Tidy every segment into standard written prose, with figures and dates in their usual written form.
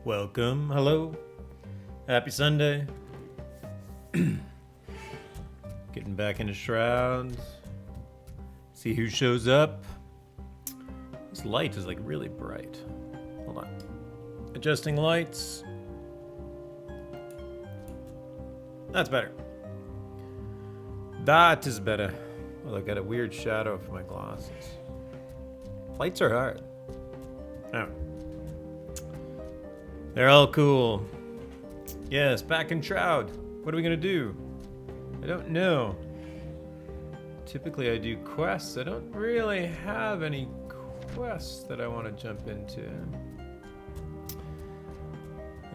Welcome. Hello. Happy Sunday. Getting back into Shroud. See who shows up. This light is like really bright. Hold on. Adjusting lights. That's better. That is better. Well, I got a weird shadow for my glasses. Lights are hard. Oh. They're all cool. Yes, back in Shroud. What are we gonna do? I don't know. Typically I do quests. I don't really have any quests that I want to jump into.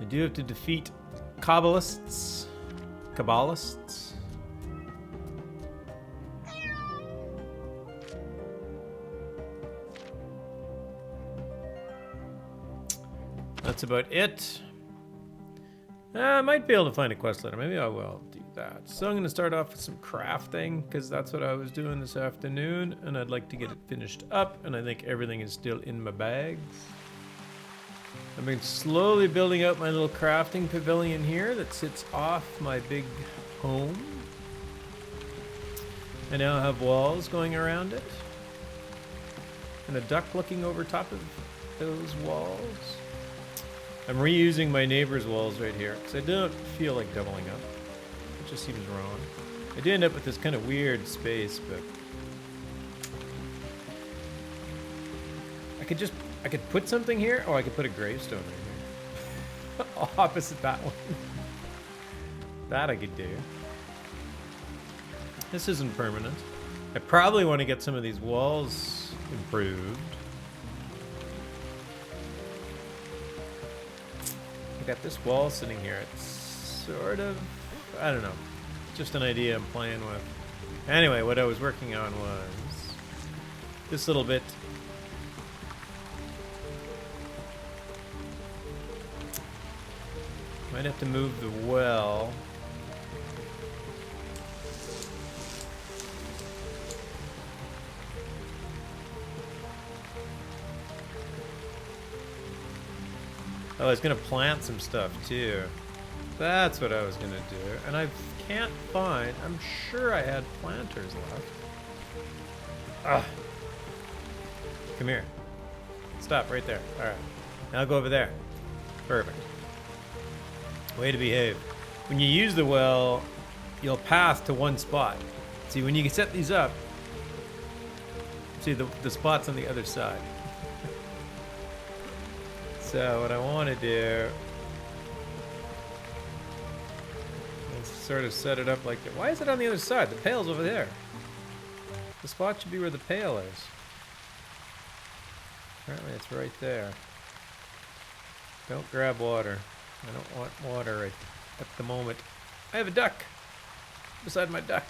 I do have to defeat Kabbalists. That's about it. I might be able to find a quest letter. Maybe I will do that. So I'm going to start off with some crafting because that's what I was doing this afternoon, and I'd like to get it finished up, and I think everything is still in my bags. I've been slowly building out my little crafting pavilion here that sits off my big home. I now have walls going around it, and a duck looking over top of those walls. I'm reusing my neighbor's walls right here because I don't feel like doubling up. It just seems wrong. I did end up with this kind of weird space, but I could put something here, or I could put a gravestone right here. Opposite that one. That I could do. This isn't permanent. I probably want to get some of these walls improved. I got this wall sitting here. It's sort of, I don't know, just an idea I'm playing with. Anyway, what I was working on was this little bit. Might have to move the well. Oh, I was gonna plant some stuff too. That's what I was gonna do. And I can't find, I'm sure I had planters left. Ah. Come here. Stop right there. Alright. Now go over there. Perfect. Way to behave. When you use the well, you'll pass to one spot. See, when you set these up, see the spot's on the other side. So what I want to do is sort of set it up like that. Why is it on the other side? The pail's over there. The spot should be where the pail is. Apparently it's right there. Don't grab water. I don't want water right at the moment. I have a duck beside my duck.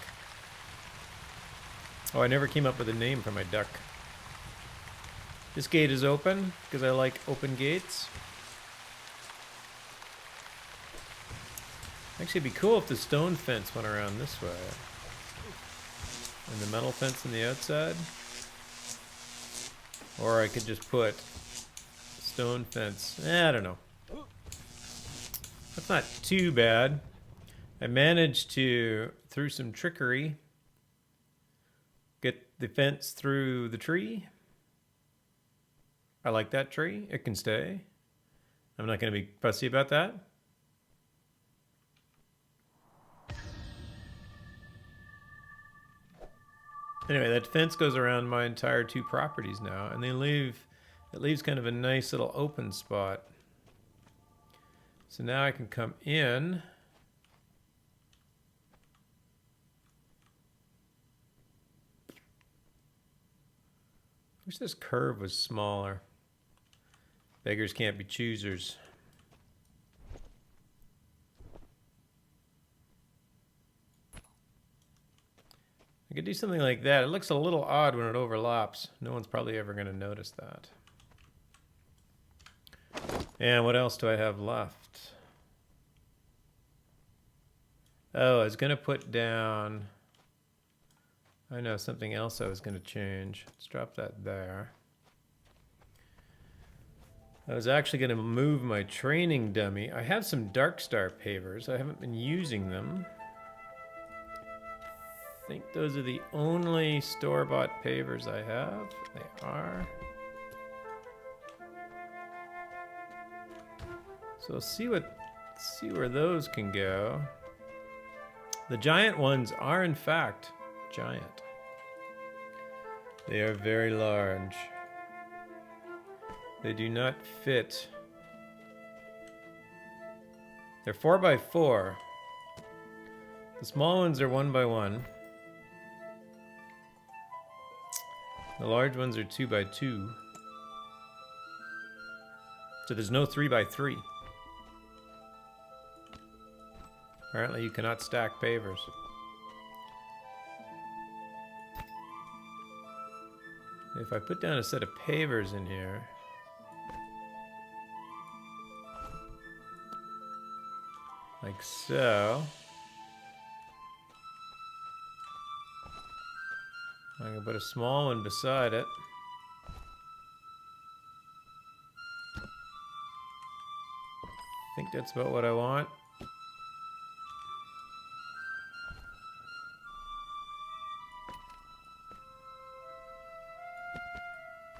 Oh, I never came up with a name for my duck. This gate is open because I like open gates. Actually, it'd be cool if the stone fence went around this way. And the metal fence on the outside. Or I could just put stone fence. I don't know. That's not too bad. I managed to, through some trickery, get the fence through the tree. I like that tree. It can stay. I'm not going to be fussy about that. Anyway, that fence goes around my entire two properties now, and it leaves kind of a nice little open spot. So now I can come in. Wish this curve was smaller. Beggars can't be choosers. I could do something like that. It looks a little odd when it overlaps. No one's probably ever going to notice that. And what else do I have left? Oh, I was going to put down... I know something else I was going to change. Let's drop that there. I was actually going to move my training dummy. I have some Dark Star pavers. I haven't been using them. I think those are the only store-bought pavers I have. They are. So see where those can go. The giant ones are in fact giant. They are very large. They do not fit. They're 4x4. The small ones are 1x1. The large ones are 2x2. So there's no 3x3. Apparently you cannot stack pavers. If I put down a set of pavers in here, like so, I can put a small one beside it. I think that's about what I want.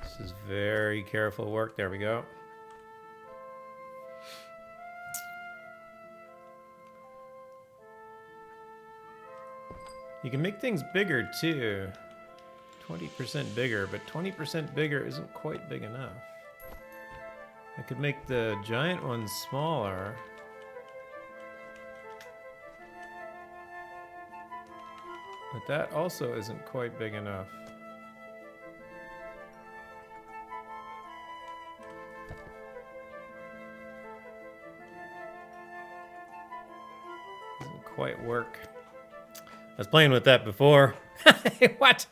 This is very careful work. There we go. You can make things bigger too. 20% bigger, but 20% bigger isn't quite big enough. I could make the giant ones smaller. But that also isn't quite big enough. Doesn't quite work. I was playing with that before. What?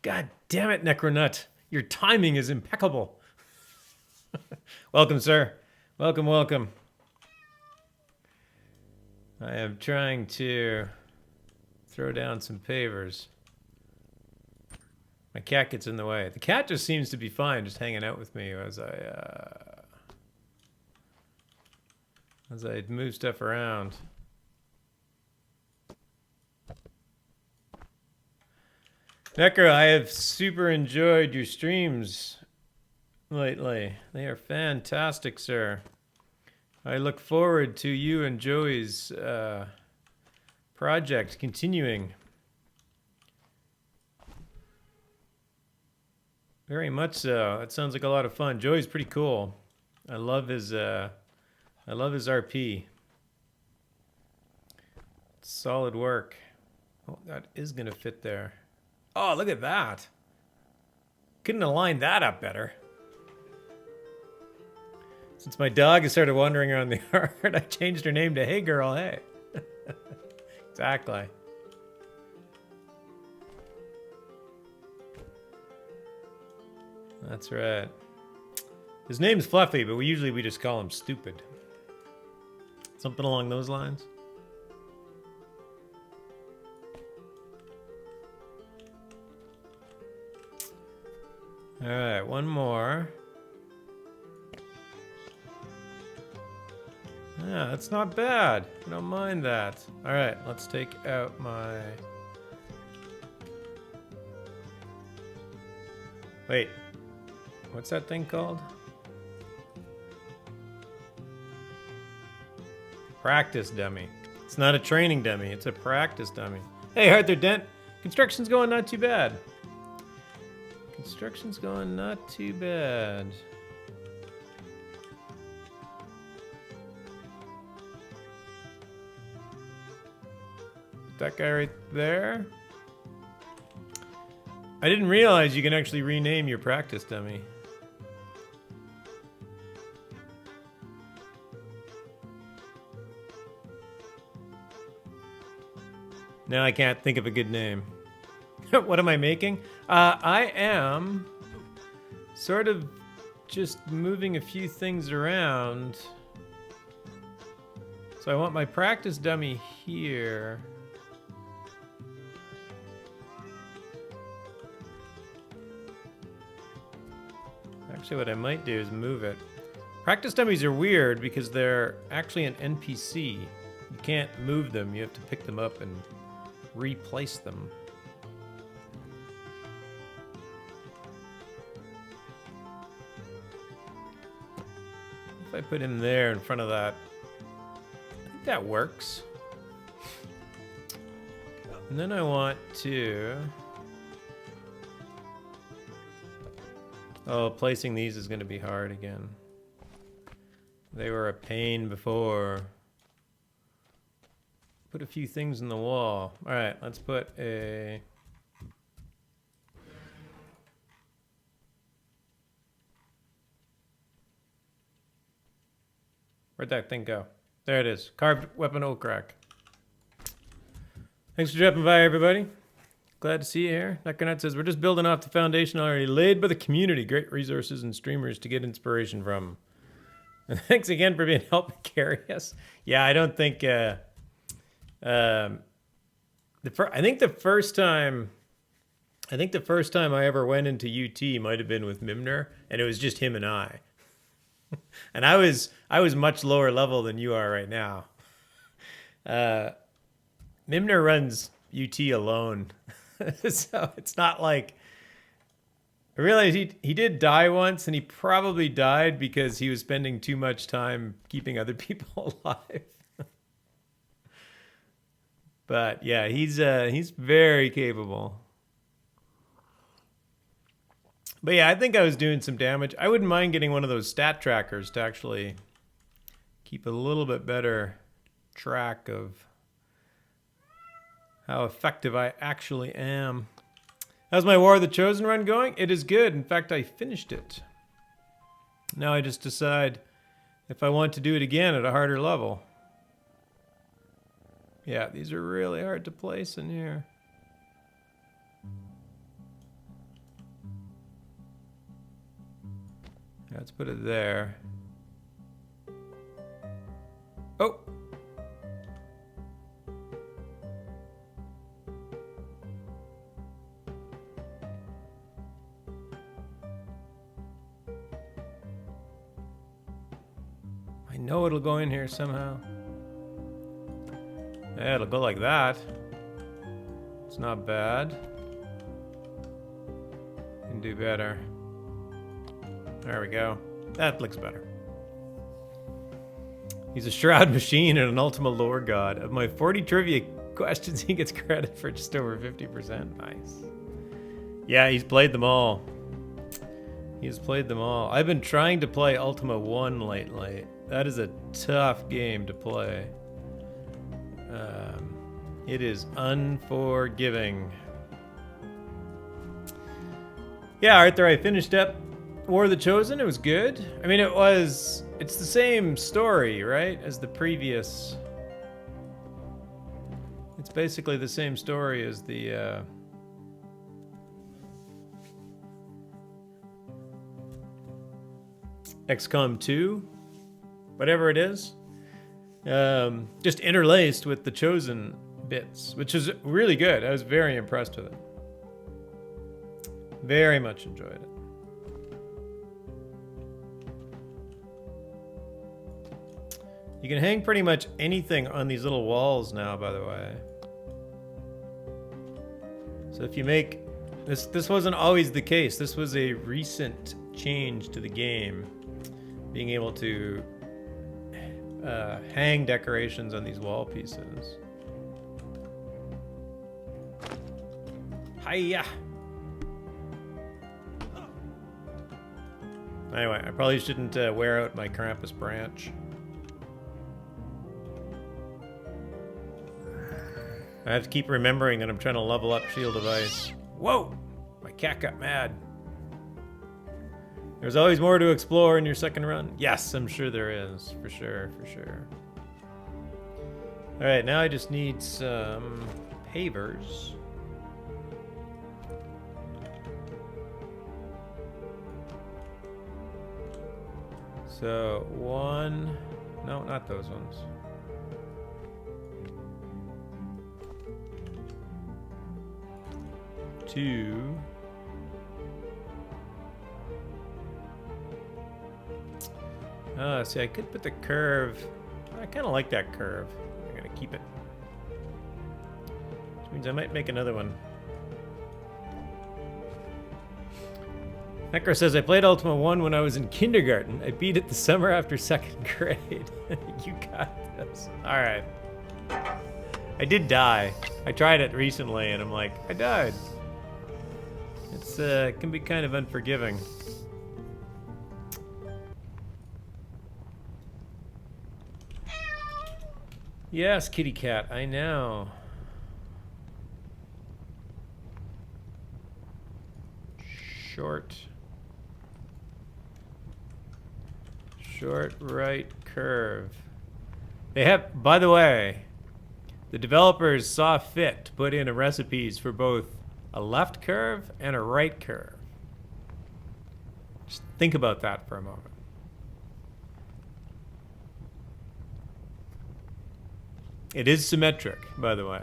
God damn it, Necronut. Your timing is impeccable. Welcome, sir. Welcome, welcome. I am trying to throw down some pavers. My cat gets in the way. The cat just seems to be fine, just hanging out with me as I move stuff around. Necker, I have super enjoyed your streams lately. They are fantastic, sir. I look forward to you and Joey's project continuing. Very much so. That sounds like a lot of fun. Joey's pretty cool. I love his RP. Solid work. Oh, that is gonna fit there. Oh, look at that. Couldn't have lined that up better. Since my dog has started wandering around the yard, I changed her name to Hey Girl, Hey. Exactly. That's right. His name's Fluffy, but we just call him Stupid. Something along those lines. All right, one more. Yeah, that's not bad. I don't mind that. All right, let's take out my... Wait, what's that thing called? Practice dummy. It's not a training dummy, it's a practice dummy. Hey, Arthur Dent, construction's going not too bad. Construction's going not too bad. That guy right there. I didn't realize you can actually rename your practice dummy. Now I can't think of a good name. What am I making? I am sort of just moving a few things around. So I want my practice dummy here. Actually, what I might do is move it. Practice dummies are weird because they're actually an NPC. You can't move them. You have to pick them up and replace them. If I put him there in front of that, I think that works. And then I want to... Oh, placing these is going to be hard again. They were a pain before. Put a few things in the wall. All right, let's put a... Where'd that thing go? There it is. Carved weapon oak rack. Thanks for dropping by, everybody. Glad to see you here. Necronet says, we're just building off the foundation already laid by the community. Great resources and streamers to get inspiration from. And thanks again for being helping carry us. Yeah, I don't think... I think the first time I ever went into UT might have been with Mimner, and it was just him and I. And I was much lower level than you are right now. Mimner runs UT alone. So it's not like... I realized he did die once, and he probably died because he was spending too much time keeping other people alive. But yeah, he's very capable. But yeah, I think I was doing some damage. I wouldn't mind getting one of those stat trackers to actually keep a little bit better track of how effective I actually am. How's my War of the Chosen run going? It is good. In fact, I finished it. Now I just decide if I want to do it again at a harder level. Yeah, these are really hard to place in here. Let's put it there. Oh! I know it'll go in here somehow. Yeah, it'll go like that. It's not bad. Can do better. There we go. That looks better. He's a Shroud machine and an Ultima lore god. Of my 40 trivia questions, he gets credit for just over 50%. Nice. Yeah, he's played them all. He's played them all. I've been trying to play Ultima 1 lately. That is a tough game to play. It is unforgiving. Yeah, Arthur, I finished up War of the Chosen. It was good. I mean, it's the same story, right, as the previous. It's basically the same story as the XCOM 2, whatever it is. Just interlaced with the Chosen bits, which is really good. I was very impressed with it. Very much enjoyed it. You can hang pretty much anything on these little walls now, by the way. So if you make... This wasn't always the case. This was a recent change to the game. Being able to hang decorations on these wall pieces. Hiya! Anyway, I probably shouldn't wear out my Krampus branch. I have to keep remembering that I'm trying to level up Shield of Ice. Whoa! My cat got mad. There's always more to explore in your second run. Yes, I'm sure there is. For sure, for sure. Alright, now I just need some pavers. So, one... No, not those ones. Two... Oh, see, I could put the curve. I kind of like that curve. I'm gonna keep it. Which means I might make another one. Necro says, I played Ultima 1 when I was in kindergarten. I beat it the summer after 2nd grade. You got this. Alright. I did die. I tried it recently and I'm like, I died. It's it can be kind of unforgiving. Yes, kitty cat, I know. Short right curve. They have, by the way, the developers saw fit to put in recipes for both a left curve and a right curve. Just think about that for a moment. It is symmetric, by the way.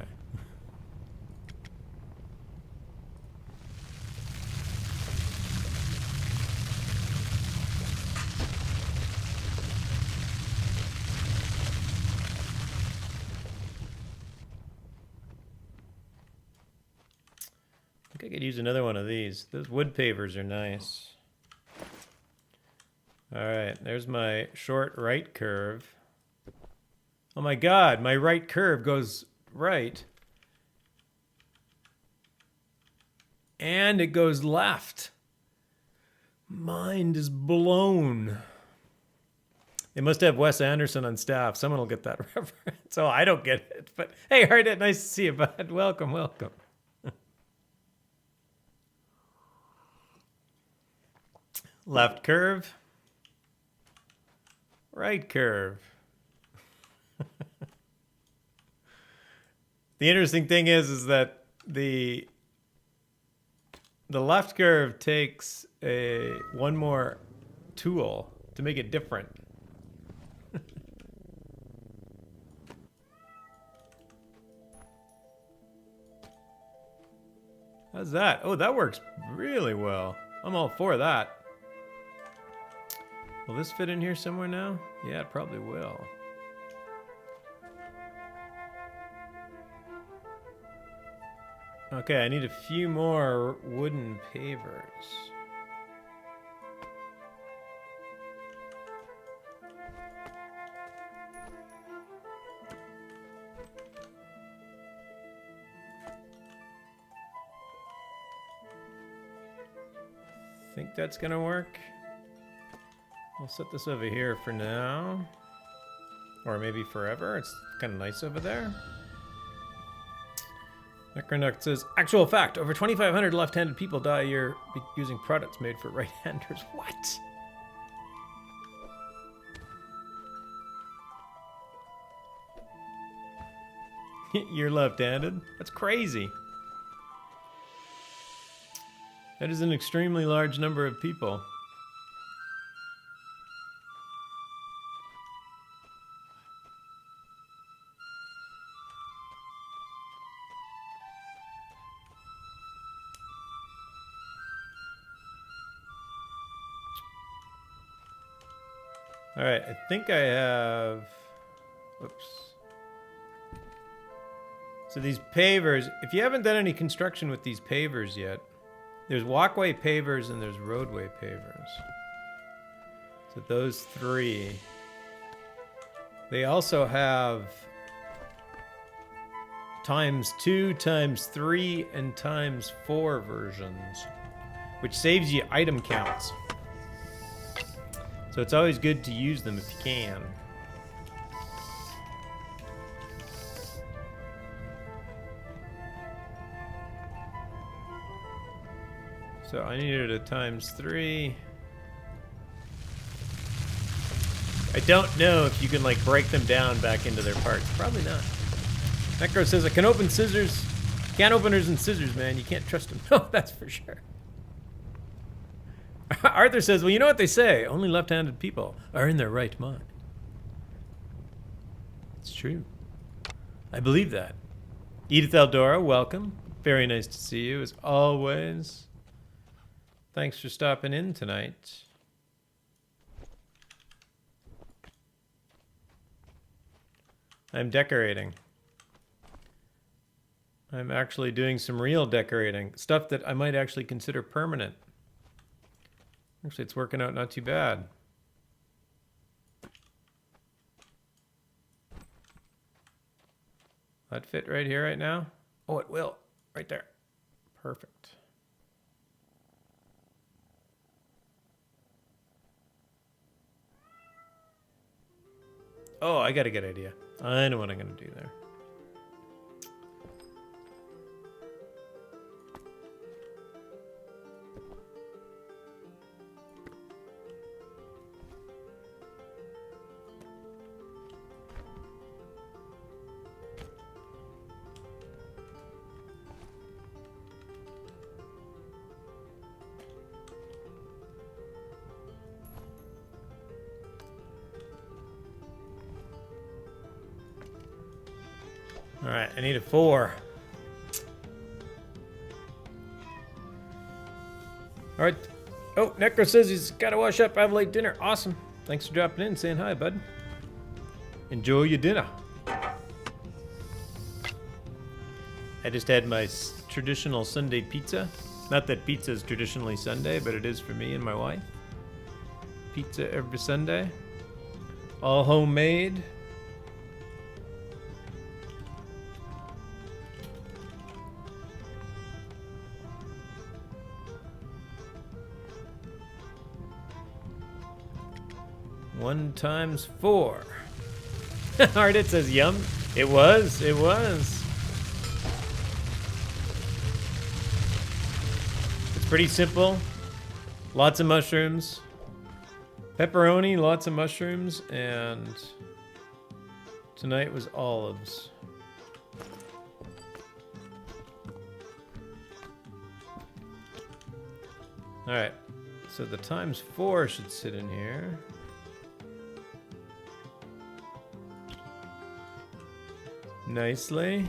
I think I could use another one of these. Those wood pavers are nice. All right, there's my short right curve. Oh my God, my right curve goes right. And it goes left. Mind is blown. They must have Wes Anderson on staff. Someone will get that reference. Oh, I don't get it. But hey, Hardit, nice to see you, bud. Welcome, welcome. Left curve. Right curve. The interesting thing is that the left curve takes one more tool to make it different. How's that? Oh, that works really well. I'm all for that. Will this fit in here somewhere now? Yeah, it probably will. Okay, I need a few more wooden pavers. Think that's gonna work? I'll set this over here for now. Or maybe forever. It's kind of nice over there. Necronuck says, actual fact, over 2,500 left-handed people die a year using products made for right-handers. What? You're left-handed? That's crazy. That is an extremely large number of people. All right, I think I have, whoops. So these pavers, if you haven't done any construction with these pavers yet, there's walkway pavers and there's roadway pavers. So those three. They also have ×2, ×3, and ×4 versions, which saves you item counts. So it's always good to use them if you can. So I needed a ×3. I don't know if you can like break them down back into their parts. Probably not. Necro says I can open scissors. Can openers and scissors, man. You can't trust them. No, that's for sure. Arthur says, well, you know what they say. Only left-handed people are in their right mind. It's true. I believe that. Edith Eldora, welcome. Very nice to see you, as always. Thanks for stopping in tonight. I'm decorating. I'm actually doing some real decorating. Stuff that I might actually consider permanent. Actually, it's working out not too bad. That fit right here, right now? Oh, it will. Right there. Perfect. Oh, I got a good idea. I know what I'm going to do there. All right, I need a 4. All right. Oh, Necro says he's got to wash up, have a late dinner. Awesome. Thanks for dropping in, saying hi, bud. Enjoy your dinner. I just had my traditional Sunday pizza. Not that pizza is traditionally Sunday, but it is for me and my wife. Pizza every Sunday. All homemade. One times 4. Hard, it says yum. It was. It was. It's pretty simple. Lots of mushrooms. Pepperoni, lots of mushrooms, and tonight was olives. All right. So the times 4 should sit in here. Nicely.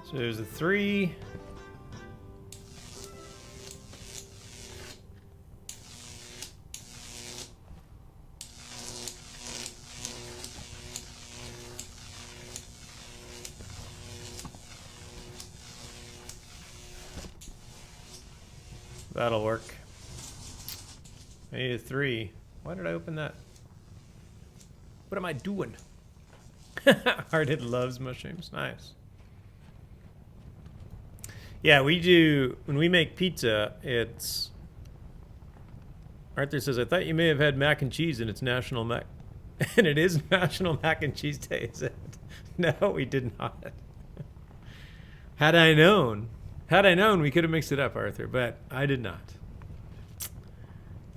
So there's a 3. That'll work. I need a 3. Why did I open that? What am I doing? Hardhead loves mushrooms. Nice. Yeah, we do. When we make pizza, it's... Arthur says, I thought you may have had mac and cheese and it's National Mac... and it is National Mac and Cheese Day, is it? No, we did not. Had I known, we could have mixed it up, Arthur, but I did not.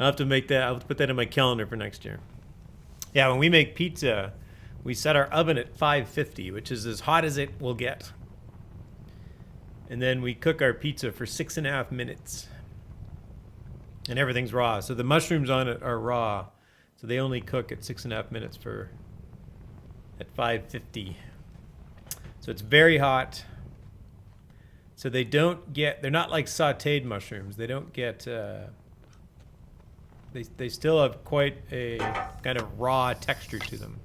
I'll have to make that. I'll put that in my calendar for next year. Yeah, when we make pizza, we set our oven at 550, which is as hot as it will get. And then we cook our pizza for 6.5 minutes. And everything's raw. So the mushrooms on it are raw. So they only cook at 6.5 minutes at 550. So it's very hot. So they don't get, they're not like sauteed mushrooms. They don't get, they still have quite a kind of raw texture to them.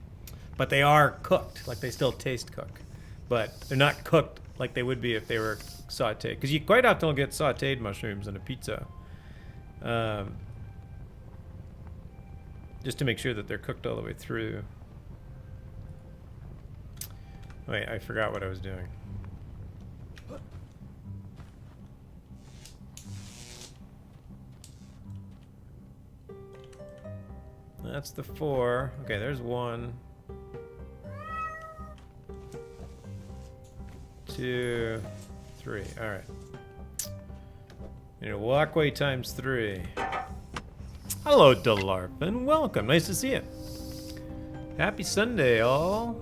But they are cooked, like they still taste cooked. But they're not cooked like they would be if they were sauteed. Because you quite often will get sauteed mushrooms in a pizza. Just to make sure that they're cooked all the way through. Wait, I forgot what I was doing. That's the 4. Okay, there's 1. 2, 3. All right. Walkway times 3. Hello, Delarpin. Welcome. Nice to see you. Happy Sunday, all.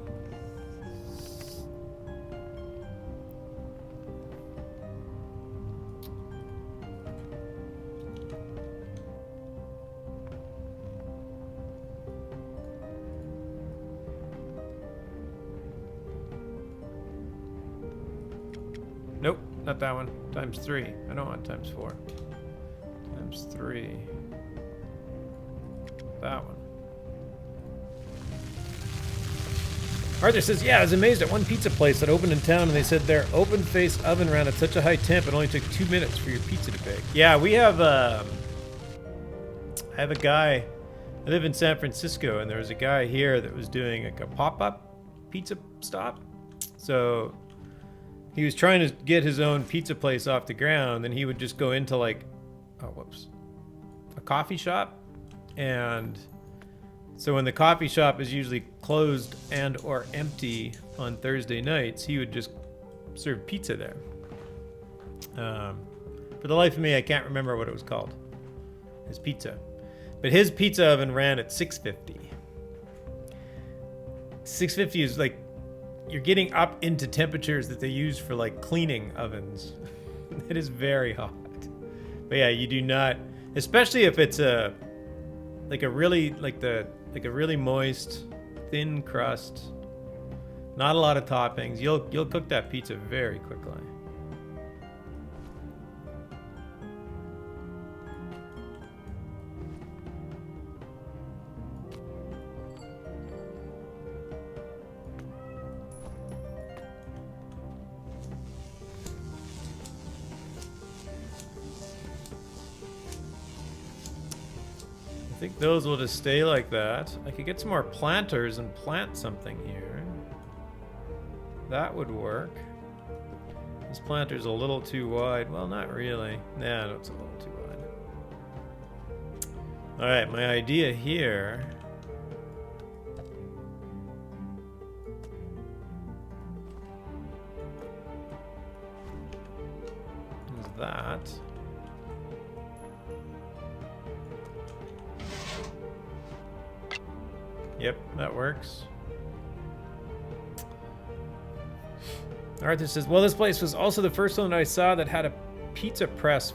Nope, not that one. Times 3. I don't want times 4. Times 3. That one. Arthur says, yeah, I was amazed at one pizza place that opened in town and they said their open-face oven ran at such a high temp it only took 2 minutes for your pizza to bake. Yeah, we have, I have a guy, I live in San Francisco, and there was a guy here that was doing like a pop-up pizza stop. So he was trying to get his own pizza place off the ground, and he would just go into like, a coffee shop. And so when the coffee shop is usually closed and or empty on Thursday nights, he would just serve pizza there. For the life of me, I can't remember what it was called. His pizza. But his pizza oven ran at 650. 650 is like, you're getting up into temperatures that they use for like cleaning ovens. It is very hot. But yeah, you do not, especially if it's a really moist, thin crust, not a lot of toppings. You'll cook that pizza very quickly. I think those will just stay like that. I could get some more planters and plant something here. That would work. This planter's a little too wide. Well, not really. Nah, no, it's a little too wide. Alright, my idea here is that. Yep, that works. Arthur says, well, this place was also the first one that I saw that had a pizza press.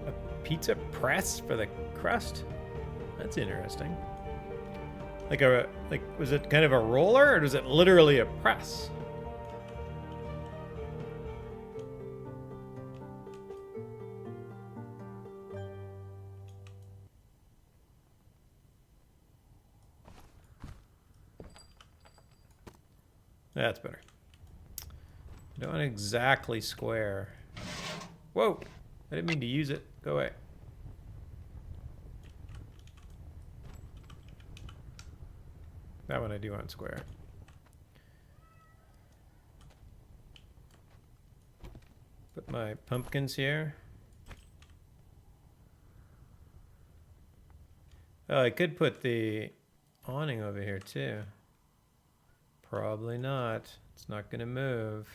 A pizza press for the crust? That's interesting. Was it kind of a roller, or was it literally a press? That's better. I don't want exactly square. Whoa! I didn't mean to use it. Go away. That one I do want square. Put my pumpkins here. Oh, I could put the awning over here too. Probably not. It's not going to move.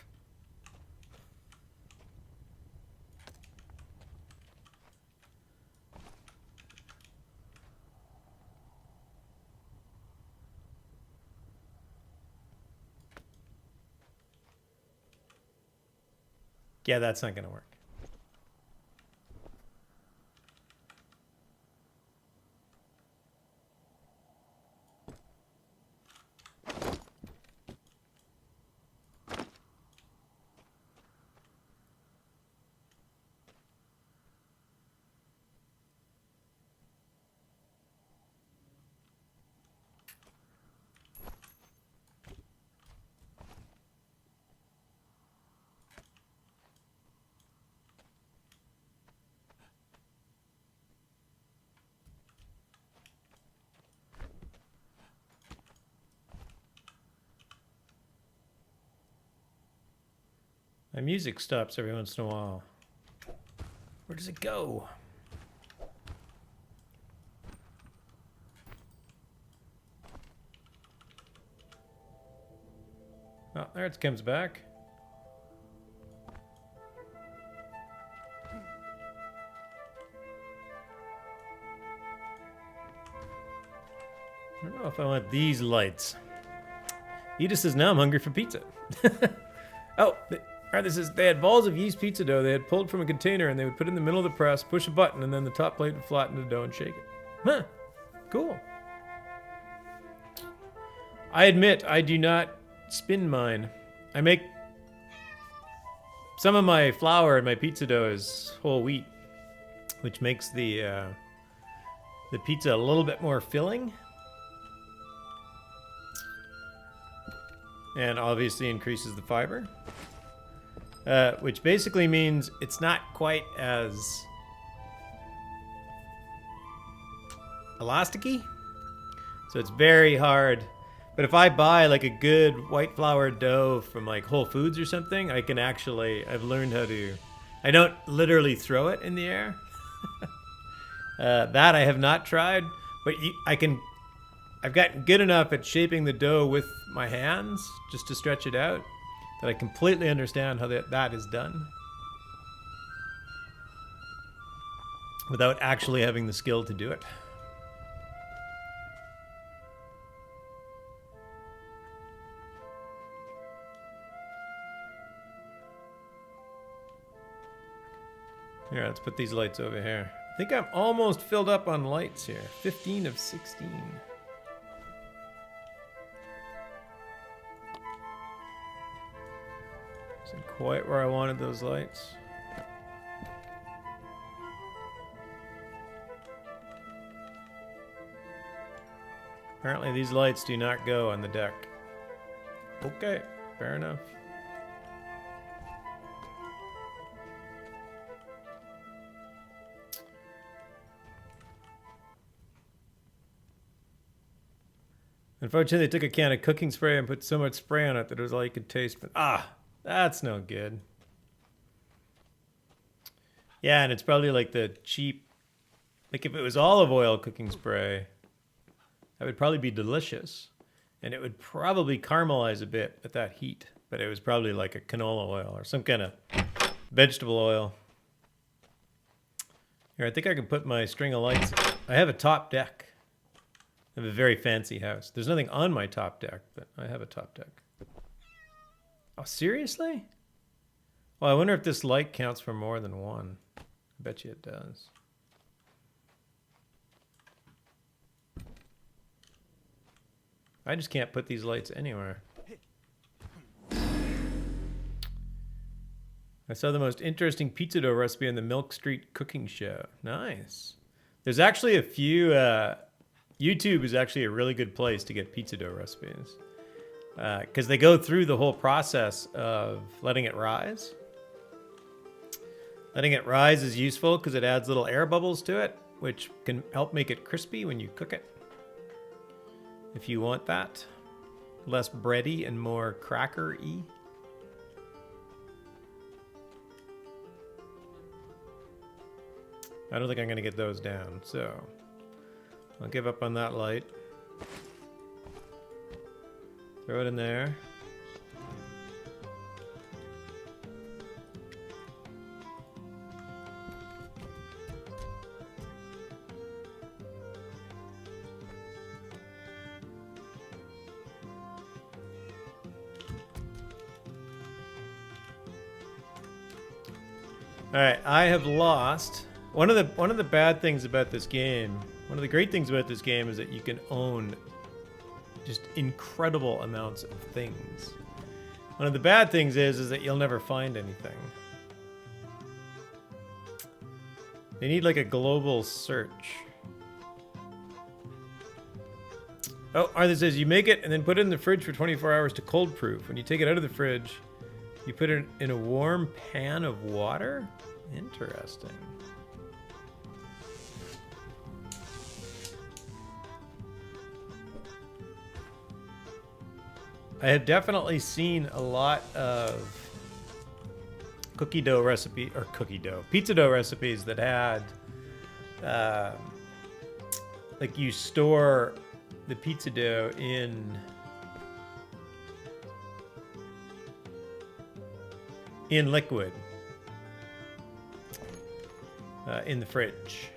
Yeah, that's not going to work. My music stops every once in a while. Where does it go? Oh, there it comes back. I don't know if I want these lights. Edith says, now I'm hungry for pizza. Oh, this is, they had balls of yeast pizza dough they had pulled from a container, and they would put it in the middle of the press, push a button, and then the top plate would flatten the dough and shake it. Huh. Cool. I admit, I do not spin mine. I make Some of my flour in my pizza dough is whole wheat, which makes the pizza a little bit more filling. And obviously increases the fiber. Which basically means it's not quite as elasticy. So it's very hard. But if I buy like a good white flour dough from like Whole Foods or something, I can actually, I've learned how to, I don't literally throw it in the air. That I have not tried, but I've gotten good enough at shaping the dough with my hands just to stretch it out that I completely understand how that is done without actually having the skill to do it. Here, let's put these lights over here. I think I'm almost filled up on lights here. 15 of 16. Isn't quite where I wanted those lights. Apparently these lights do not go on the deck. Okay, fair enough. Unfortunately, they took a can of cooking spray and put so much spray on it that it was all you could taste. But that's no good. Yeah, and it's probably like the cheap, like if it was olive oil cooking spray, that would probably be delicious. And it would probably caramelize a bit at that heat. But it was probably like a canola oil or some kind of vegetable oil. Here, I think I can put my string of lights. I have a top deck. I have a very fancy house. There's nothing on my top deck, but I have a top deck. Oh, seriously? Well, I wonder if this light counts for more than one. I bet you it does. I just can't put these lights anywhere. I saw the most interesting pizza dough recipe on the Milk Street Cooking Show. Nice. There's actually a few... YouTube is actually a really good place to get pizza dough recipes. Because they go through the whole process of letting it rise. Letting it rise is useful because it adds little air bubbles to it, which can help make it crispy when you cook it. If you want that. Less bready and more cracker-y. I don't think I'm going to get those down, so I'll give up on that light. Throw it in there. All right, I have lost. One of the bad things about this game, one of the great things about this game is that you can own just incredible amounts of things. One of the bad things is that you'll never find anything. They need like a global search. Oh, Arthur says you make it and then put it in the fridge for 24 hours to cold proof. When you take it out of the fridge, you put it in a warm pan of water? Interesting. I have definitely seen a lot of pizza dough recipes that had, like you store the pizza dough in liquid in the fridge.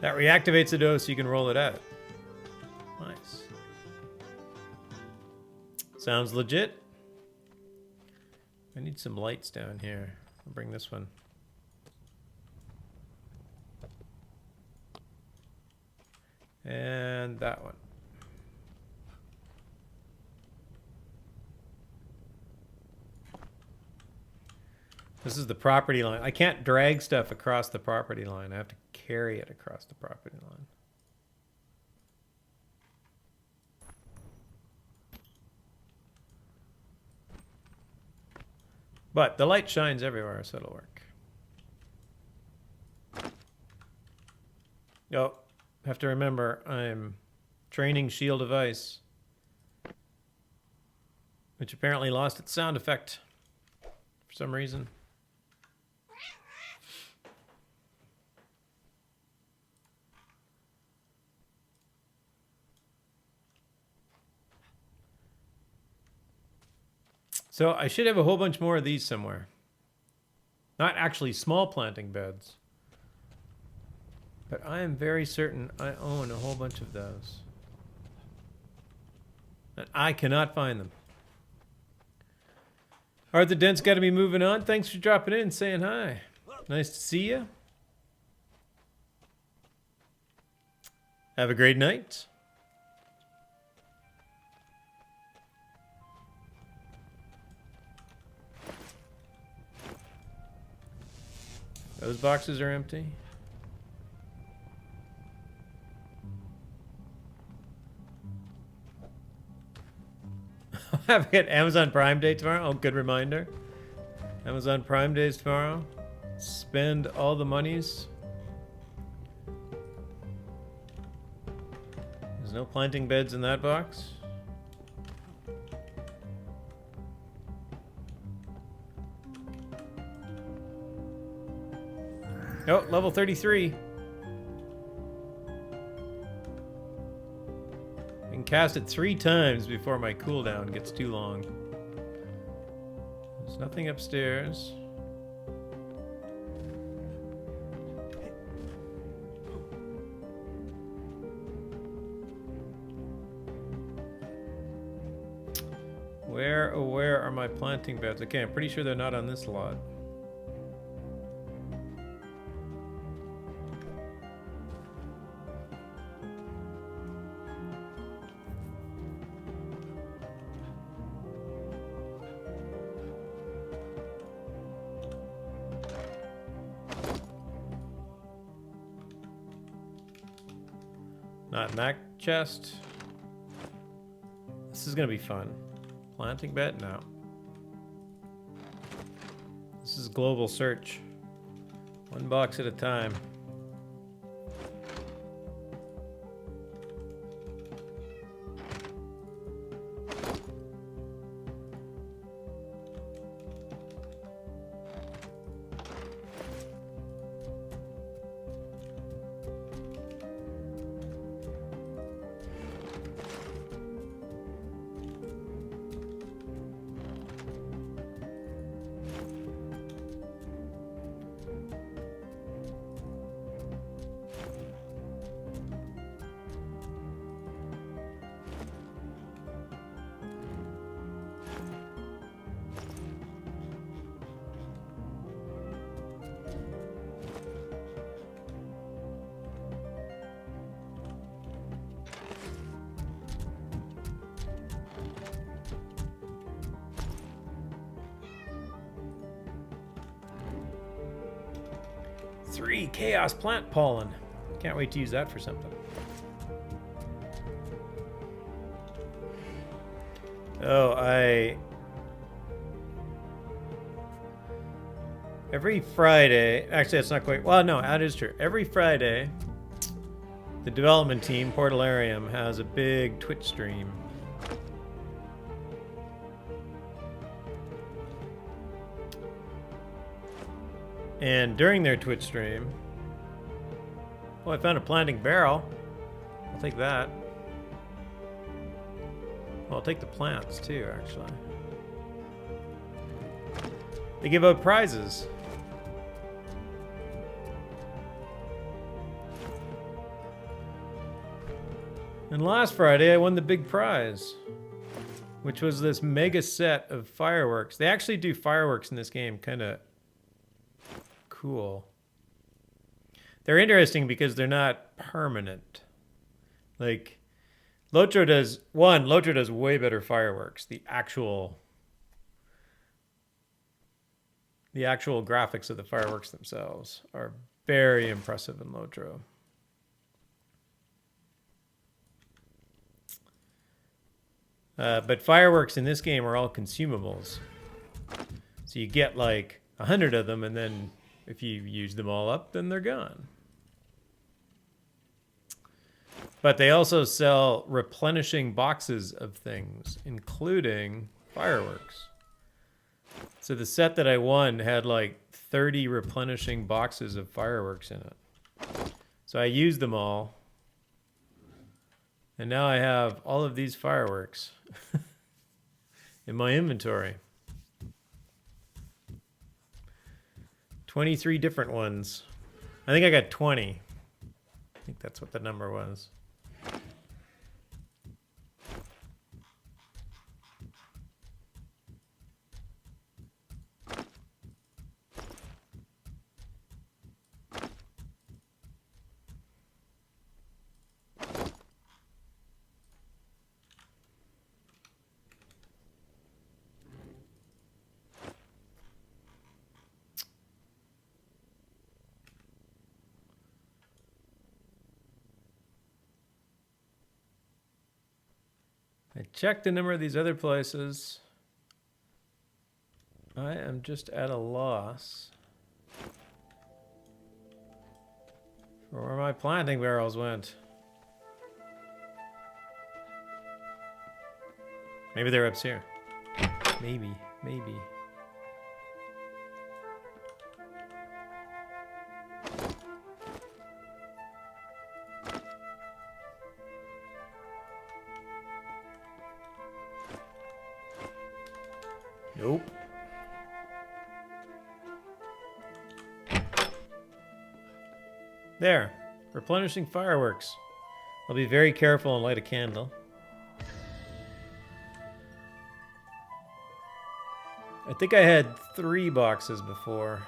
That reactivates the dough so you can roll it out. Nice. Sounds legit. I need some lights down here. I'll bring this one. And that one. This is the property line. I can't drag stuff across the property line. I have to carry it across the property line. But the light shines everywhere, so it'll work. Oh, have to remember, I'm training Shield of Ice, which apparently lost its sound effect for some reason. So I should have a whole bunch more of these somewhere. Not actually small planting beds. But I am very certain I own a whole bunch of those. And I cannot find them. Arthur Dent's got to be moving on. Thanks for dropping in and saying hi. Nice to see you. Have a great night. Those boxes are empty. Have we got Amazon Prime Day tomorrow? Oh, good reminder. Amazon Prime Day is tomorrow. Spend all the monies. There's no planting beds in that box. Oh, level 33. I can cast it 3 times before my cooldown gets too long. There's nothing upstairs. Where are my planting beds? Okay, I'm pretty sure they're not on this lot. Not in that chest. This is gonna be fun. Planting bed? No. This is global search. 1 box at a time. Chaos plant pollen. Can't wait to use that for something. Oh, every Friday, actually that's not quite, well no, that is true. Every Friday, the development team, Portalarium, has a big Twitch stream. And during their Twitch stream, oh, I found a planting barrel. I'll take that. Well, I'll take the plants too, actually. They give out prizes. And last Friday, I won the big prize, which was this mega set of fireworks. They actually do fireworks in this game kind of cool. They're interesting because they're not permanent. Like, Lotro does way better fireworks. The actual graphics of the fireworks themselves are very impressive in Lotro. But fireworks in this game are all consumables. So you get like 100 of them, and then if you use them all up, then they're gone. But they also sell replenishing boxes of things, including fireworks. So the set that I won had like 30 replenishing boxes of fireworks in it. So I used them all. And now I have all of these fireworks in my inventory. 23 different ones. I think I got 20. I think that's what the number was. I checked a number of these other places. I am just at a loss for where my planting barrels went. Maybe they're up here. Maybe. Nope. There. Replenishing fireworks. I'll be very careful and light a candle. I think I had 3 boxes before.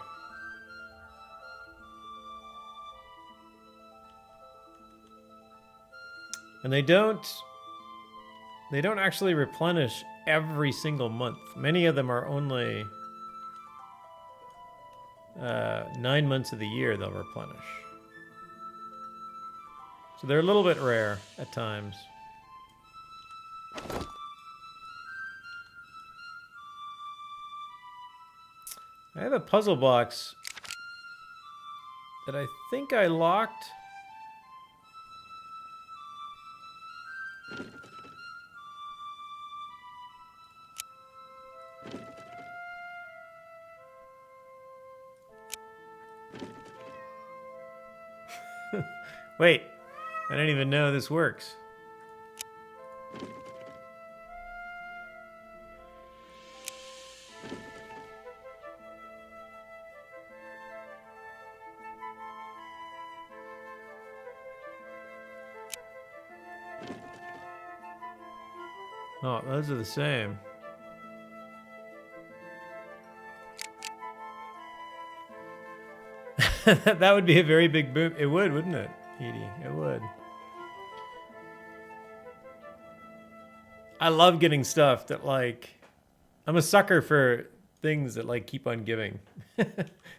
And they don't actually replenish every single month. Many of them are only 9 months of the year they'll replenish. So they're a little bit rare at times. I have a puzzle box that I think I locked. Wait, I didn't even know this works. Oh, those are the same. That would be a very big boom. It would, wouldn't it, Edie? It would. I love getting stuff that, like, I'm a sucker for things that, like, keep on giving.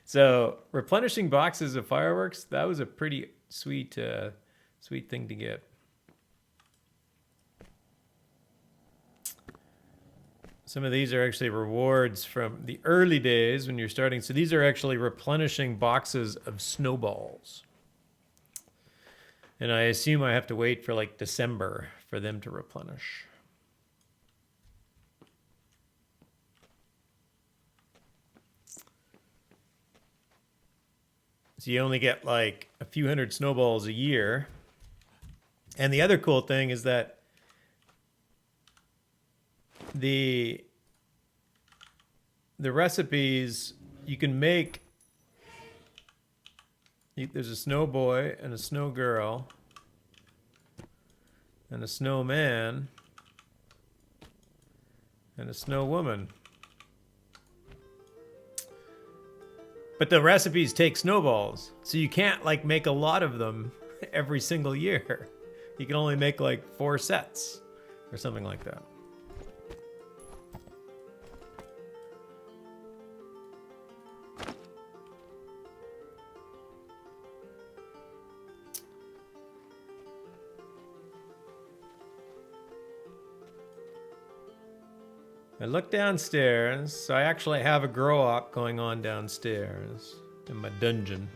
So replenishing boxes of fireworks, that was a pretty sweet, sweet thing to get. Some of these are actually rewards from the early days when you're starting. So these are actually replenishing boxes of snowballs. And I assume I have to wait for like December for them to replenish. So you only get like a few hundred snowballs a year. And the other cool thing is that the recipes you can make, there's a snow boy and a snow girl and a snowman and a snow woman. But the recipes take snowballs, so you can't like make a lot of them every single year. You can only make like 4 sets or something like that. I look downstairs, so I actually have a grow op going on downstairs in my dungeon.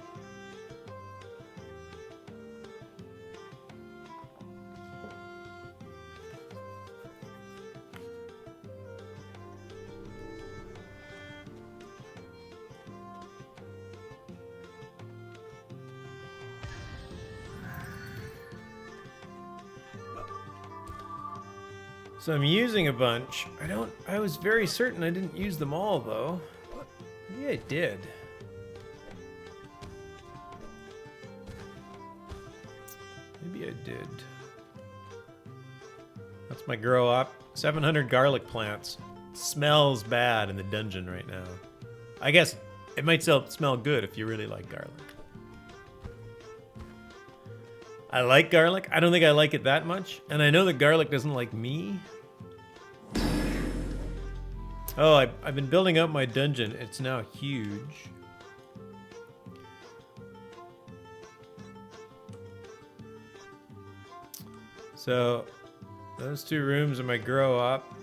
So I'm using a bunch. I was very certain I didn't use them all though. Maybe I did. Maybe I did. That's my grow up. 700 garlic plants. Smells bad in the dungeon right now. I guess it might still smell good if you really like garlic. I like garlic. I don't think I like it that much. And I know that garlic doesn't like me. Oh, I've been building up my dungeon. It's now huge. So, those 2 rooms are my grow up.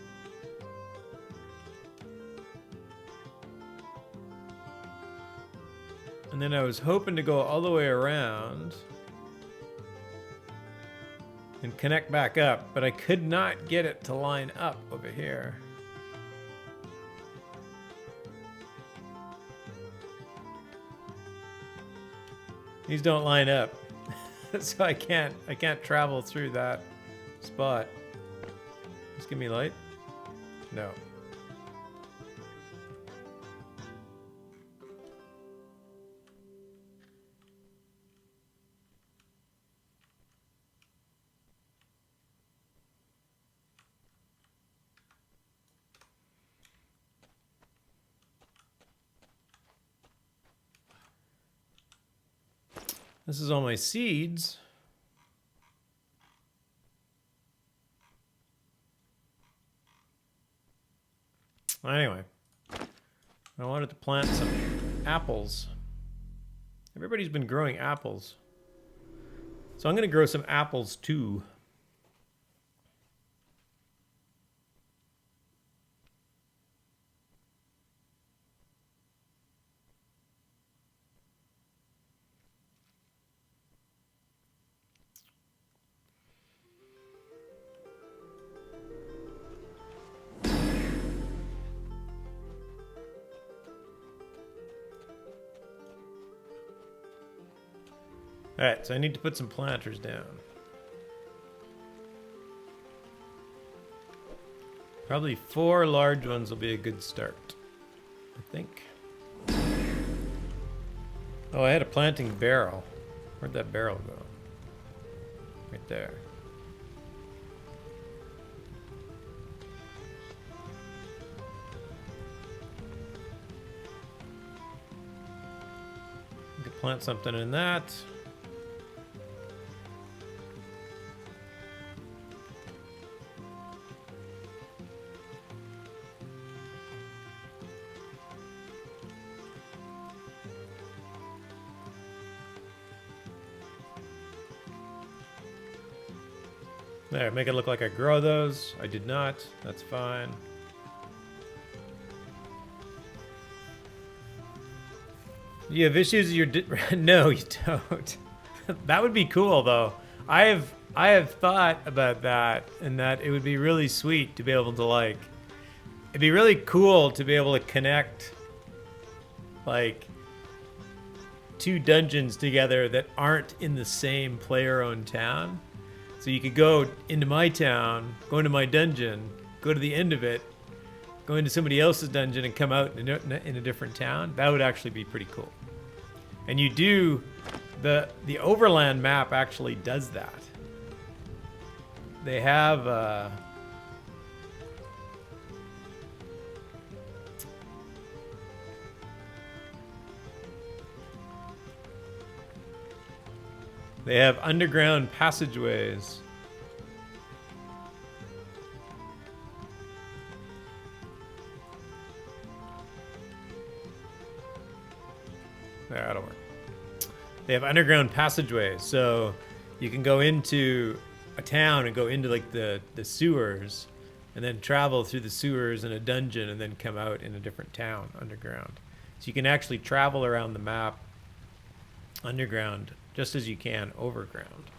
And then I was hoping to go all the way around and connect back up, but I could not get it to line up over here. These don't line up, so I can't travel through that spot. Just give me light. No. This is all my seeds. Anyway, I wanted to plant some apples. Everybody's been growing apples. So I'm going to grow some apples too. Alright, so I need to put some planters down. Probably 4 large ones will be a good start, I think. Oh, I had a planting barrel. Where'd that barrel go? Right there. I could plant something in that. There, make it look like I grow those. I did not. That's fine. You have issues with your no, you don't. That would be cool though. I have thought about that, and that it would be really sweet to be able to like, it'd be really cool to be able to connect like 2 dungeons together that aren't in the same player-owned town. So you could go into my town, go into my dungeon, go to the end of it, go into somebody else's dungeon and come out in a different town. That would actually be pretty cool. And you do, the Overland map actually does that. They have, They have underground passageways. There, that'll work. They have underground passageways, so you can go into a town and go into like the sewers, and then travel through the sewers in a dungeon, and then come out in a different town underground. So you can actually travel around the map underground just as you can overground.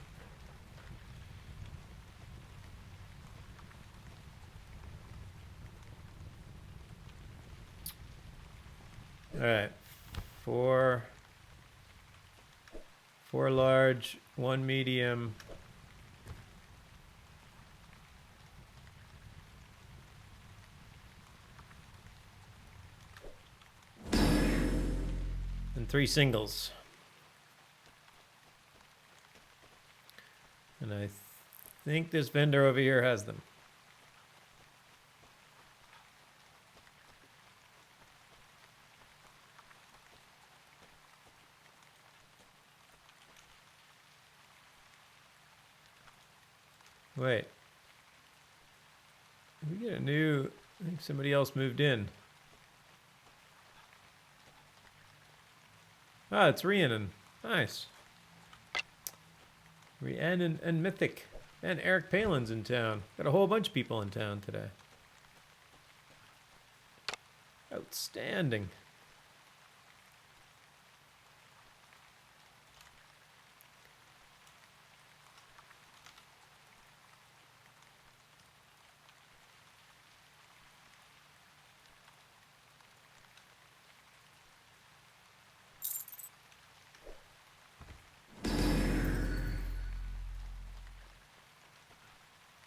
All right, four large, one medium. And 3 singles. And I think this vendor over here has them. Wait. We get a new... I think somebody else moved in. Ah, it's Rhiannon. Nice. Rhiannon and Mythic. And Eric Palin's in town. Got a whole bunch of people in town today. Outstanding.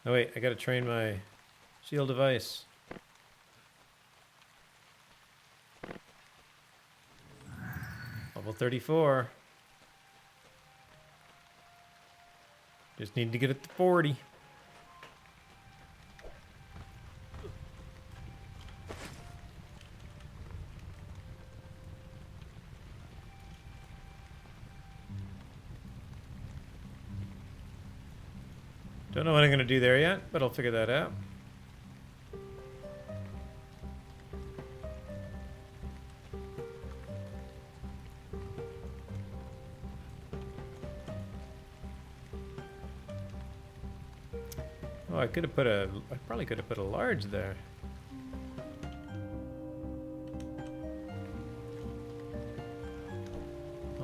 Oh wait, I gotta train my shield device. Level 34. Just need to get it to 40. Don't know what I'm going to do there yet, but I'll figure that out. Oh, I probably could have put a large there.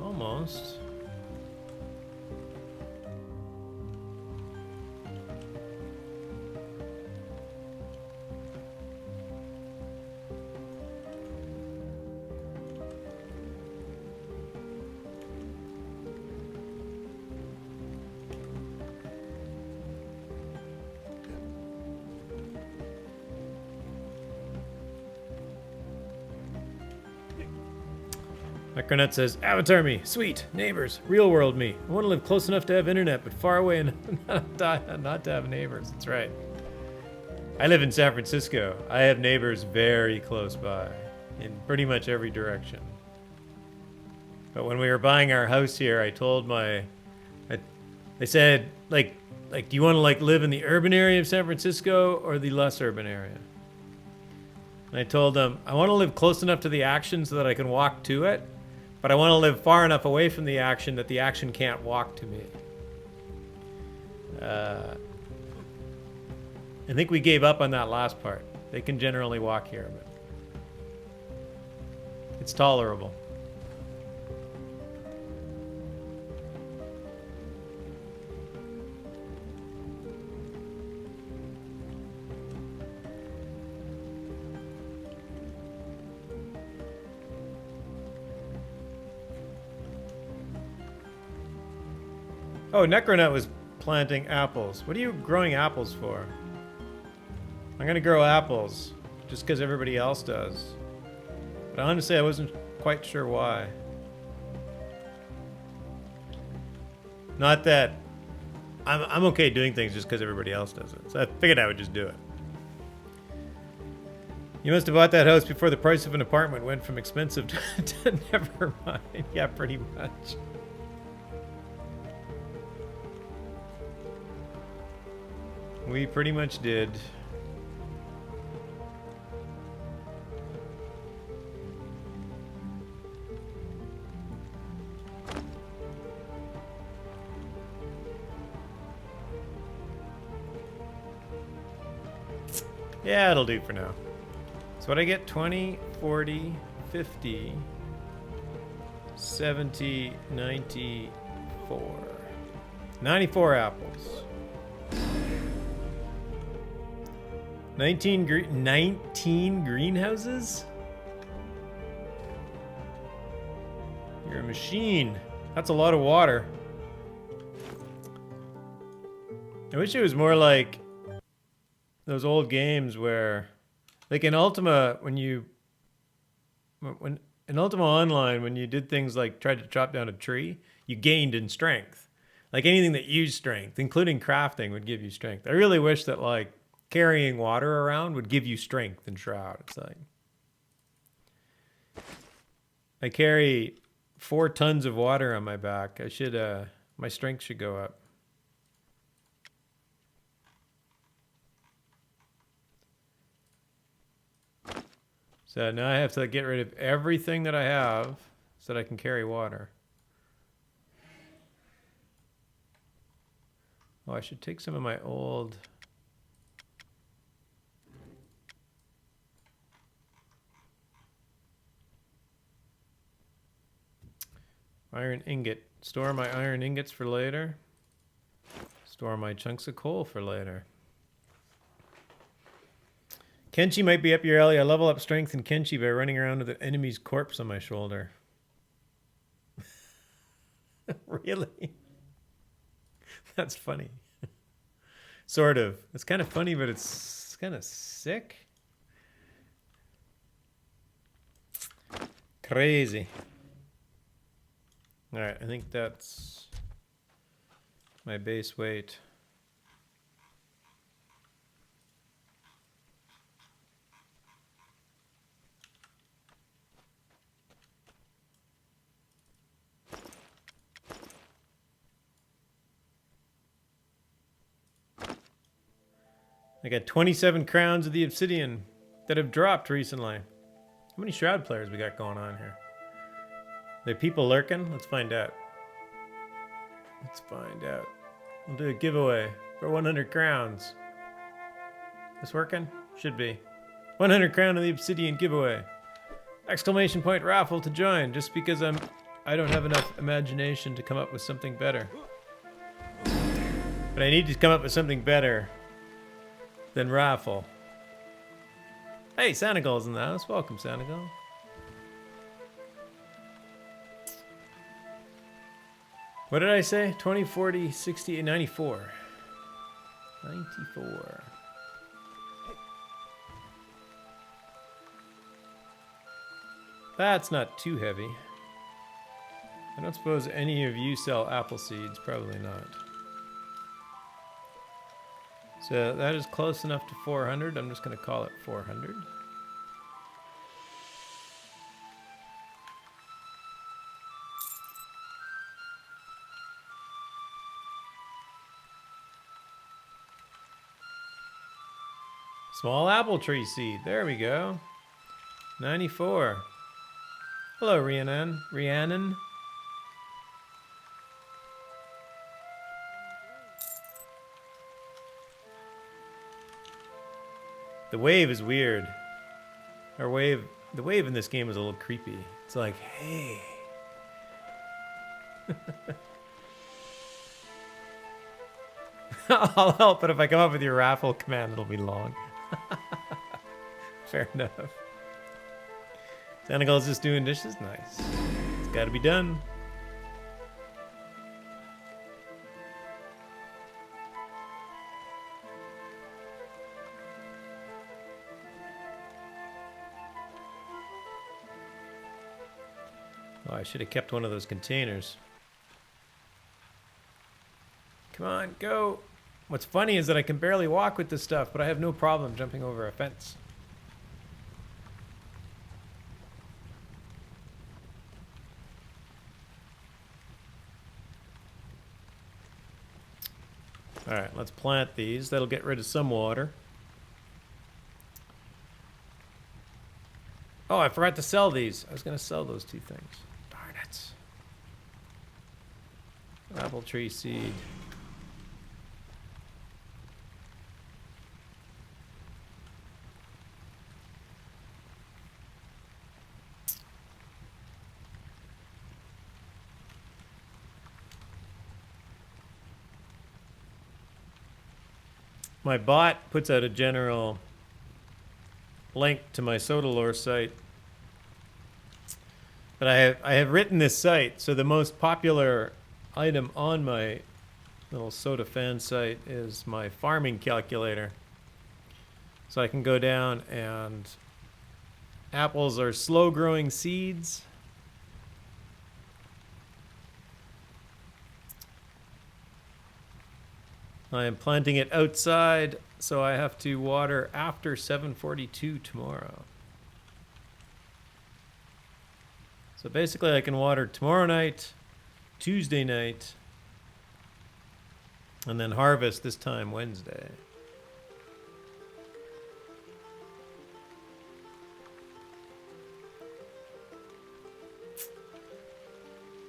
Almost. Micronet says, Avatar me, sweet, neighbors, real world me. I want to live close enough to have internet, but far away and not to have neighbors. That's right. I live in San Francisco. I have neighbors very close by, in pretty much every direction. But when we were buying our house here, I told they said, like, do you want to like live in the urban area of San Francisco or the less urban area? And I told them, I want to live close enough to the action so that I can walk to it, but I want to live far enough away from the action that the action can't walk to me. I think we gave up on that last part. They can generally walk here, but it's tolerable. Oh, Necronet was planting apples. What are you growing apples for? I'm gonna grow apples just because everybody else does. But honestly, I wasn't quite sure why. Not that I'm okay doing things just because everybody else does it. So I figured I would just do it. You must have bought that house before the price of an apartment went from expensive to never mind. Yeah, pretty much. We pretty much did. Yeah, it'll do for now. So what I get? 20, 40, 50, 70, 94. 94 apples. 19 greenhouses? You're a machine. That's a lot of water. I wish it was more like those old games where, like in Ultima, when in Ultima Online, when you did things like tried to chop down a tree, you gained in strength. Like anything that used strength, including crafting, would give you strength. I really wish that like carrying water around would give you strength in Shroud. It's like I carry 4 tons of water on my back. I should my strength should go up. So now I have to get rid of everything that I have so that I can carry water. Oh, I should take some of my old... iron ingot. Store my iron ingots for later. Store my chunks of coal for later. Kenshi might be up your alley. I level up strength in Kenshi by running around with an enemy's corpse on my shoulder. Really? That's funny. Sort of. It's kind of funny, but it's kind of sick. Crazy. All right, I think that's my base weight. I got 27 crowns of the obsidian that have dropped recently. How many Shroud players we got going on here? Are there people lurking? Let's find out. Let's find out. We'll do a giveaway for 100 crowns. This working? Should be. 100 crown of the obsidian giveaway. Exclamation point raffle to join, just because I don't have enough imagination to come up with something better. But I need to come up with something better than raffle. Hey, Shenanigans in the house. Welcome, Shenanigans. What did I say? 20, 40, 60, 94. 94. That's not too heavy. I don't suppose any of you sell apple seeds. Probably not. So that is close enough to 400. I'm just going to call it 400. Small apple tree seed. There we go. 94. Hello, Rhiannon. Rhiannon. The wave is weird. The wave in this game is a little creepy. It's like, hey. I'll help, but if I come up with your raffle command, it'll be long. Fair enough. Senegal's just doing dishes? Nice. It's gotta be done. Oh, I should have kept one of those containers. Come on, go. What's funny is that I can barely walk with this stuff, but I have no problem jumping over a fence. Alright, let's plant these. That'll get rid of some water. Oh, I forgot to sell these. I was going to sell those 2 things. Darn it. Apple tree seed. My bot puts out a general link to my Sodalore site. But I have written this site, so the most popular item on my little Soda fan site is my farming calculator. So I can go down and apples are slow growing seeds. I am planting it outside, so I have to water after 7:42 tomorrow. So basically I can water tomorrow night, Tuesday night, and then harvest this time Wednesday.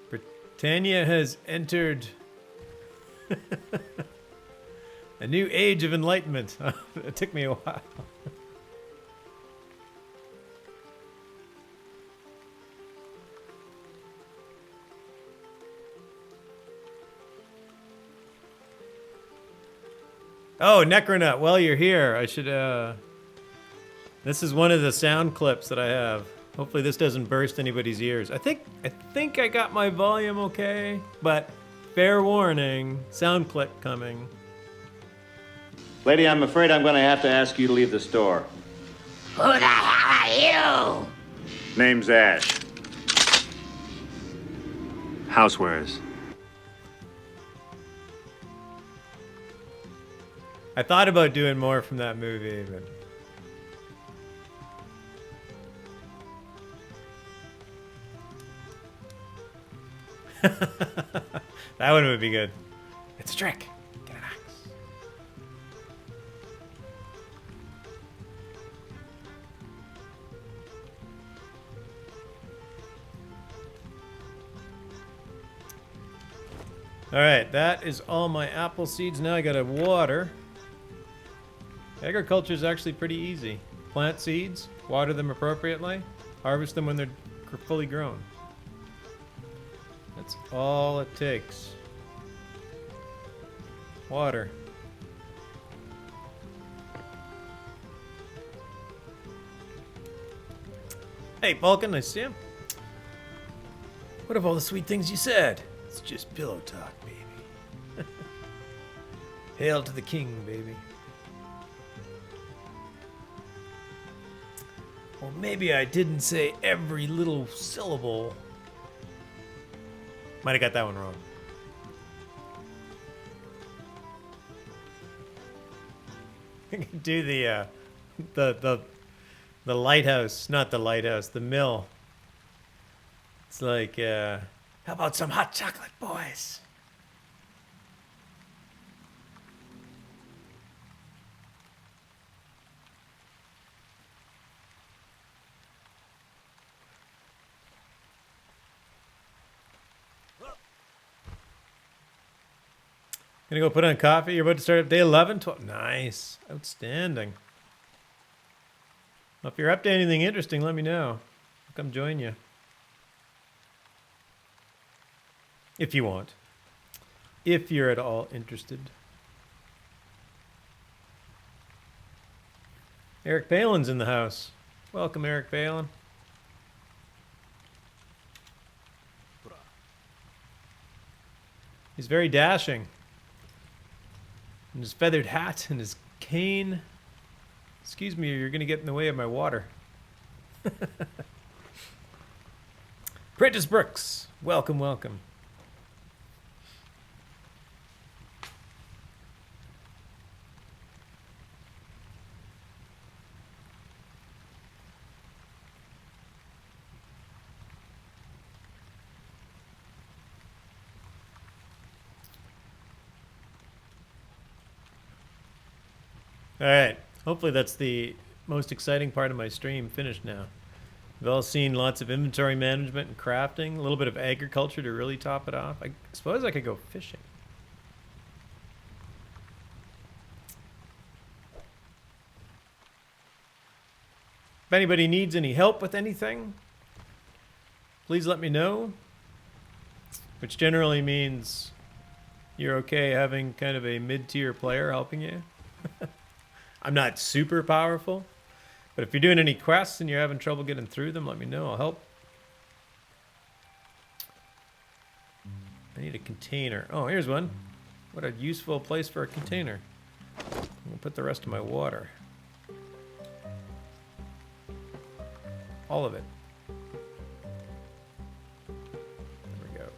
Britannia has entered a new age of enlightenment. It took me a while. Oh, Necronaut, well, you're here. I should, this is one of the sound clips that I have. Hopefully this doesn't burst anybody's ears. I think I got my volume okay, but fair warning, sound clip coming. Lady, I'm afraid I'm going to have to ask you to leave the store. Who the hell are you? Name's Ash. Housewares. I thought about doing more from that movie, but... that one would be good. It's a trick. Get an axe. Alright, that is all my apple seeds. Now I gotta water. Agriculture is actually pretty easy. Plant seeds, water them appropriately, harvest them when they're fully grown. That's all it takes. Water. Hey, Vulcan, I see you. What of all the sweet things you said? It's just pillow talk, baby. Hail to the king, baby. Well, maybe I didn't say every little syllable. Might have got that one wrong. I can do the lighthouse, not the lighthouse, the mill. It's like, how about some hot chocolate, boys? Gonna go put on coffee. You're about to start up day 11? 12. Nice. Outstanding. Well, if you're up to anything interesting, let me know. I'll come join you. If you want. If you're at all interested. Eric Palin's in the house. Welcome, Eric Palin. He's very dashing. And his feathered hat and his cane. Excuse me, you're going to get in the way of my water. Prentice Brooks, welcome, welcome. All right. Hopefully that's the most exciting part of my stream finished now. We've all seen lots of inventory management and crafting, a little bit of agriculture to really top it off. I suppose I could go fishing. If anybody needs any help with anything, please let me know. Which generally means you're okay having kind of a mid-tier player helping you. I'm not super powerful, but if you're doing any quests and you're having trouble getting through them, let me know. I'll help. I need a container. Oh, here's one. What a useful place for a container. I'm gonna put the rest of my water. All of it. There we go.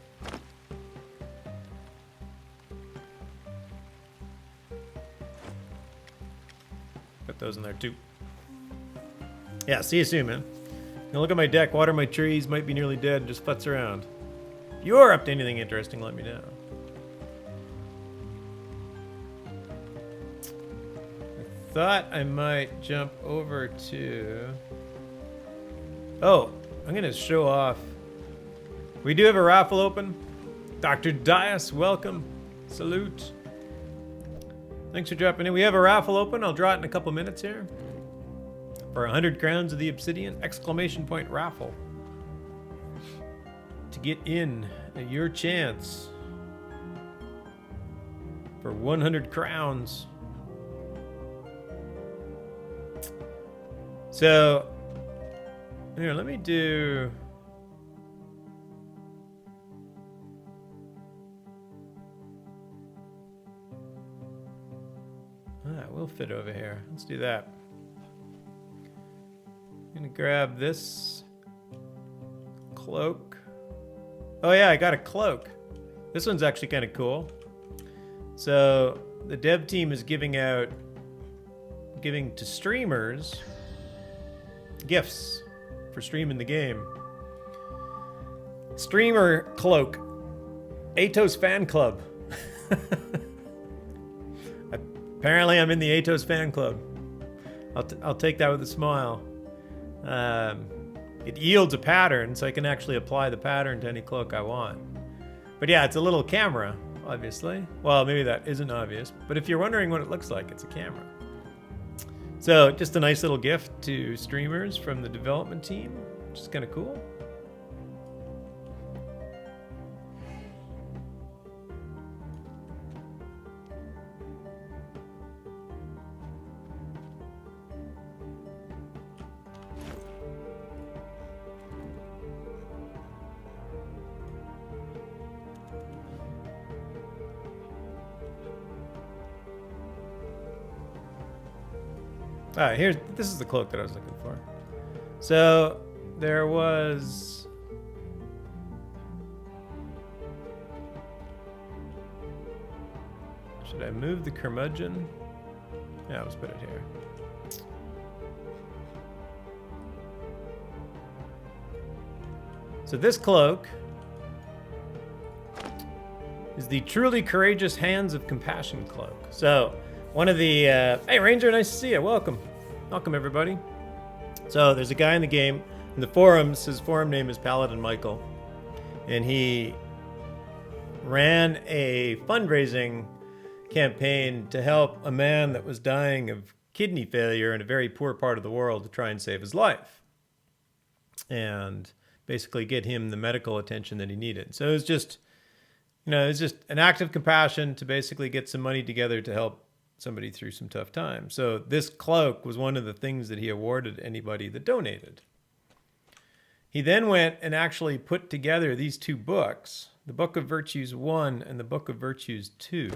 Put those in there too. Yeah, see you soon, man. Now look at my deck, water my trees, might be nearly dead, just futz around. If you're up to anything interesting, let me know. I thought I might jump over to... Oh, I'm gonna show off. We do have a raffle open. Dr. Dias, welcome. Salute. Thanks for dropping in. We have a raffle open. I'll draw it in a couple minutes here. For 100 crowns of the obsidian! Exclamation point raffle. To get in, your chance for 100 crowns. So, here, let me do... We'll fit over here. Let's do that. I'm gonna grab this cloak. Oh yeah, I got a cloak. This one's actually kind of cool. So the dev team is giving to streamers gifts for streaming the game. Streamer cloak. Atos fan club. Apparently I'm in the Atos fan club. I'll take that with a smile. It yields a pattern, so I can actually apply the pattern to any cloak I want. But yeah, it's a little camera, obviously. Well, maybe that isn't obvious, but if you're wondering what it looks like, it's a camera. So just a nice little gift to streamers from the development team, which is kind of cool. All right, this is the cloak that I was looking for. So there was... Should I move the curmudgeon? Yeah, let's put it here. So this cloak is the Truly Courageous Hands of Compassion cloak. So one of the... hey, Ranger, nice to see you. Welcome. Welcome, everybody. So there's a guy in the game, in the forums, his forum name is Paladin Michael, and he ran a fundraising campaign to help a man that was dying of kidney failure in a very poor part of the world to try and save his life and basically get him the medical attention that he needed. So it was just, it's just an act of compassion to basically get some money together to help somebody through some tough times. So this cloak was one of the things that he awarded anybody that donated. He then went and actually put together these two books, the Book of Virtues 1 and the Book of Virtues 2,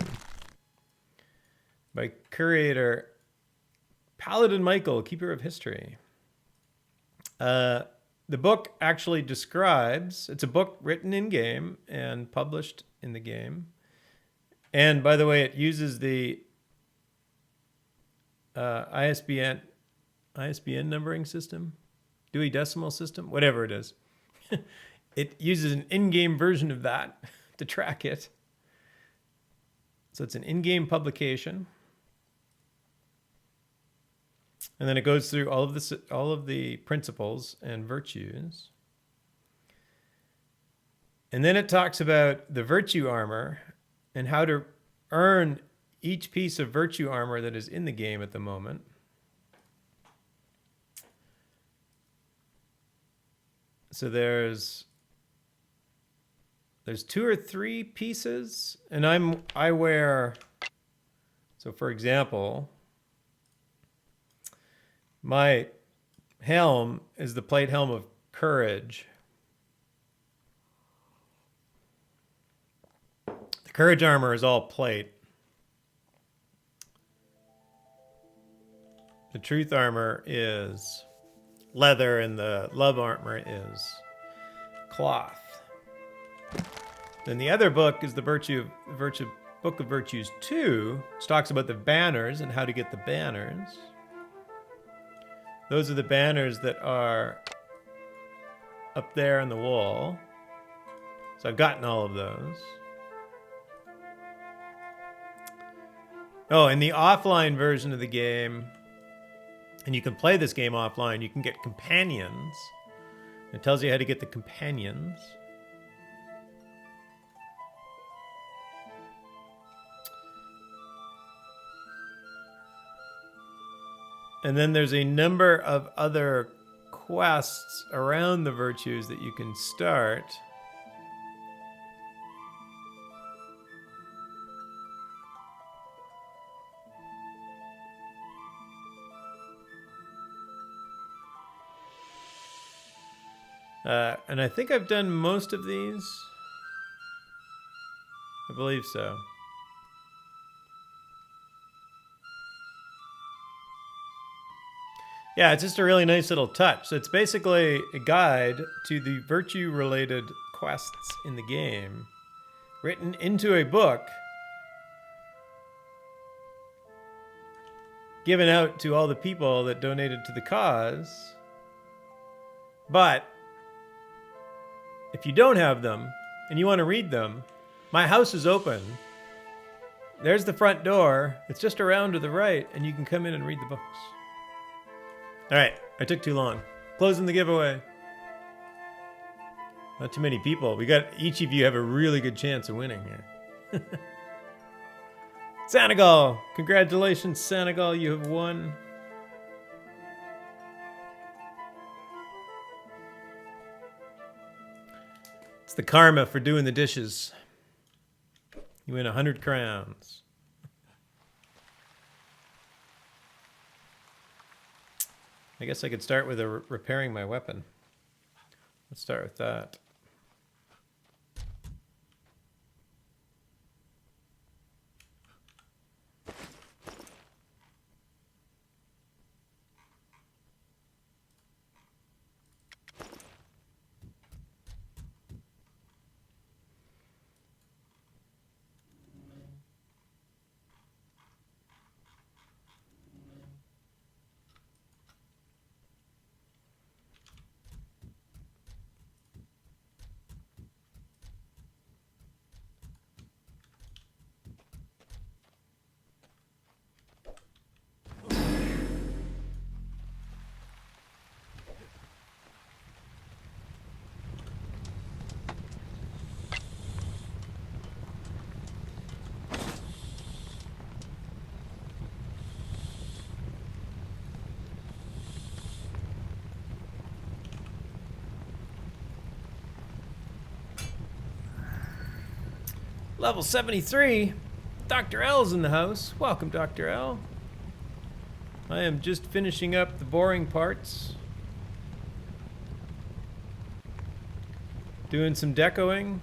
by curator Paladin Michael, Keeper of History. The book actually describes, it's a book written in game and published in the game. And by the way, it uses the ISBN numbering system, Dewey Decimal System, whatever it is. It uses an in-game version of that to track it. So it's an in-game publication. And then it goes through all of the principles and virtues. And then it talks about the virtue armor and how to earn each piece of virtue armor that is in the game at the moment. So there's 2 or 3 pieces, and I wear, so for example, my helm is the plate helm of courage. The courage armor is all plate. The truth armor is leather, and the love armor is cloth. Then the other book is the Book of Virtues 2, which talks about the banners and how to get the banners. Those are the banners that are up there on the wall. So I've gotten all of those. Oh, and the offline version of the game, and you can play this game offline, you can get companions. It tells you how to get the companions. And then there's a number of other quests around the virtues that you can start. And I think I've done most of these. I believe so. Yeah, it's just a really nice little touch. So it's basically a guide to the virtue-related quests in the game, written into a book, given out to all the people that donated to the cause. But if you don't have them and you want to read them, my house is open. There's the front door. It's just around to the right, and you can come in and read the books. All right, I took too long. Closing the giveaway. Not too many people. Each of you have a really good chance of winning here. Senegal! Congratulations, Senegal, you have won. It's the karma for doing the dishes. You win 100 crowns. I guess I could start with repairing my weapon. Let's start with that. Level 73. Dr. L's in the house. Welcome, Dr. L. I am just finishing up the boring parts. Doing some decoing.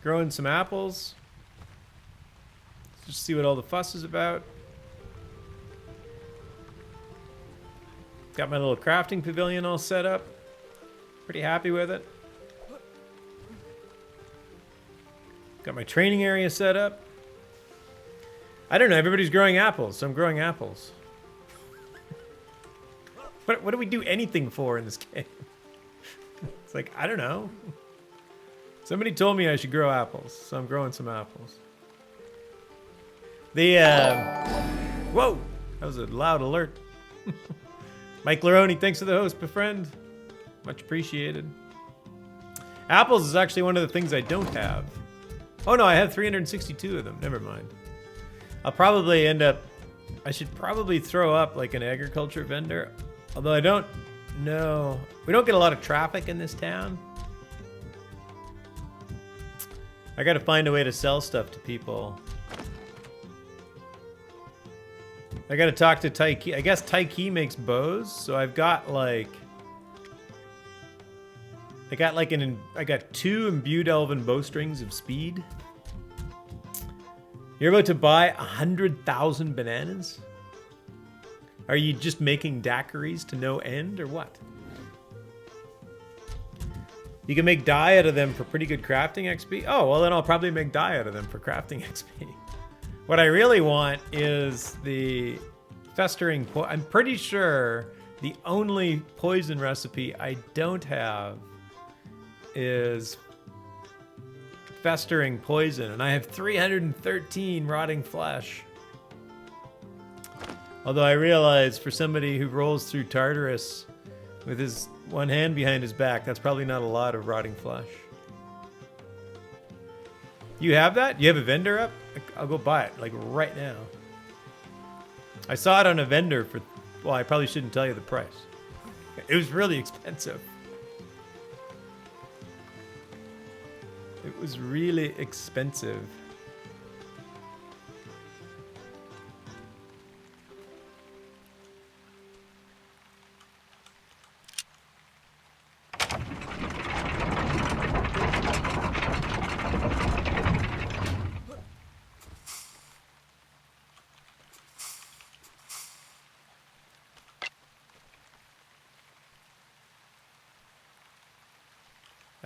Growing some apples. Just see what all the fuss is about. Got my little crafting pavilion all set up. Pretty happy with it. Got my training area set up. I don't know, everybody's growing apples, so I'm growing apples. What do we do anything for in this game? It's like, I don't know. Somebody told me I should grow apples, so I'm growing some apples. Whoa! That was a loud alert. Mike Laroni, thanks for the host, befriend. Much appreciated. Apples is actually one of the things I don't have. Oh no, I have 362 of them. Never mind. I'll probably end up... I should probably throw up like an agriculture vendor. Although I don't know... We don't get a lot of traffic in this town. I gotta find a way to sell stuff to people. I gotta talk to Taiki. I guess Taiki makes bows, so I've got like... I got 2 imbued elven bowstrings of speed. You're about to buy 100,000 bananas? Are you just making daiquiris to no end, or what? You can make dye out of them for pretty good crafting XP? Oh, well then I'll probably make dye out of them for crafting XP. What I really want is the festering I'm pretty sure the only poison recipe I don't have is festering poison, and I have 313 rotting flesh. Although I realize for somebody who rolls through Tartarus with his one hand behind his back, that's probably not a lot of rotting flesh. You have that? You have a vendor up? I'll go buy it, like right now. I saw it on a vendor for, well, I probably shouldn't tell you the price. It was really expensive. It was really expensive.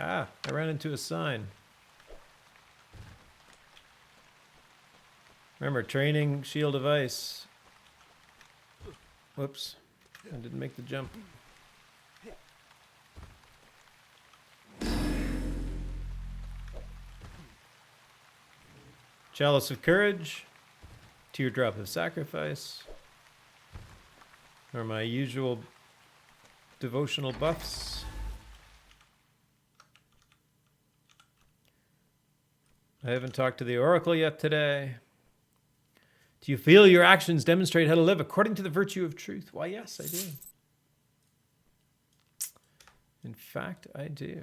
Ah, I ran into a sign. Remember, training, shield of ice. Whoops, I didn't make the jump. Chalice of courage, teardrop of sacrifice, are my usual devotional buffs. I haven't talked to the Oracle yet today. Do you feel your actions demonstrate how to live according to the virtue of truth? Why, yes, I do. In fact, I do.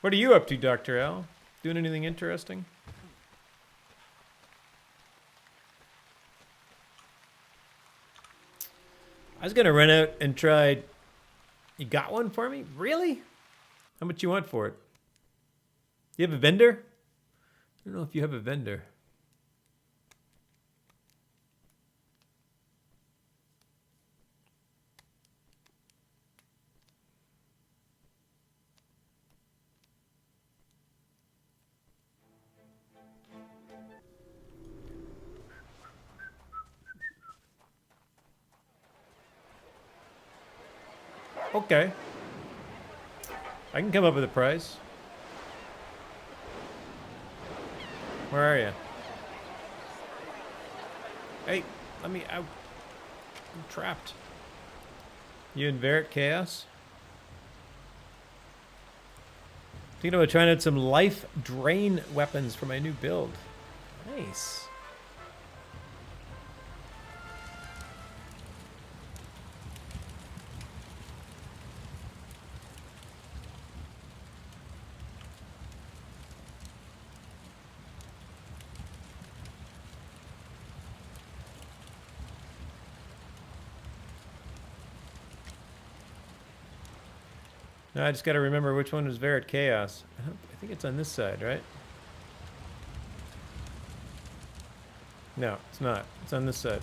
What are you up to, Dr. L? Doing anything interesting? I was going to run out and try... You got one for me? Really? How much you want for it? You have a vendor? I don't know if you have a vendor. Okay. I can come up with a price. Where are you? Hey, let me out. I'm trapped. You in Verit Chaos? Thinking about trying out some life drain weapons for my new build. Nice. No, I just got to remember which one was Verit Chaos. I think it's on this side, right? No, it's not. It's on this side.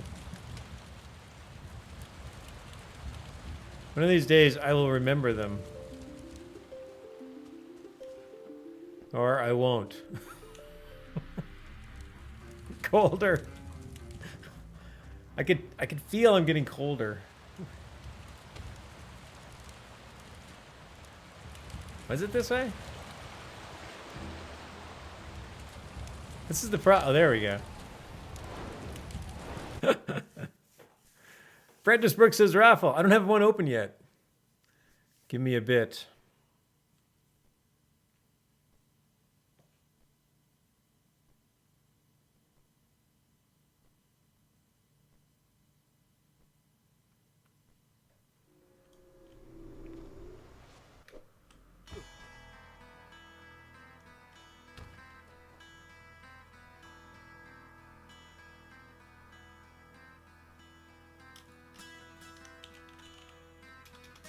One of these days, I will remember them. Or I won't. Colder. I could feel I'm getting colder. Was it this way? This is the pro. Oh, there we go. Francis Brooks says raffle. I don't have one open yet. Give me a bit.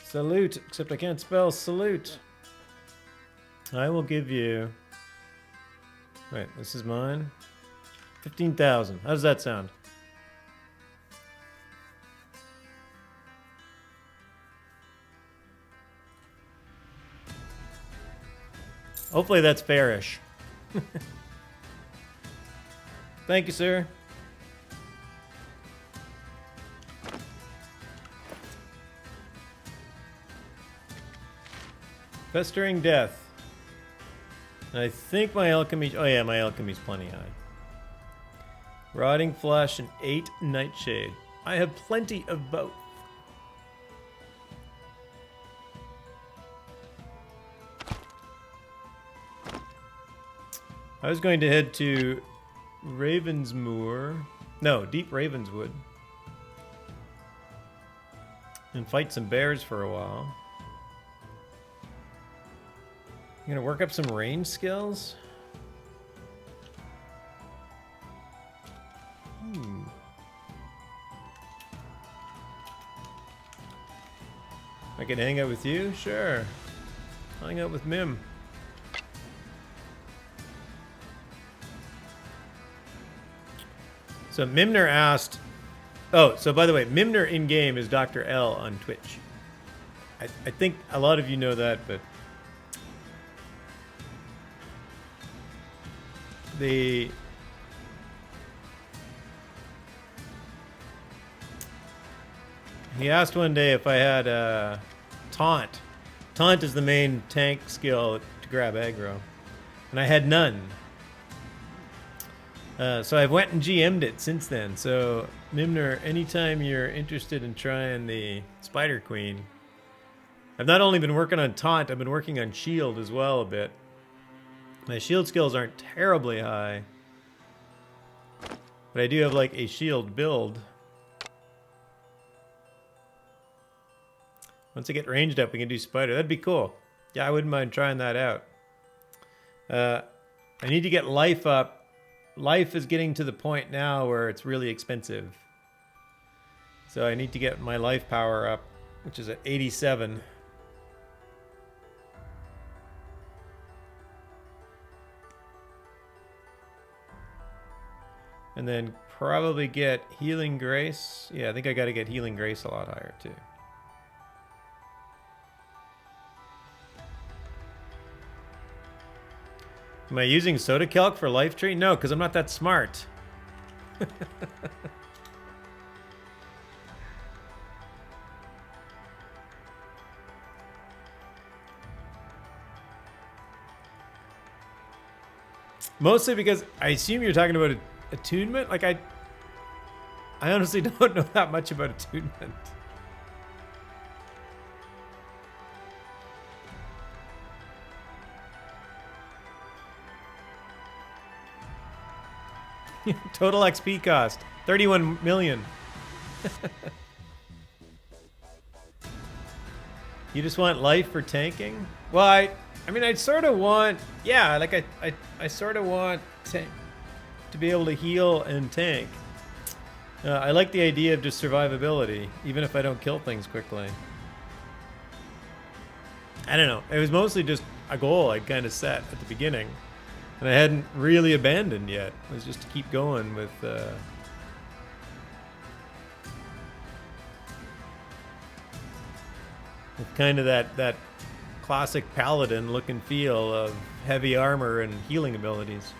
Salute, except I can't spell salute. I will give you... Wait, this is mine? 15,000. How does that sound? Hopefully that's fairish. Thank you, sir. Festering Death. And I think my alchemy... Oh yeah, my alchemy's plenty high. Rotting Flesh and 8 Nightshade. I have plenty of both. I was going to head to Ravensmoor. No, Deep Ravenswood. And fight some bears for a while. I'm gonna work up some range skills. I can hang out with you? Sure. I'll hang out with Mim. So Mimner asked... Oh, so by the way, Mimner in-game is Dr. L on Twitch. I think a lot of you know that, but... He asked one day if I had taunt. Taunt is the main tank skill to grab aggro, and I had none. So I've went and GM'd it since then. So Mimner, anytime you're interested in trying the Spider Queen, I've not only been working on taunt, I've been working on shield as well a bit. My shield skills aren't terribly high, but I do have like a shield build. Once I get ranged up, we can do spider. That'd be cool. Yeah, I wouldn't mind trying that out. I need to get life up. Life is getting to the point now where it's really expensive. So I need to get my life power up, which is at 87. And then probably get Healing Grace. Yeah, I think I got to get Healing Grace a lot higher too. Am I using Soda Calc for Life Tree? No, because I'm not that smart. Mostly because I assume you're talking about attunement. Like I honestly don't know that much about attunement. Total XP cost 31 million. You just want life for tanking? Well, I mean, I sort of want, yeah, like I sort of want to be able to heal and tank. I like the idea of just survivability, even if I don't kill things quickly. I don't know. It was mostly just a goal I'd kind of set at the beginning. And I hadn't really abandoned yet. It was just to keep going with... with kind of that classic paladin look and feel of heavy armor and healing abilities.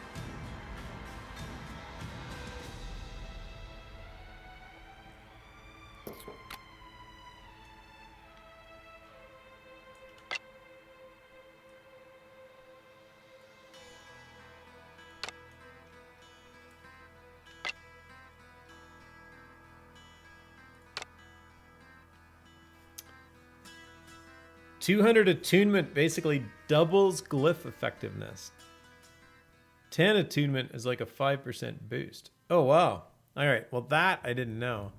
200 attunement basically doubles glyph effectiveness. 10 attunement is like a 5% boost. Oh, wow. All right. Well, that I didn't know.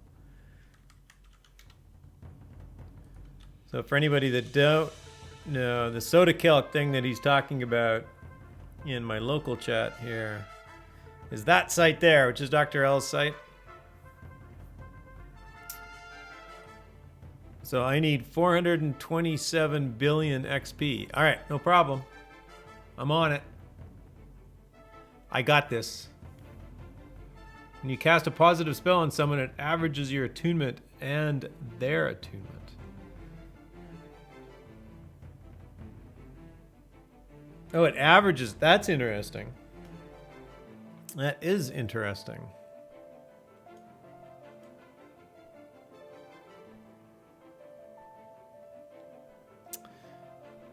So for anybody that don't know, the soda kelp thing that he's talking about in my local chat here is that site there, which is Dr. L's site. So I need 427 billion XP. All right, no problem. I'm on it. I got this. When you cast a positive spell on someone, it averages your attunement and their attunement. Oh, it averages. That's interesting. That is interesting.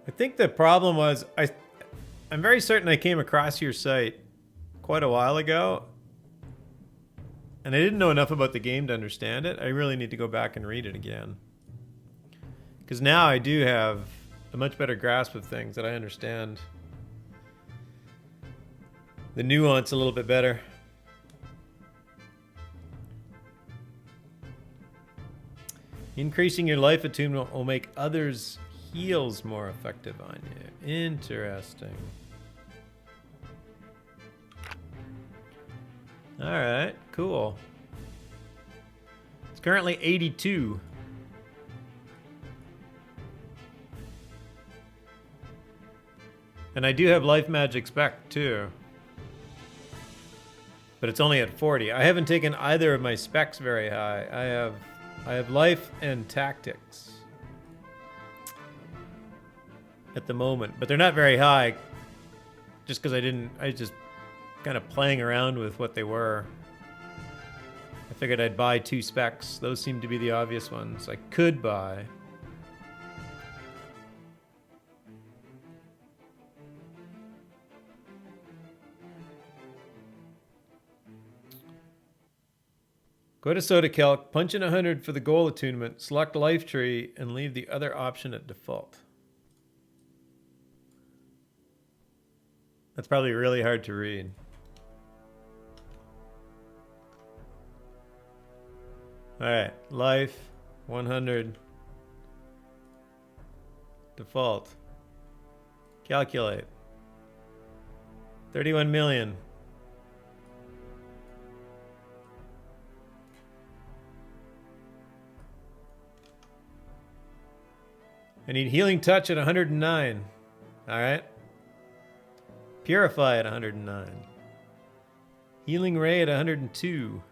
I think the problem was I'm very certain I came across your site quite a while ago, and I didn't know enough about the game to understand it. I really need to go back and read it again, because now I do have a much better grasp of things that I understand the nuance a little bit better. Increasing your life attunement will make others' heals more effective on you. Interesting. All right, cool. It's currently 82. And I do have life magic spec too. But it's only at 40. I haven't taken either of my specs very high. I have life and tactics at the moment, but they're not very high just because I was just kind of playing around with what they were. I figured I'd buy 2 specs. Those seem to be the obvious ones I could buy. Go to Soda Calc, punch in 100 for the goal attunement, select Life Tree, and leave the other option at default. That's probably really hard to read. Alright, life, 100, default. Calculate. 31 million. I need Healing Touch at 109. Alright. Purify at 109. Healing Ray at 102.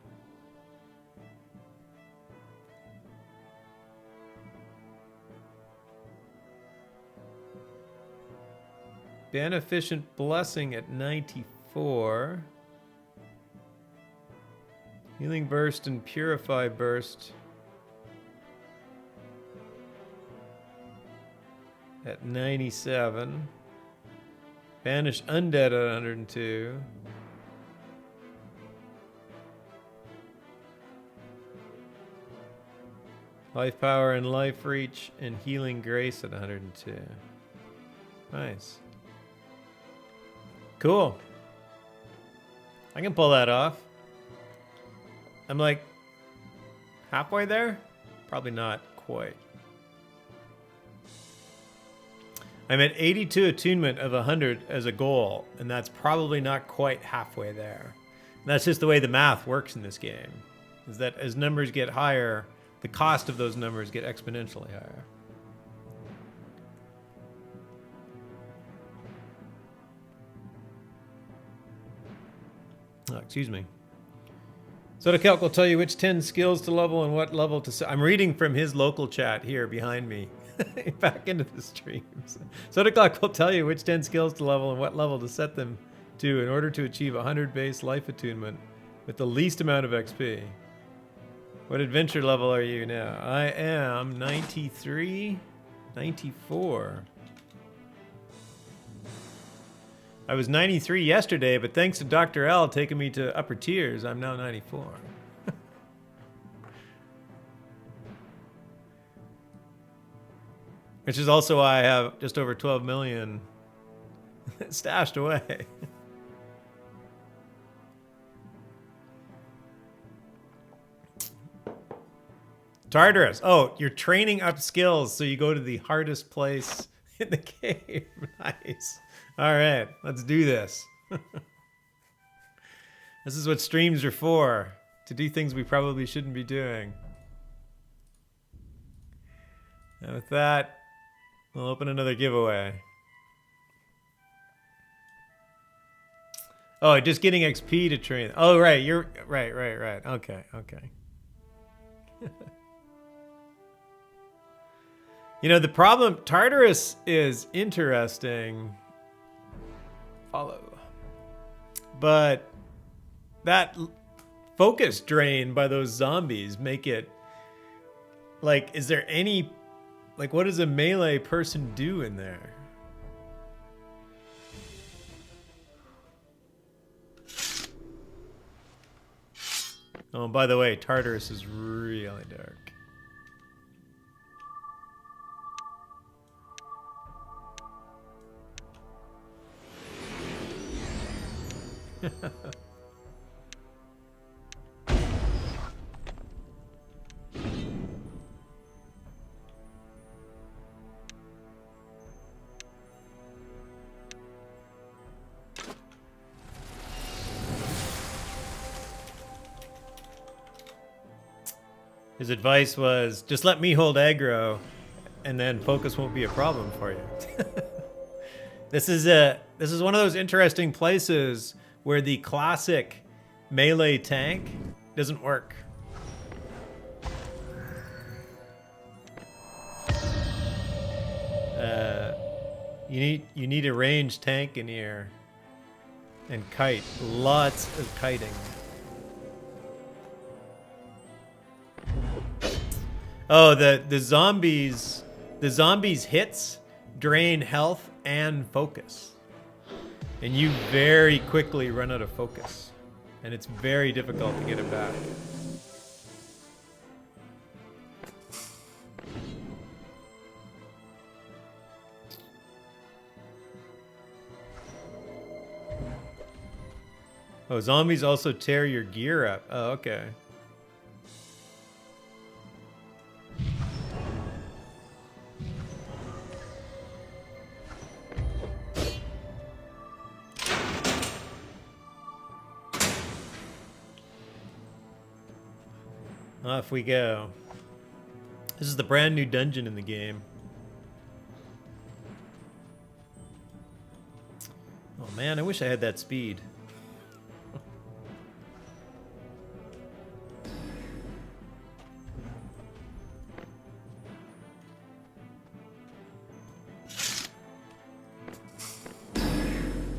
Beneficent Blessing at 94. Healing Burst and Purify Burst at 97. Banish Undead at 102. Life Power and Life Reach and Healing Grace at 102. Nice. Cool. I can pull that off. I'm like halfway there? Probably not quite. I'm at 82 attunement of 100 as a goal, and that's probably not quite halfway there. And that's just the way the math works in this game, is that as numbers get higher, the cost of those numbers get exponentially higher. Oh, excuse me. Soda Calc will tell you which 10 skills to level and what level to set. I'm reading from his local chat here behind me. Back into the streams. Soda Clock will tell you which 10 skills to level and what level to set them to in order to achieve 100 base life attunement with the least amount of XP. What adventure level are you now? I am 93, 94. I was 93 yesterday, but thanks to Dr. L taking me to upper tiers, I'm now 94. Which is also why I have just over 12 million stashed away. Tartarus. Oh, you're training up skills, so you go to the hardest place in the game. Nice. All right, let's do this. This is what streams are for, to do things we probably shouldn't be doing. And with that, we'll open another giveaway. Oh, just getting XP to train. Oh, right. You're right. Okay. You know, the problem, Tartarus is interesting. Follow. But that focus drain by those zombies make it, like, is there any, like, what does a melee person do in there? Oh, and by the way, Tartarus is really dark. His advice was, just let me hold aggro, and then focus won't be a problem for you. This is one of those interesting places where the classic melee tank doesn't work. You need a ranged tank in here, and kite, lots of kiting. Oh, the zombies hits drain health and focus. And you very quickly run out of focus. And it's very difficult to get it back. Oh, zombies also tear your gear up. Oh, okay. Off we go. This is the brand new dungeon in the game. Oh man, I wish I had that speed.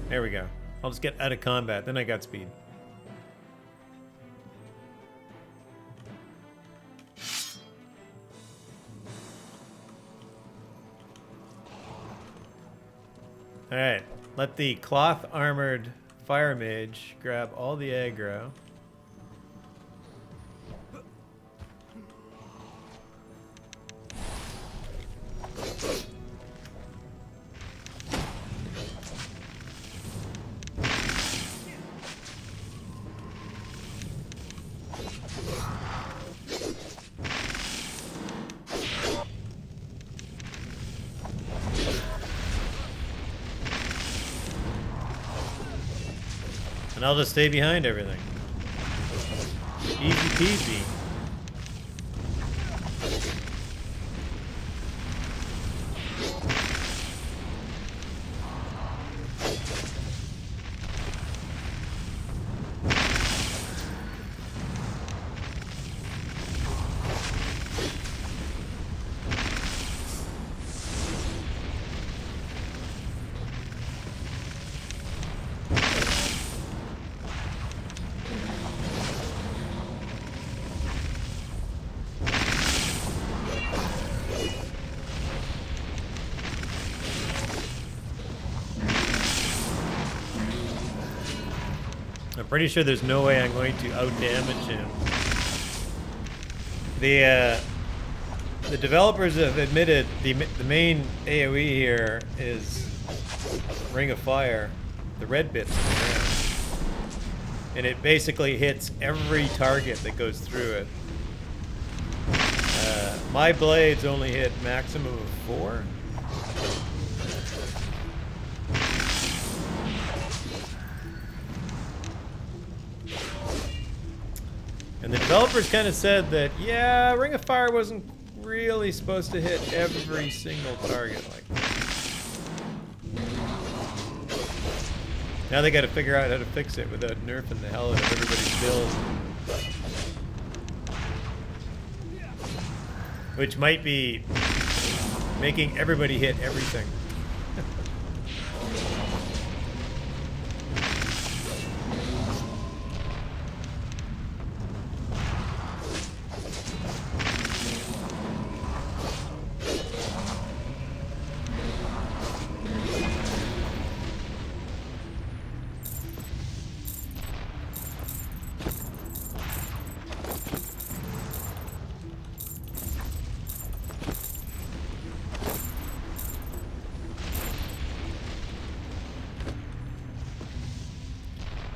There we go. I'll just get out of combat, then I got speed. Alright, let the cloth armored fire mage grab all the aggro. And I'll just stay behind everything. Easy peasy. I'm pretty sure there's no way I'm going to outdamage him. The developers have admitted the main AoE here is Ring of Fire, the red bits in the ground. And it basically hits every target that goes through it. My blades only hit maximum of 4. And the developers kind of said that, yeah, Ring of Fire wasn't really supposed to hit every single target like that. Now they got to figure out how to fix it without nerfing the hell out of everybody's build. Which might be making everybody hit everything.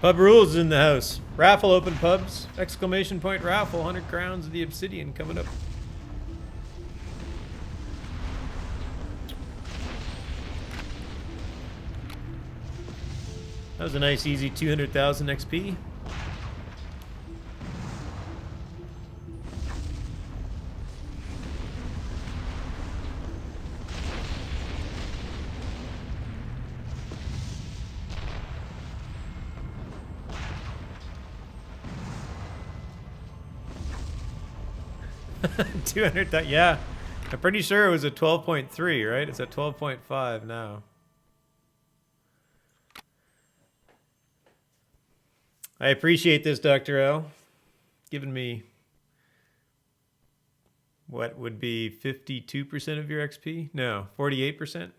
Pub rules in the house. Raffle open pubs. Exclamation point raffle. 100 crowns of the obsidian coming up. That was a nice easy 200,000 XP. Yeah. I'm pretty sure it was a 12.3, right? It's at 12.5 now. I appreciate this, Dr. L. Giving me what would be 52% of your XP? No, 48%.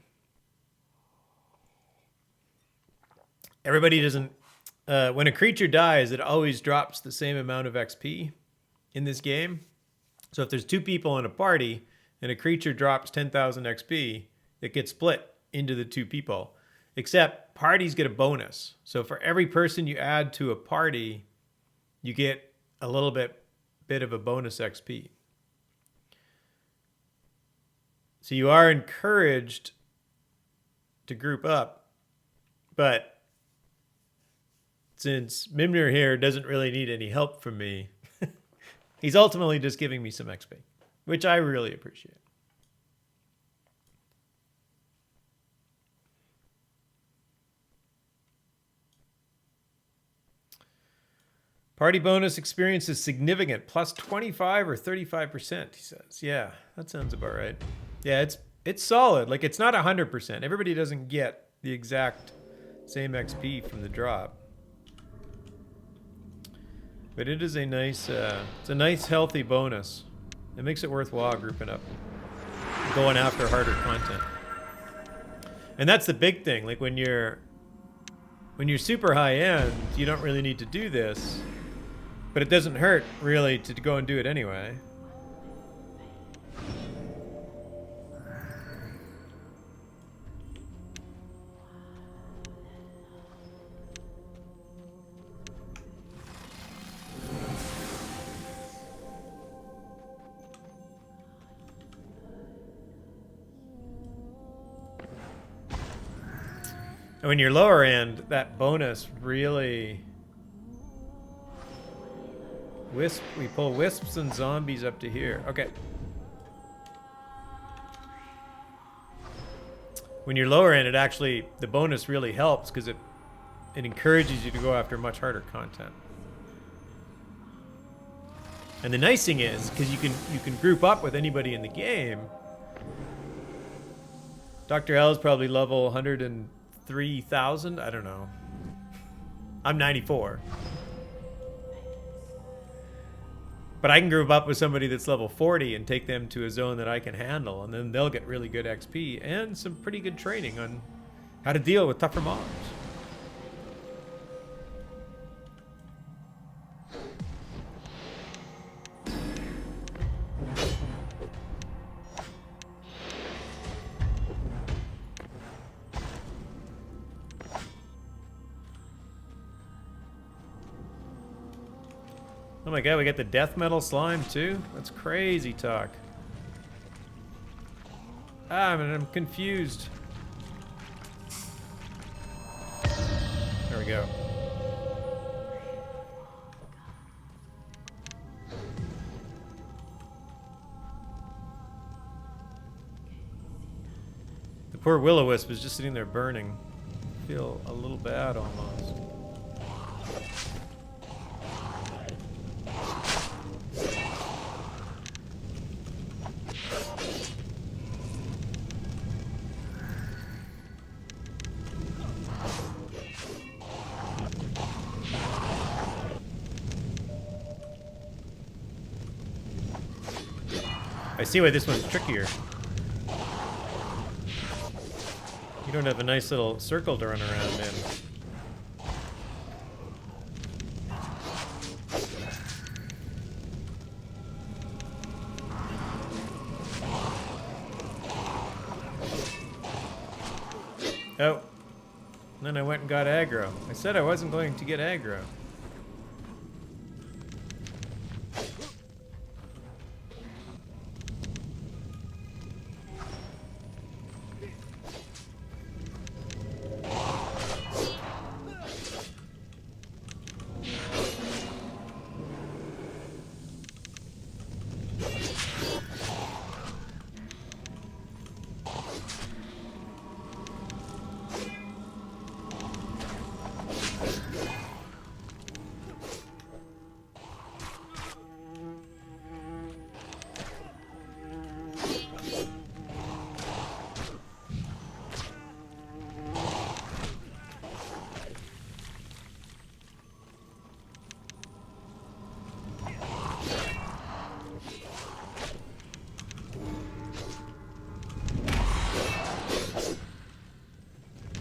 Everybody doesn't... when a creature dies, it always drops the same amount of XP in this game. So if there's 2 people in a party and a creature drops 10,000 XP, it gets split into the 2 people. Except parties get a bonus. So for every person you add to a party, you get a little bit of a bonus XP. So you are encouraged to group up, but since Mimnir here doesn't really need any help from me, he's ultimately just giving me some XP, which I really appreciate. Party bonus experience is significant, plus 25 or 35%, he says. Yeah, that sounds about right. Yeah, it's solid. Like, it's not 100%. Everybody doesn't get the exact same XP from the drop. But it is a nice, it's a nice healthy bonus. It makes it worthwhile grouping up, going after harder content. And that's the big thing. Like when you're super high end, you don't really need to do this, but it doesn't hurt really to go and do it anyway. And when you're lower end, that bonus really... we pull wisps and zombies up to here. Okay. When you're lower end, it actually, the bonus really helps because it encourages you to go after much harder content. And the nice thing is, because you can group up with anybody in the game. Dr. L is probably level 103,000. I don't know. I'm 94. But I can group up with somebody that's level 40 and take them to a zone that I can handle, and then they'll get really good XP and some pretty good training on how to deal with tougher mobs. Oh my god, we got the death metal slime too? That's crazy talk. I'm confused. There we go. The poor will-o-wisp is just sitting there burning. I feel a little bad almost. I see why this one's trickier. You don't have a nice little circle to run around in. Oh. And then I went and got aggro. I said I wasn't going to get aggro.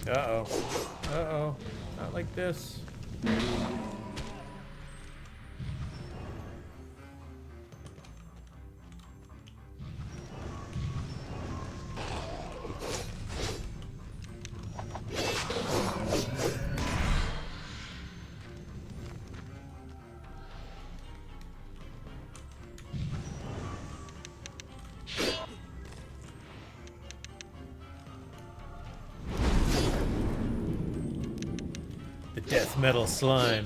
Uh-oh. Uh-oh. Not like this. Death metal slime.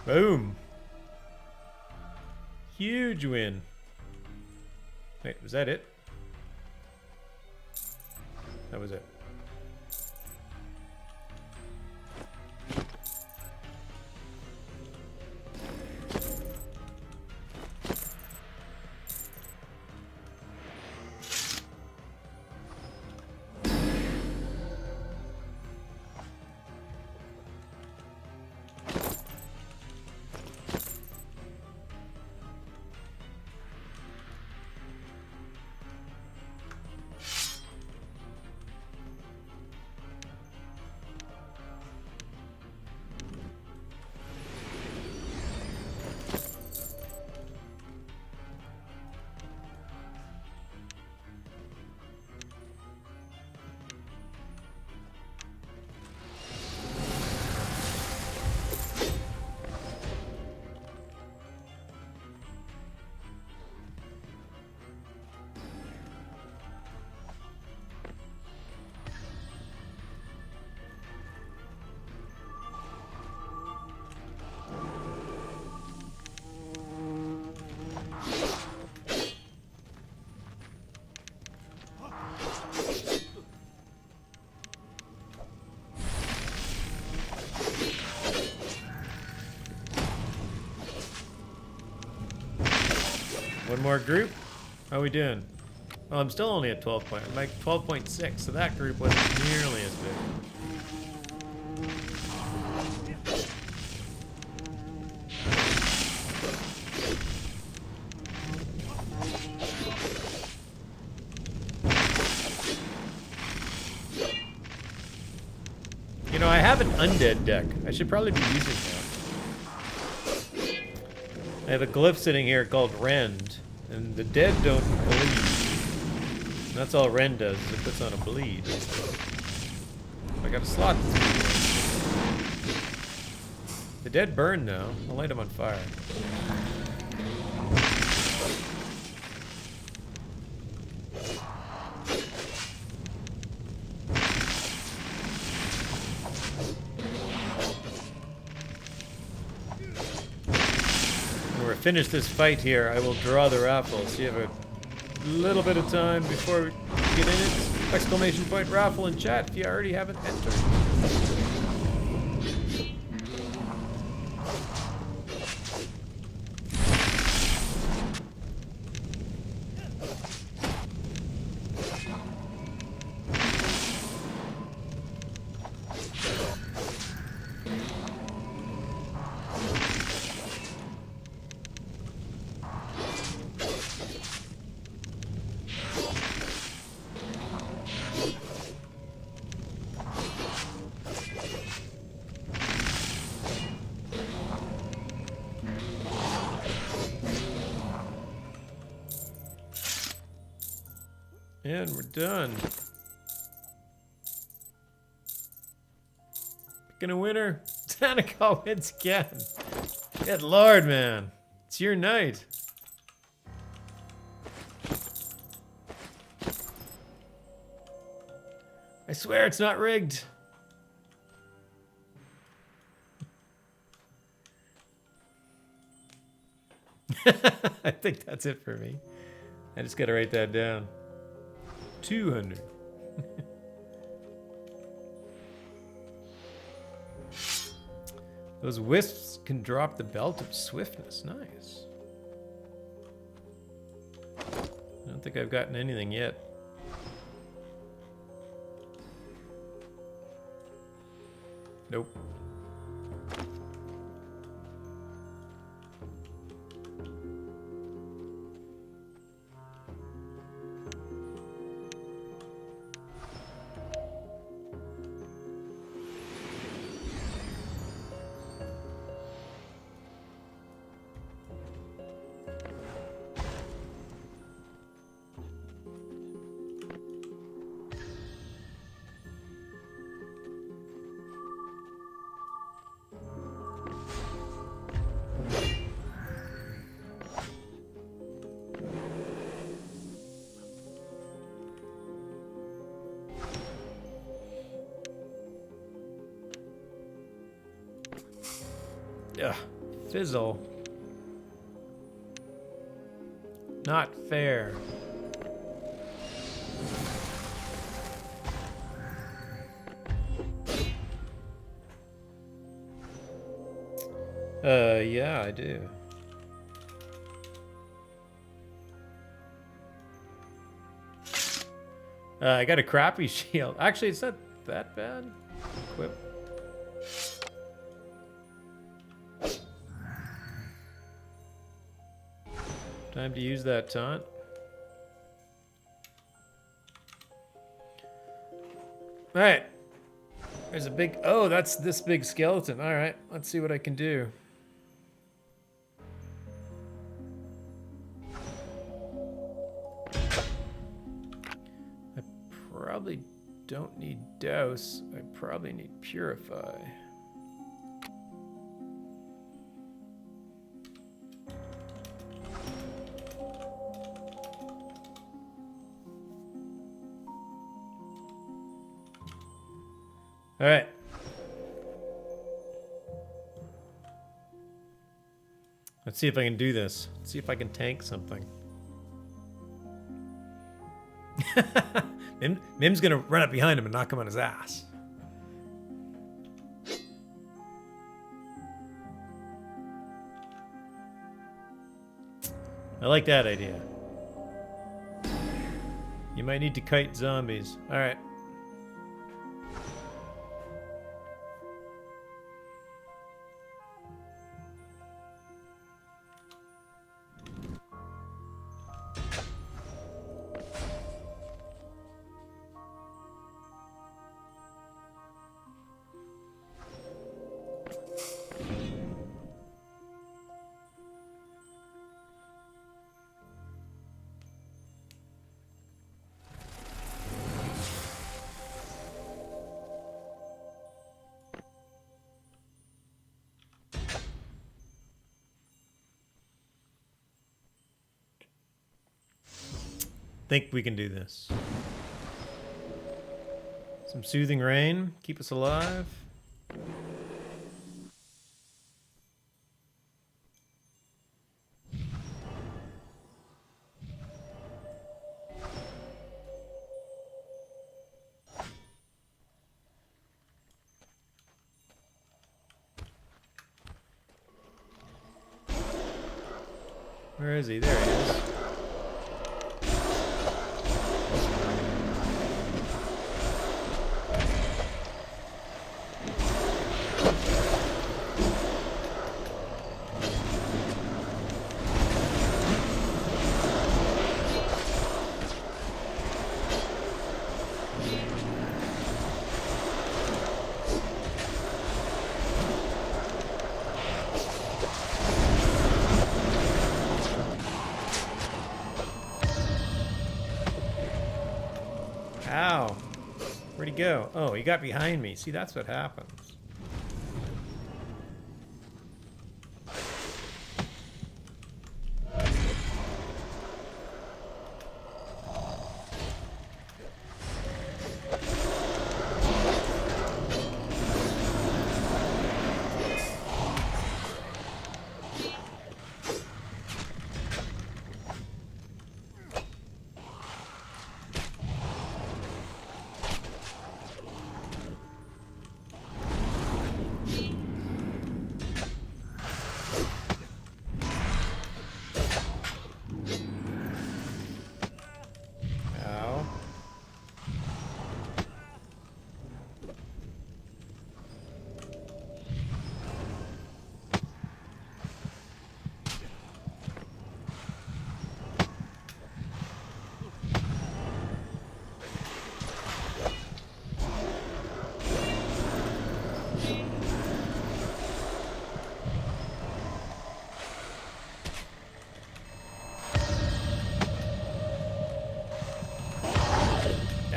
Boom. Huge win. Wait, was that it? That was it. One more group? How we doing? Well, I'm still only at 12 point. I'm like 12.6, so that group wasn't nearly as big. You know, I have an undead deck. I should probably be using that. I have a glyph sitting here called Rend, and the dead don't bleed. And that's all Rend does, is it puts on a bleed. I got a slot this week. The dead burn though. I'll light them on fire. Finish this fight here, I will draw the raffle. So you have a little bit of time before we get in it. Exclamation point raffle in chat if you already haven't entered. And we're done. Picking a winner. Danica wins again. Good lord, man. It's your night. I swear it's not rigged. I think that's it for me. I just gotta write that down. 200. Those wisps can drop the belt of swiftness. Nice. I don't think I've gotten anything yet. Nope. Ugh, fizzle. Not fair. Yeah, I do. I got a crappy shield. Actually, it's not that bad. Equip. Time to use that taunt. Alright. There's a big... Oh, that's this big skeleton. Alright, let's see what I can do. I probably don't need Douse. I probably need Purify. All right. Let's see if I can do this. Let's see if I can tank something. Mim's gonna run up behind him and knock him on his ass. I like that idea. You might need to kite zombies. Alright. Think we can do this. Some soothing rain, keep us alive. Where is he? There he is. Ow. Where'd he go? Oh, he got behind me. See, that's what happens.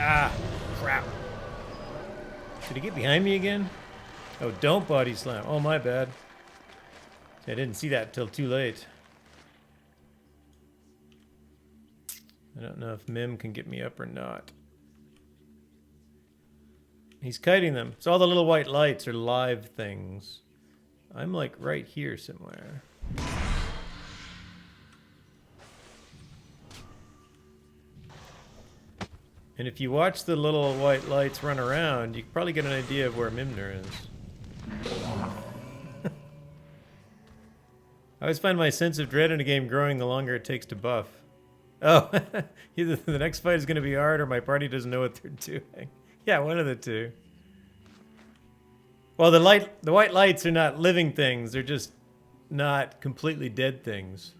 Ah, crap. Did he get behind me again? Oh, don't body slam. Oh, my bad. I didn't see that till too late. I don't know if Mim can get me up or not. He's kiting them. So all the little white lights are live things. I'm like right here somewhere. And if you watch the little white lights run around, you can probably get an idea of where Mimner is. I always find my sense of dread in a game growing the longer it takes to buff. Oh, either the next fight is going to be hard or my party doesn't know what they're doing. Yeah, one of the two. Well, the white lights are not living things. They're just not completely dead things.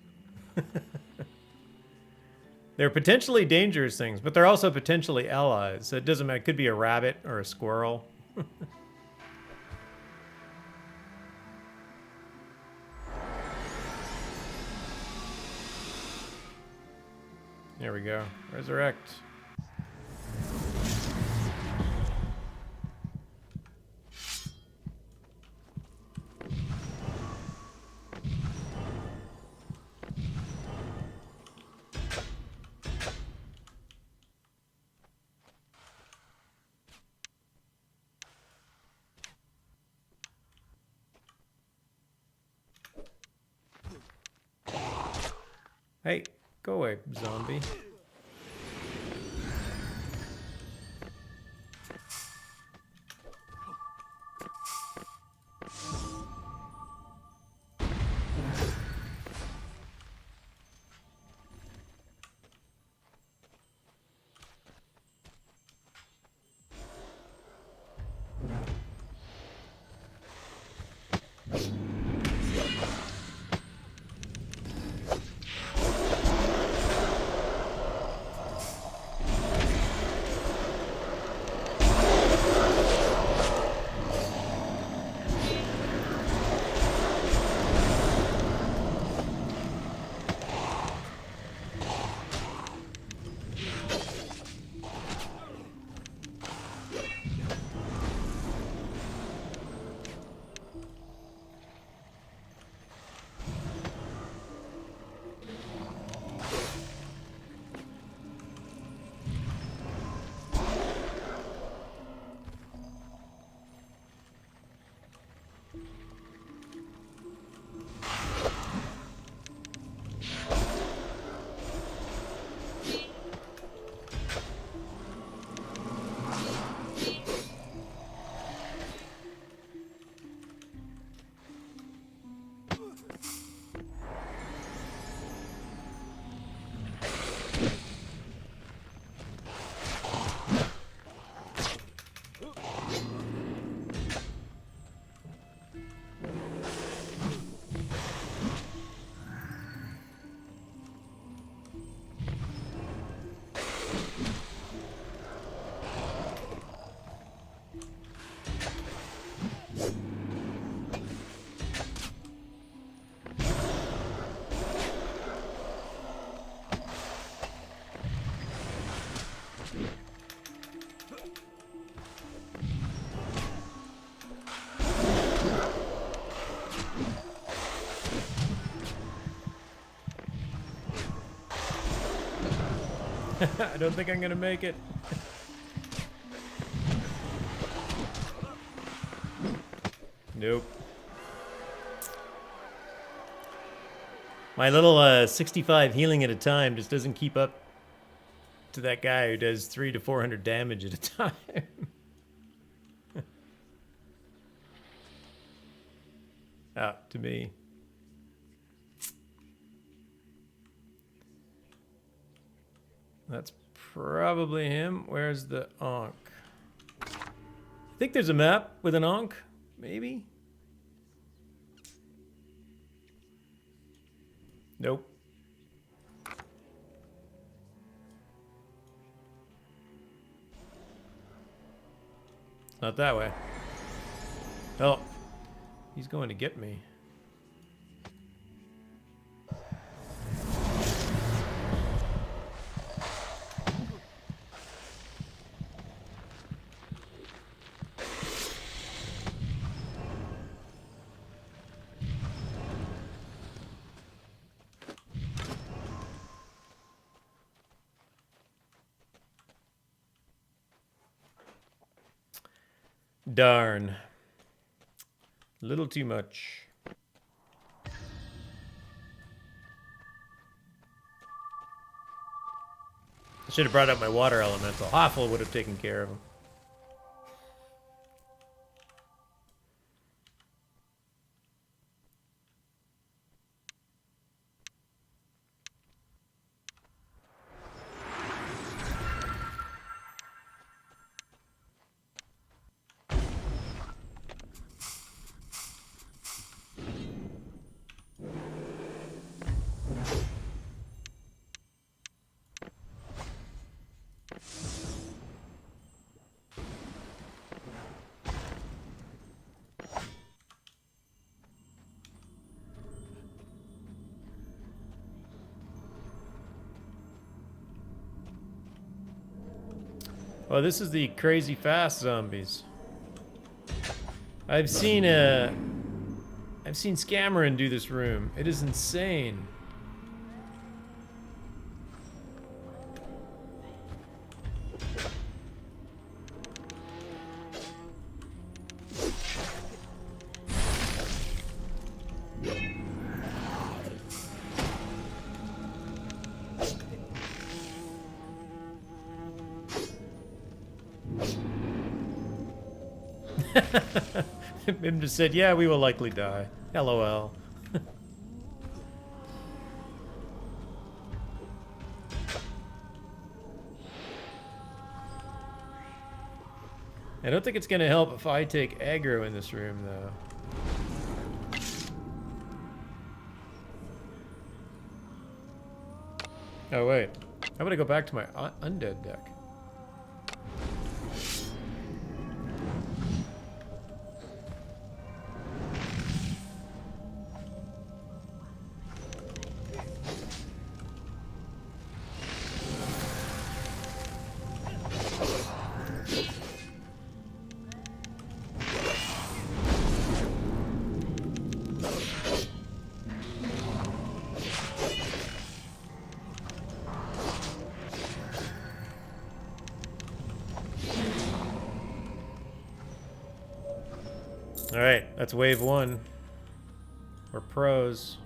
They're potentially dangerous things, but they're also potentially allies. So it doesn't matter. It could be a rabbit or a squirrel. There we go. Resurrect. Hey, go away, zombie. I don't think I'm gonna make it. Nope. My little 65 healing at a time just doesn't keep up to that guy who does 300 to 400 damage at a time. To me. That's probably him. Where's the Ankh? I think there's a map with an Ankh, maybe? Nope. Not that way. Oh, he's going to get me. Darn. A little too much. I should have brought up my water elemental. Hoffel would have taken care of him. Oh, this is the crazy fast zombies. I've seen Scammerin do this room. It is insane. Bim just said, yeah, we will likely die. LOL. I don't think it's going to help if I take aggro in this room, though. Oh, wait. How about I go back to my undead deck? Alright, that's wave one. We're pros.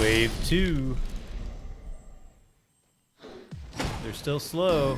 Wave 2. They're still slow.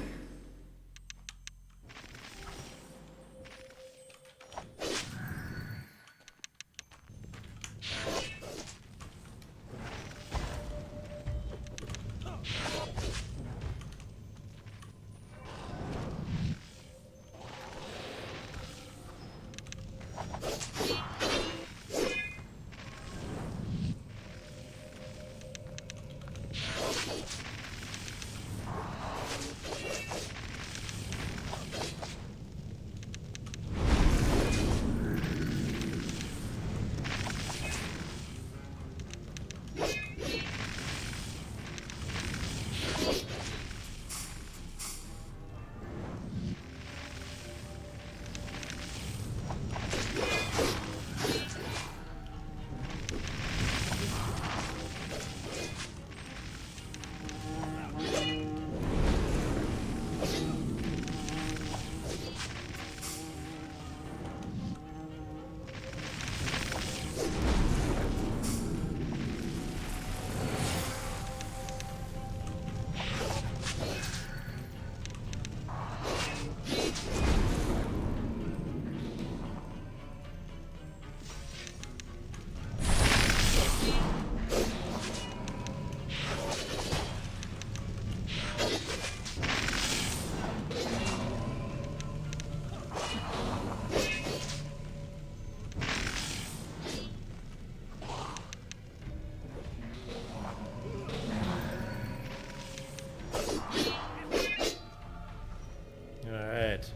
Alright.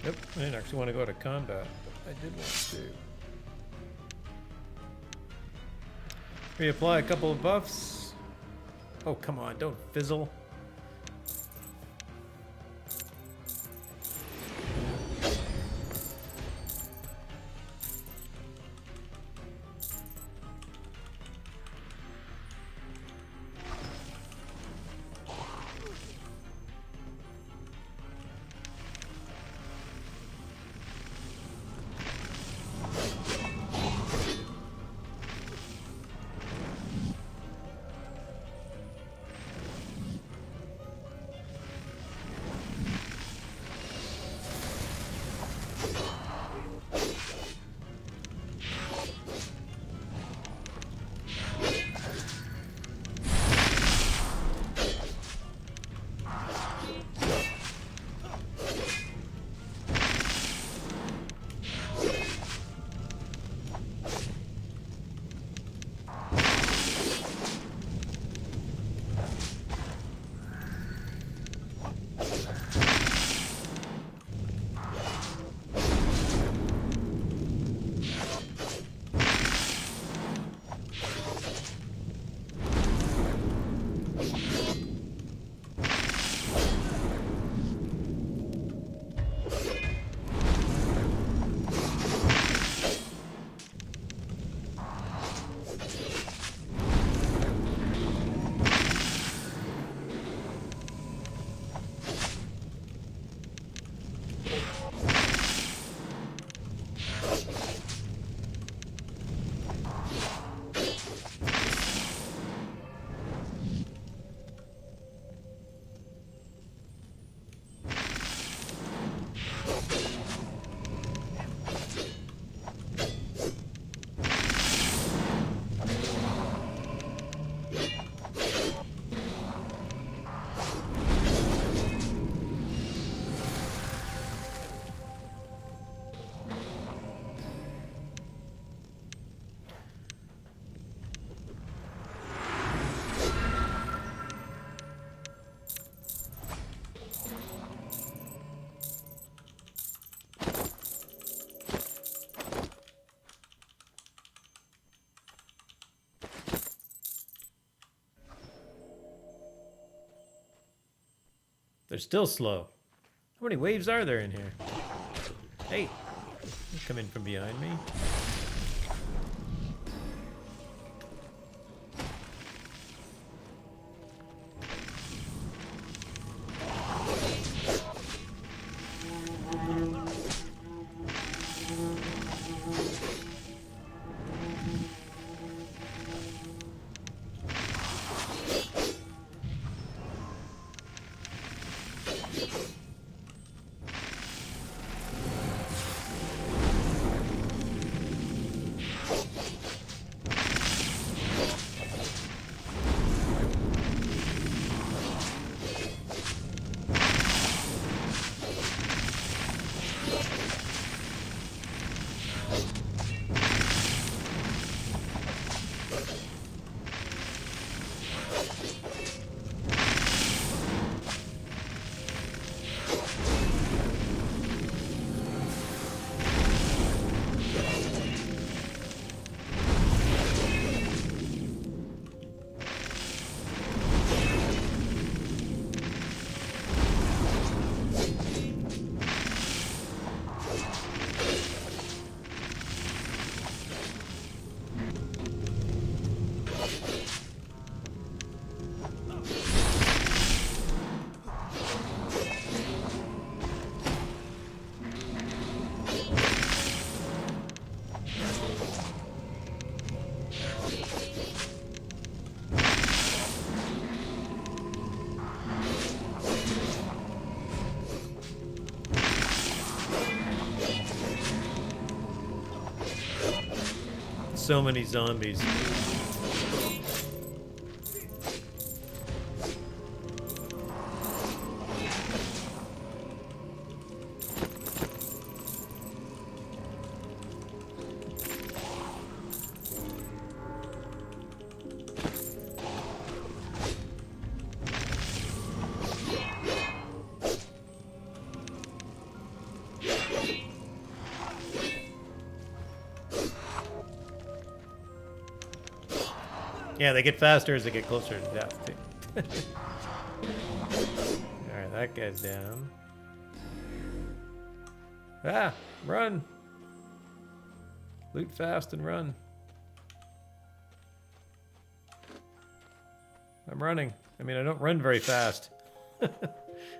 Nope, I didn't actually want to go to combat, but I did want to. Reapply a couple of buffs. Oh, come on, don't fizzle. They're still slow. How many waves are there in here? Hey, you come in from behind me. so many zombies. Yeah, they get faster as they get closer to death, too. Alright, that guy's down. Ah, run! Loot fast and run. I'm running. I mean, I don't run very fast.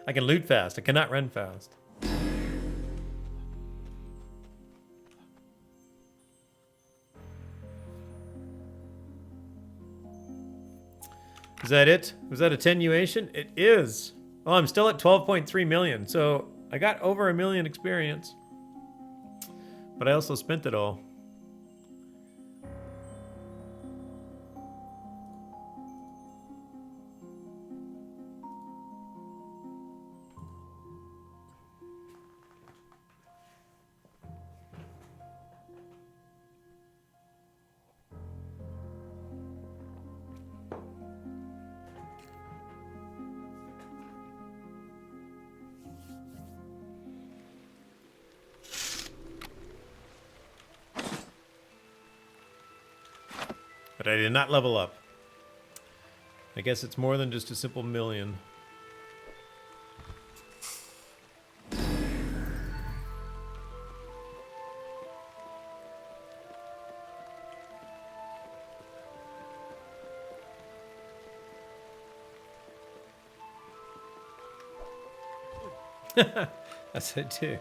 I can loot fast. I cannot run fast. Is that it? Was that attenuation? It is. Oh, I'm still at 12.3 million. So I got over 1 million experience. But I also spent it all. But I did not level up. I guess it's more than just a simple million. That's it too.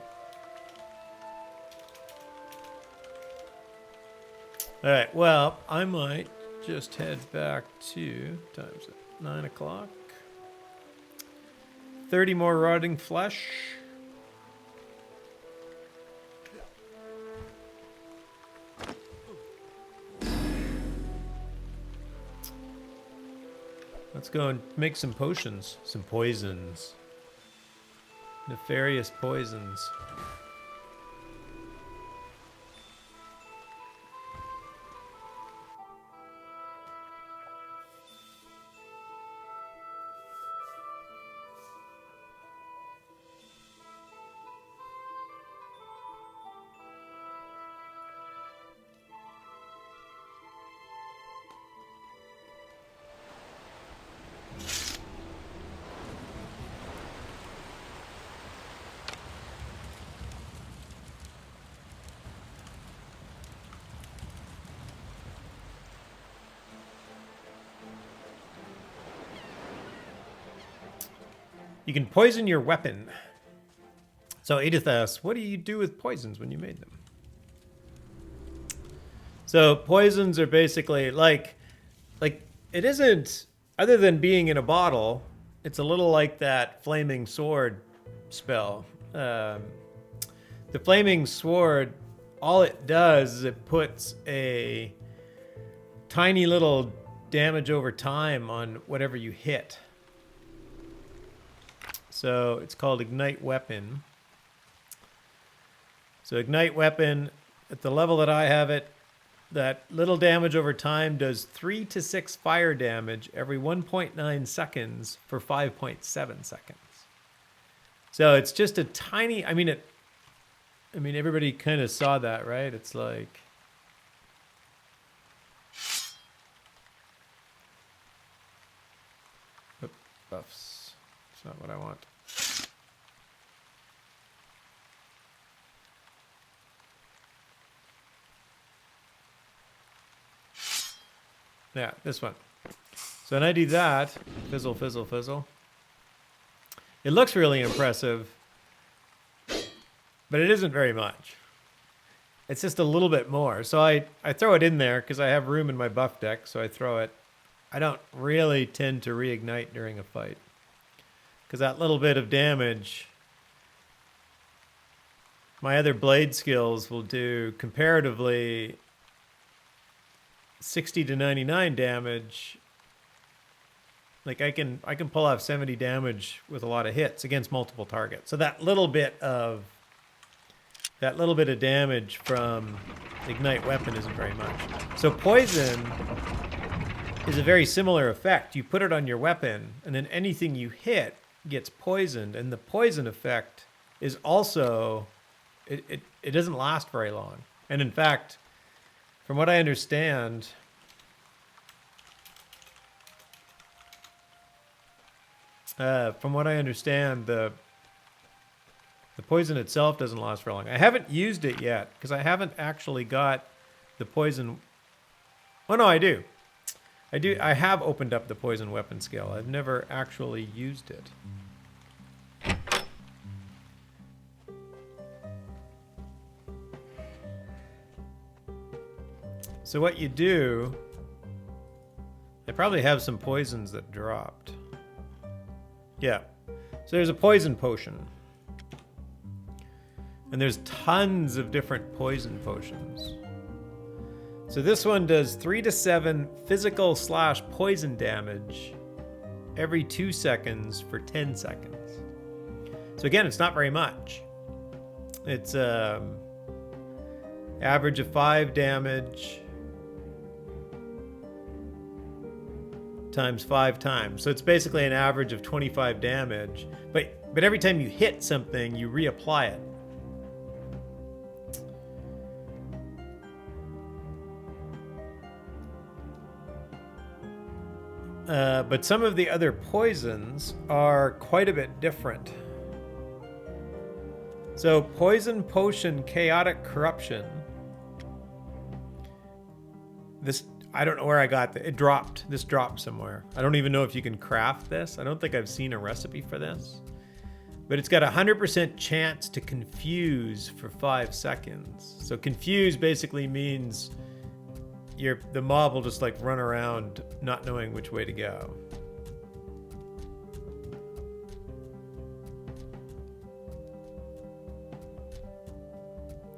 Alright, well, I might just head back to, time's at 9 o'clock. 30 more rotting flesh. Let's go and make some potions, some poisons. Nefarious poisons. You can poison your weapon. So Edith asks, what do you do with poisons when you made them? So poisons are basically like it isn't, other than being in a bottle, it's a little like that flaming sword spell. The flaming sword, all it does is it puts a tiny little damage over time on whatever you hit. So it's called Ignite Weapon. So Ignite Weapon, at the level that I have it, that little damage over time does 3 to 6 fire damage every 1.9 seconds for 5.7 seconds. So it's just a tiny, I mean, everybody kind of saw that, right? It's like... Oop, buffs. That's not what I want. Yeah, this one. So when I do that, fizzle, fizzle, fizzle. It looks really impressive, but it isn't very much. It's just a little bit more. So I throw it in there because I have room in my buff deck, so I throw it. I don't really tend to reignite during a fight because that little bit of damage, my other blade skills will do comparatively 60 to 99 damage. Like I can pull off 70 damage with a lot of hits against multiple targets. So that little bit of damage from Ignite Weapon isn't very much. So poison is a very similar effect. You put it on your weapon, and then anything you hit gets poisoned, and the poison effect is also it doesn't last very long. And in fact, from what I understand, the poison itself doesn't last for long. I haven't used it yet because I haven't actually got the poison. Oh no, I do. I have opened up the poison weapon skill. I've never actually used it. So what you do, I probably have some poisons that dropped. Yeah. So there's a poison potion. And there's tons of different poison potions. So this one does 3 to 7 physical / poison damage every 2 seconds for 10 seconds. So again, it's not very much. It's average of 5 damage times 5 times. So it's basically an average of 25 damage. But every time you hit something, you reapply it. But some of the other poisons are quite a bit different. So Poison Potion Chaotic Corruption. This, I don't know where I got it. It dropped. This dropped somewhere. I don't even know if you can craft this. I don't think I've seen a recipe for this. But it's got a 100% chance to confuse for 5 seconds. So confuse basically means the mob will just like run around not knowing which way to go.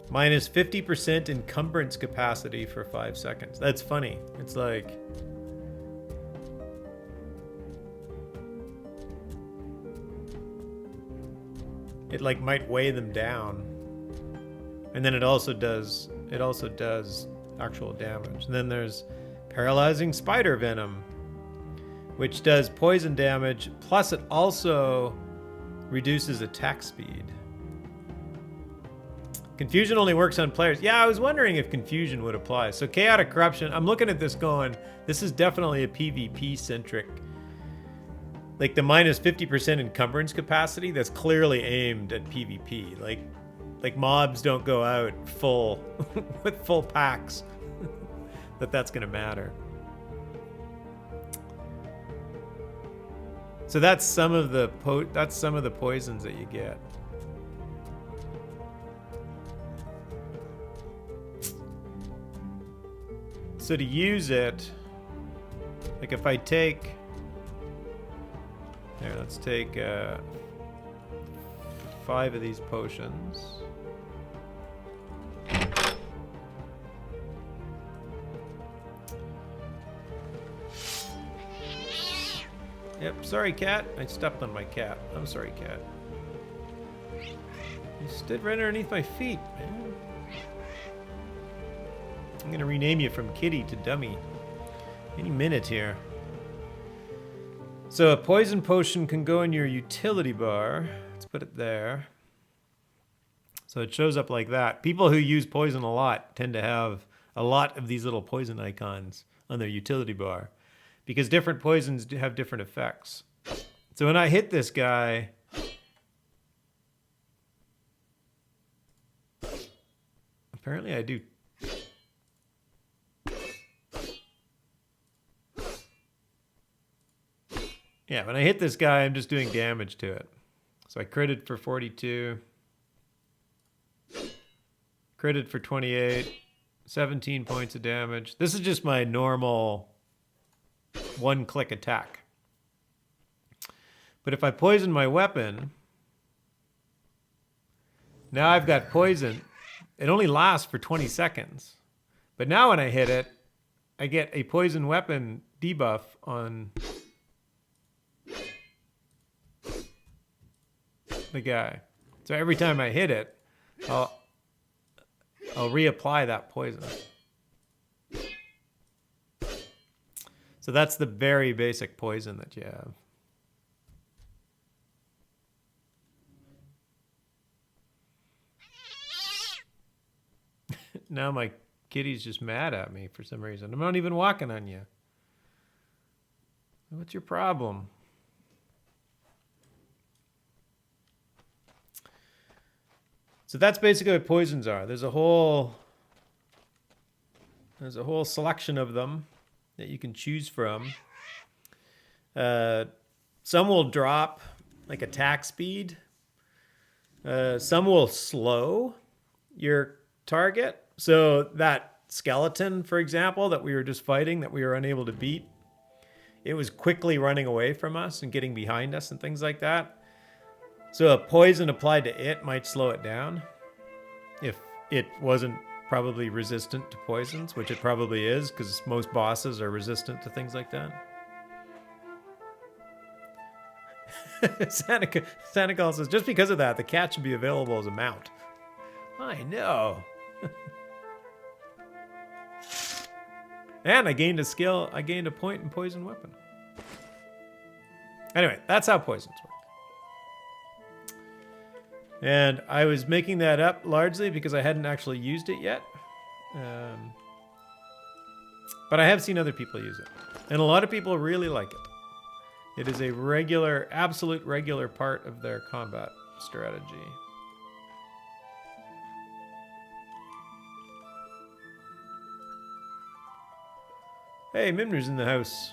Minus 50% encumbrance capacity for 5 seconds. That's funny. It's like it like might weigh them down. And then it also does actual damage. And then there's Paralyzing Spider Venom, which does poison damage, plus it also reduces attack speed. Confusion only works on players. Yeah, I was wondering if confusion would apply. So Chaotic Corruption, I'm looking at this going, this is definitely a PvP centric. Like the minus 50% encumbrance capacity, that's clearly aimed at PvP. Like mobs don't go out full with full packs. That's gonna matter. So that's some of the poisons that you get. So to use it, like if I take, here, let's take 5 of these potions. Yep, sorry cat. I stepped on my cat. I'm sorry cat. You stood right underneath my feet, man. I'm gonna rename you from Kitty to Dummy any minute here. So a poison potion can go in your utility bar. Let's put it there. So it shows up like that. People who use poison a lot tend to have a lot of these little poison icons on their utility bar, because different poisons have different effects. So when I hit this guy, apparently I do. Yeah, when I hit this guy, I'm just doing damage to it. So I critted for 42. Critted for 28. 17 points of damage. This is just my normal one-click attack. But if I poison my weapon, now I've got poison. It only lasts for 20 seconds. But now when I hit it, I get a poison weapon debuff on the guy. So every time I hit it, I'll reapply that poison. So that's the very basic poison that you have. Now my kitty's just mad at me for some reason. I'm not even walking on you. What's your problem? So that's basically what poisons are. There's a whole selection of them that you can choose from. Some will drop like attack speed. Some will slow your target. So that skeleton, for example, that we were just fighting, that we were unable to beat, it was quickly running away from us and getting behind us and things like that. So a poison applied to it might slow it down if it wasn't probably resistant to poisons, which it probably is because most bosses are resistant to things like that. Santa Claus says, just because of that, the cat should be available as a mount. I know. And I gained a skill. I gained a point in poison weapon. Anyway, that's how poisons work. And I was making that up largely because I hadn't actually used it yet. But I have seen other people use it. And a lot of people really like it. It is a regular, absolute regular part of their combat strategy. Hey, Mimner's in the house.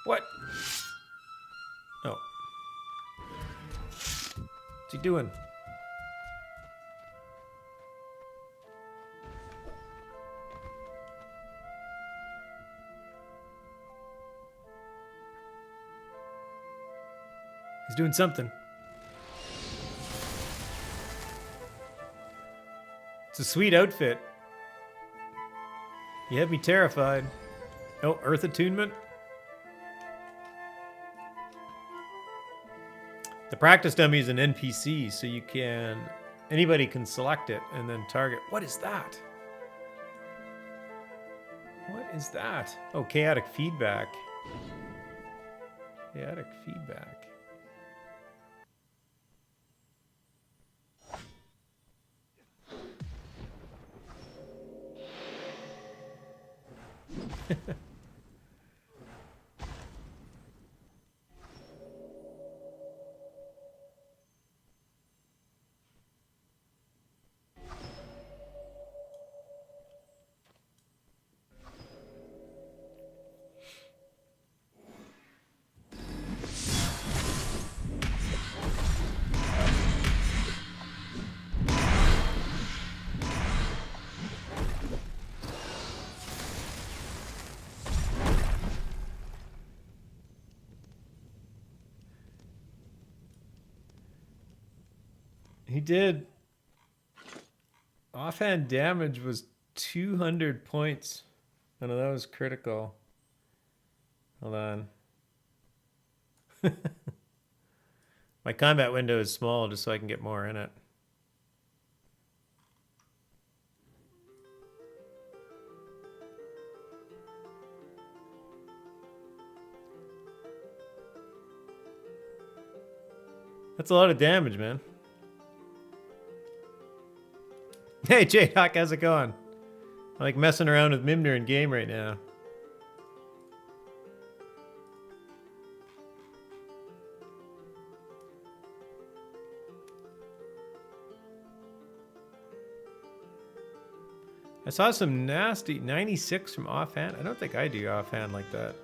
What? Oh. What's he doing? He's doing something. It's a sweet outfit. You have me terrified. Oh, Earth Attunement. The practice dummy is an NPC, so you can... Anybody can select it and then target. What is that? What is that? Oh, chaotic feedback. Chaotic feedback. He did. Offhand damage was 200 points. I know that was critical. Hold on. My combat window is small just so I can get more in it. That's a lot of damage, man. Hey, J-Hawk, how's it going? I like messing around with Mimner in game right now. I saw some nasty 96 from offhand. I don't think I do offhand like that.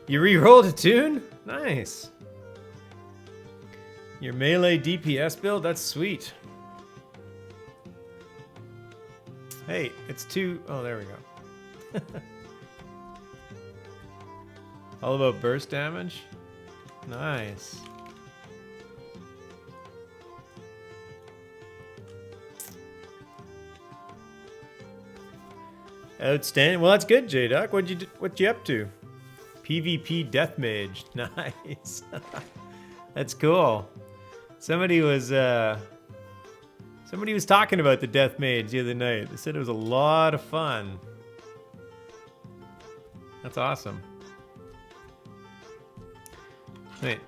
You re-rolled a tune? Nice. Your melee DPS build? That's sweet. Hey, it's two. Oh, there we go. All about burst damage? Nice. Outstanding. Well, that's good, J-Duck. What you up to? PvP Deathmage. Nice. That's cool. Somebody was talking about the Death Mage the other night. They said it was a lot of fun. That's awesome. Wait,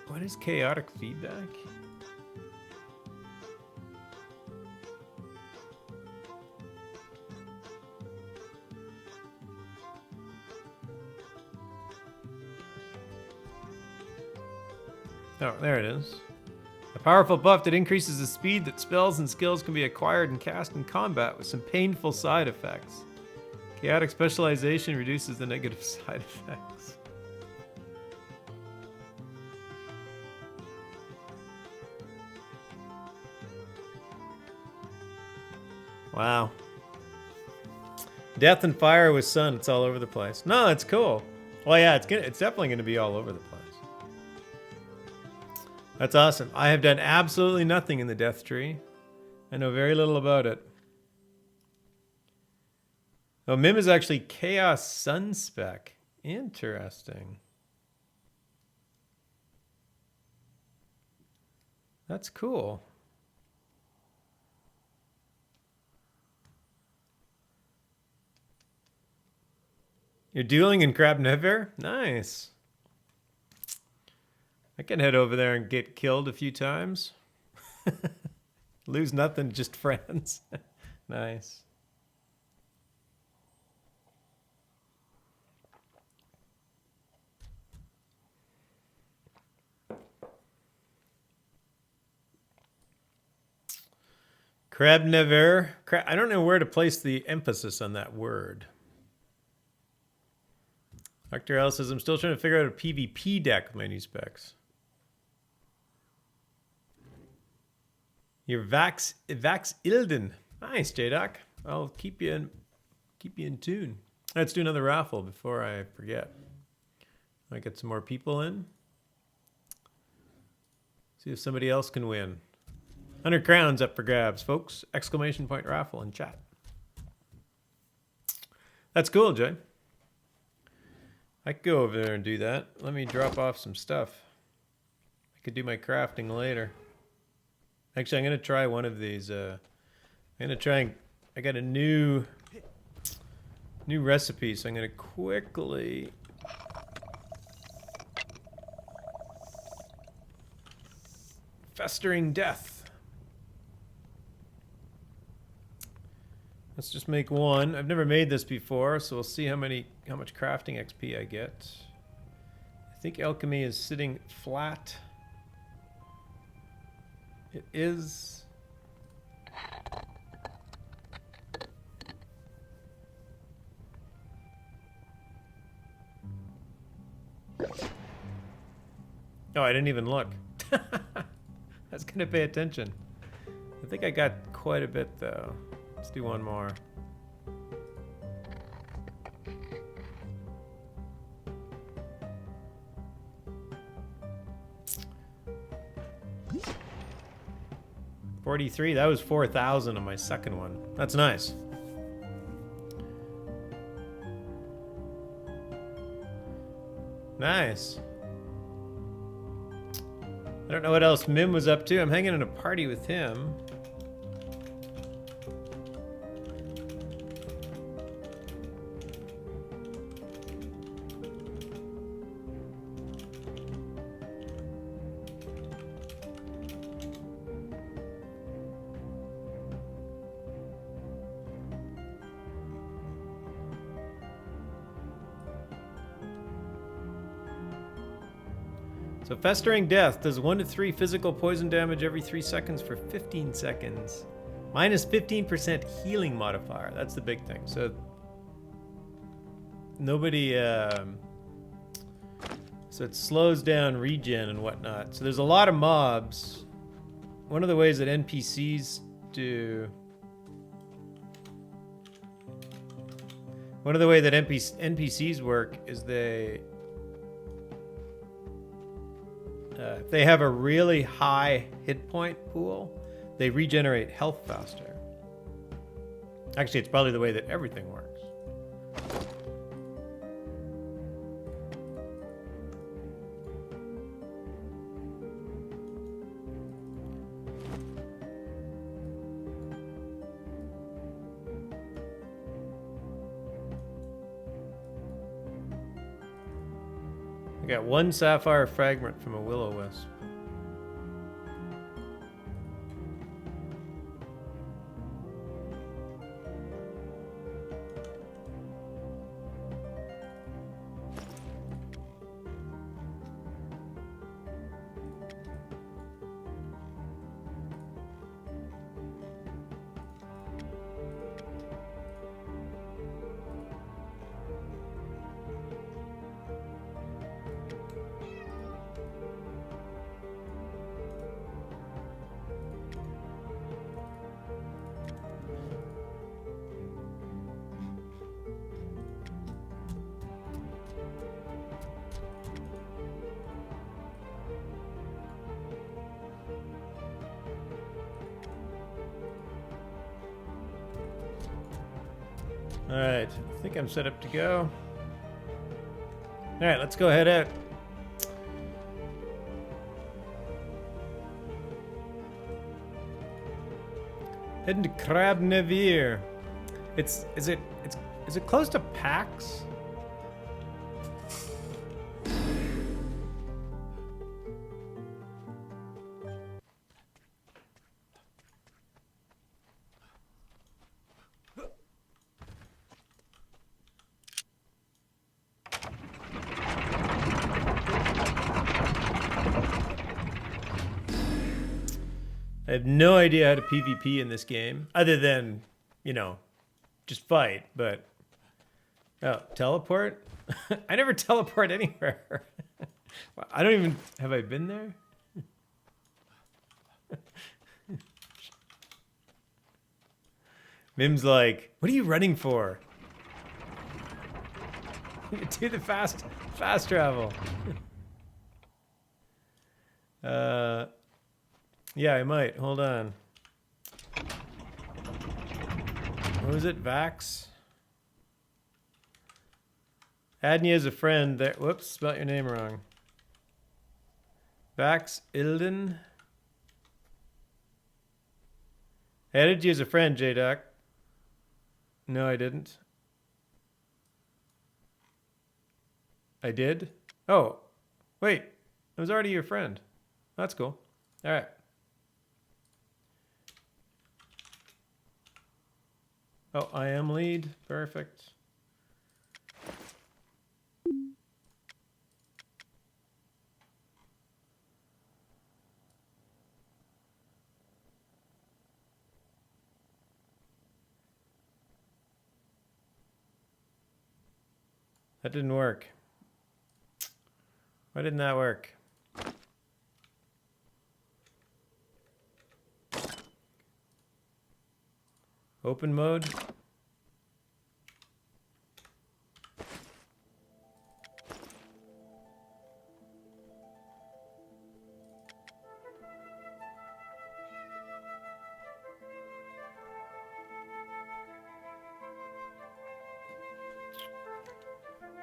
what is chaotic feedback? Oh, there it is. A powerful buff that increases the speed that spells and skills can be acquired and cast in combat with some painful side effects. Chaotic specialization reduces the negative side effects. Wow. Death and fire with sun, it's all over the place. No, it's cool. Well, yeah, it's definitely gonna be all over the place. That's awesome. I have done absolutely nothing in the death tree. I know very little about it. Oh, Mim is actually Chaos Sun Spec. Interesting. That's cool. You're dueling in Crab Never? Nice. I can head over there and get killed a few times. Lose nothing, just friends. Nice. Crab Never. I don't know where to place the emphasis on that word. Dr. L says, I'm still trying to figure out a PvP deck with my new specs. Your Vax Ilden. Nice, J-Doc. I'll keep you in tune. Let's do another raffle before I forget. I get some more people in. See if somebody else can win. 100 crowns up for grabs, folks. Exclamation point raffle in chat. That's cool, Jay. I could go over there and do that. Let me drop off some stuff. I could do my crafting later. Actually, I'm going to try one of these. I'm going to try and... I got a new recipe, so I'm going to quickly... Festering Death. Let's just make one. I've never made this before, so we'll see how much crafting XP I get. I think alchemy is sitting flat. It is. Oh, I didn't even look. I was gonna pay attention. I think I got quite a bit though. Let's do one more. $43. That was 4,000 on my second one. That's nice. Nice. I don't know what else Mim was up to. I'm hanging in a party with him. So Festering Death does 1 to 3 physical poison damage every 3 seconds for 15 seconds. Minus 15% healing modifier. That's the big thing. So nobody So it slows down regen and whatnot. So there's a lot of mobs. One of the ways that NPCs do... One of the way that NPCs work is they if they have a really high hit point pool, they regenerate health faster. Actually, it's probably the way that everything works. I got one sapphire fragment from a will-o-wisp. Alright, I think I'm set up to go. Alright, let's go head out. Heading to Crab Navire. Is it close to PAX? I have no idea how to PvP in this game, other than, you know, just fight, but... Oh, teleport? I never teleport anywhere. I don't even... Have I been there? Mim's like, what are you running for? Do the fast travel. Yeah, I might. Hold on. What was it? Vax? Add me as a friend. There. Whoops, spelled your name wrong. Vax Ilden. I added you as a friend, J-Doc. No, I didn't. I did? Oh, wait. I was already your friend. That's cool. All right. Oh, I am lead. Perfect. That didn't work. Why didn't that work? Open mode.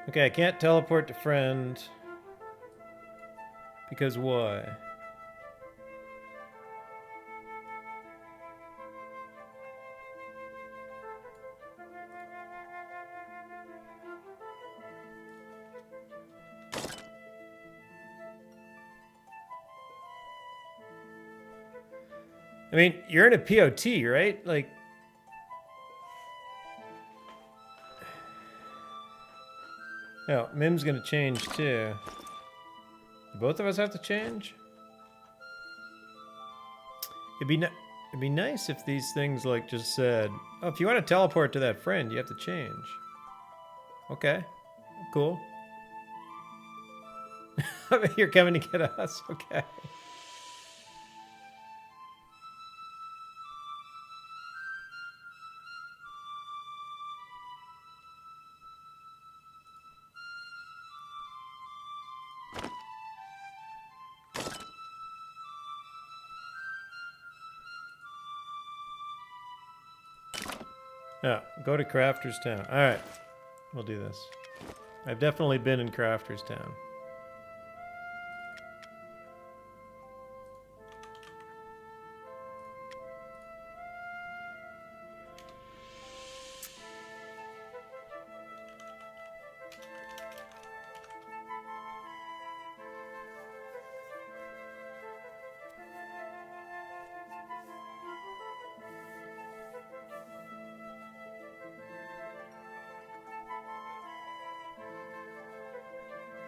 Okay, I can't teleport to friend. Because why? I mean, you're in a POT, right? Like... Oh, Mim's gonna change too. Do both of us have to change? It'd be nice if these things like just said, oh, if you want to teleport to that friend, you have to change. Okay, cool. You're coming to get us? Okay. Yeah, go to Crafter's Town. Alright, we'll do this. I've definitely been in Crafter's Town.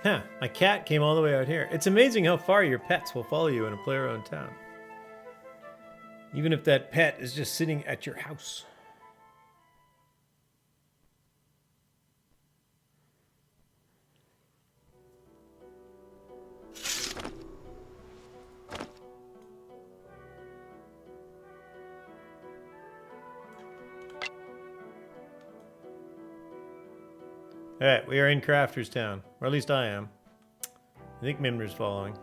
Huh, my cat came all the way out here. It's amazing how far your pets will follow you in a player-owned town. Even if that pet is just sitting at your house. Alright, we are in Crafter's Town. Or at least I am. I think Mimner's following.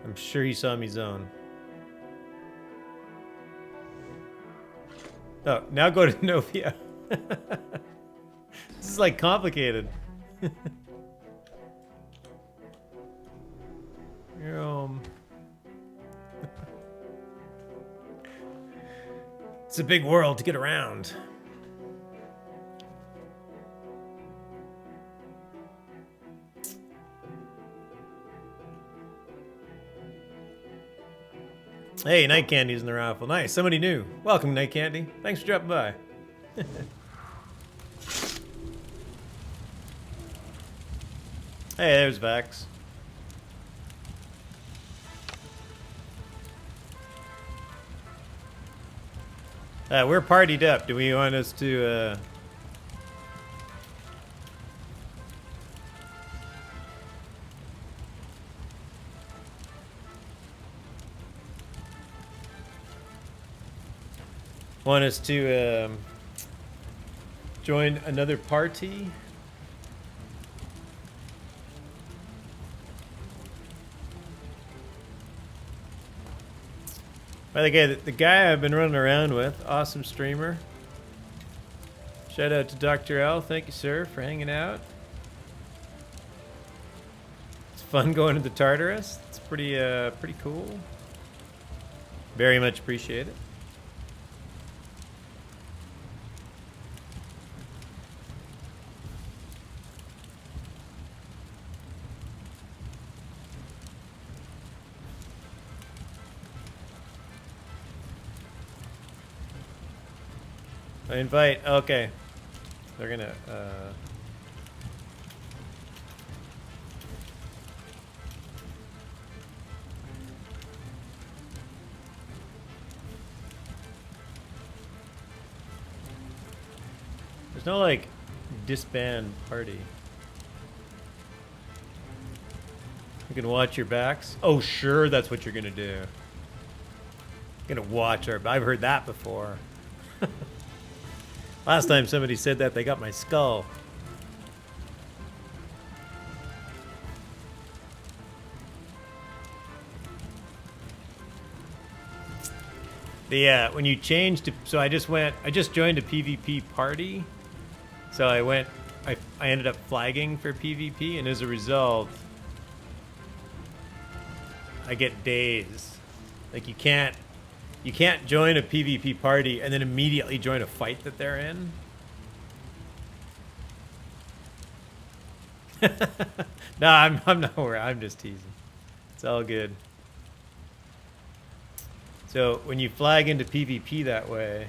I'm sure he saw me zone. Oh, now go to Novia. This is like complicated. You're home. It's a big world to get around. Hey, Night Candy's in the raffle. Nice, somebody new. Welcome, Night Candy. Thanks for dropping by. Hey, there's Vax. We're partied up. Do we want us to, join another party? By the guy I've been running around with, awesome streamer. Shout out to Dr. L. Thank you, sir, for hanging out. It's fun going to the Tartarus. It's pretty cool. Very much appreciate it. I invite, okay. They're gonna, there's no, like, disband party. You can watch your backs. Oh, sure, that's what you're gonna do. You're gonna watch our, I've heard that before. Last time somebody said that, they got my skull. When you change to, so I just joined a PvP party. So I ended up flagging for PvP, and as a result, I get days. Like you can't join a PvP party and then immediately join a fight that they're in. No, I'm not worried. I'm just teasing. It's all good. So when you flag into PvP that way,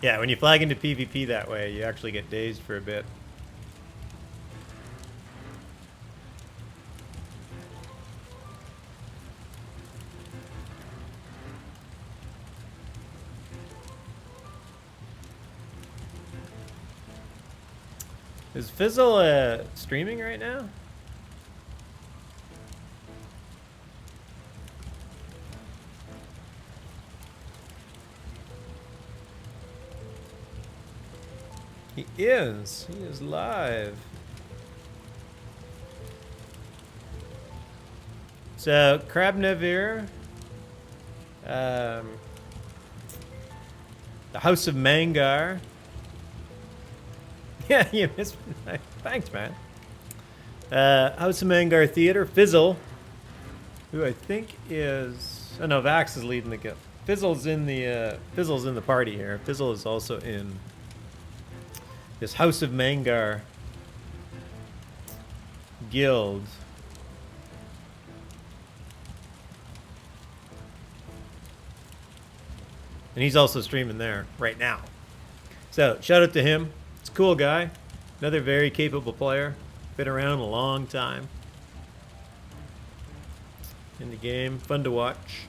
Yeah, when you flag into PvP that way, you actually get dazed for a bit. Is Fizzle streaming right now? He is. He is live. So, Krabnavir, the House of Mangar. Yeah, you missed me. Thanks, man. House of Mangar Theater, Fizzle, who I think is... Oh, no, Vax is leading the guild. Fizzle's in the party here. Fizzle is also in this House of Mangar guild. And he's also streaming there right now. So, shout out to him. It's a cool guy. Another very capable player. Been around a long time. In the game. Fun to watch.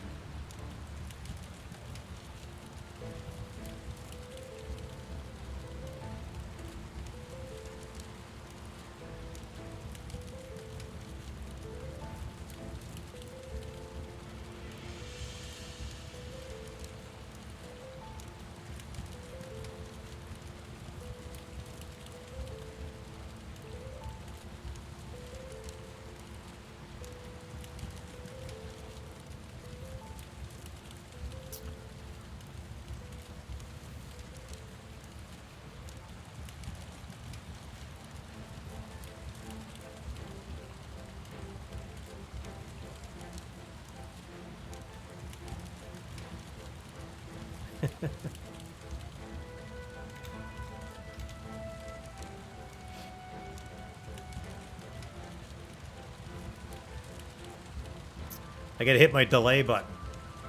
I gotta hit my delay button.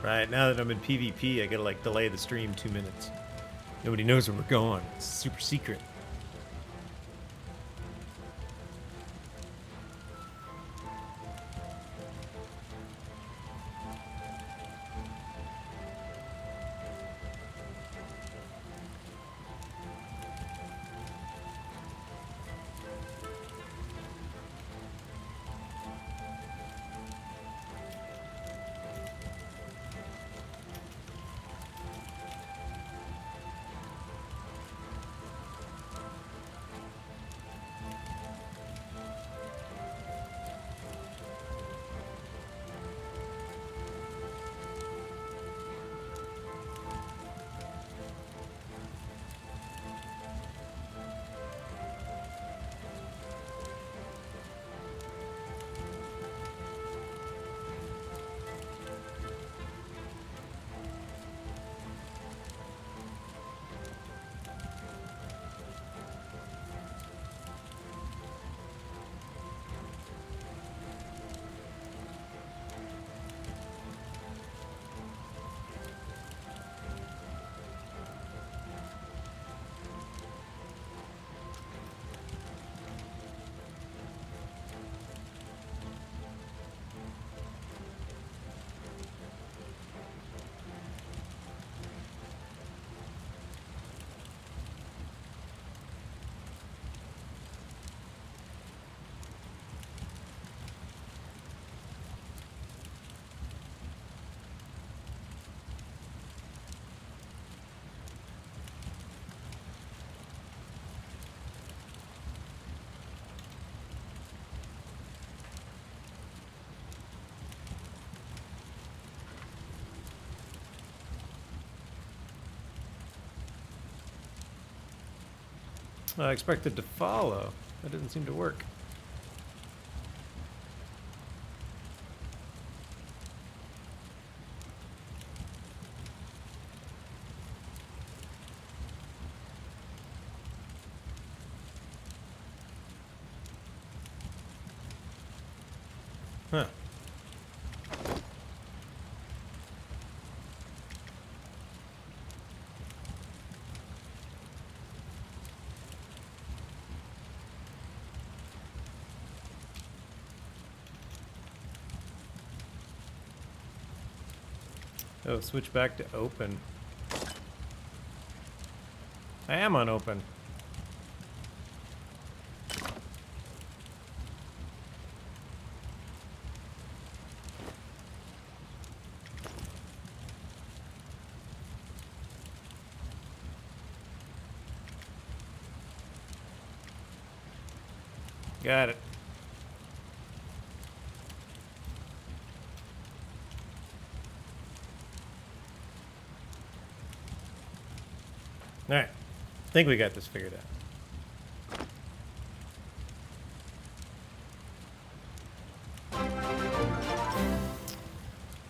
Right, now that I'm in PvP, I gotta like delay the stream 2 minutes. Nobody knows where we're going. It's super secret. I expected to follow. That didn't seem to work. Huh. Oh, switch back to open. I am on open. Got it. All right. I think we got this figured out.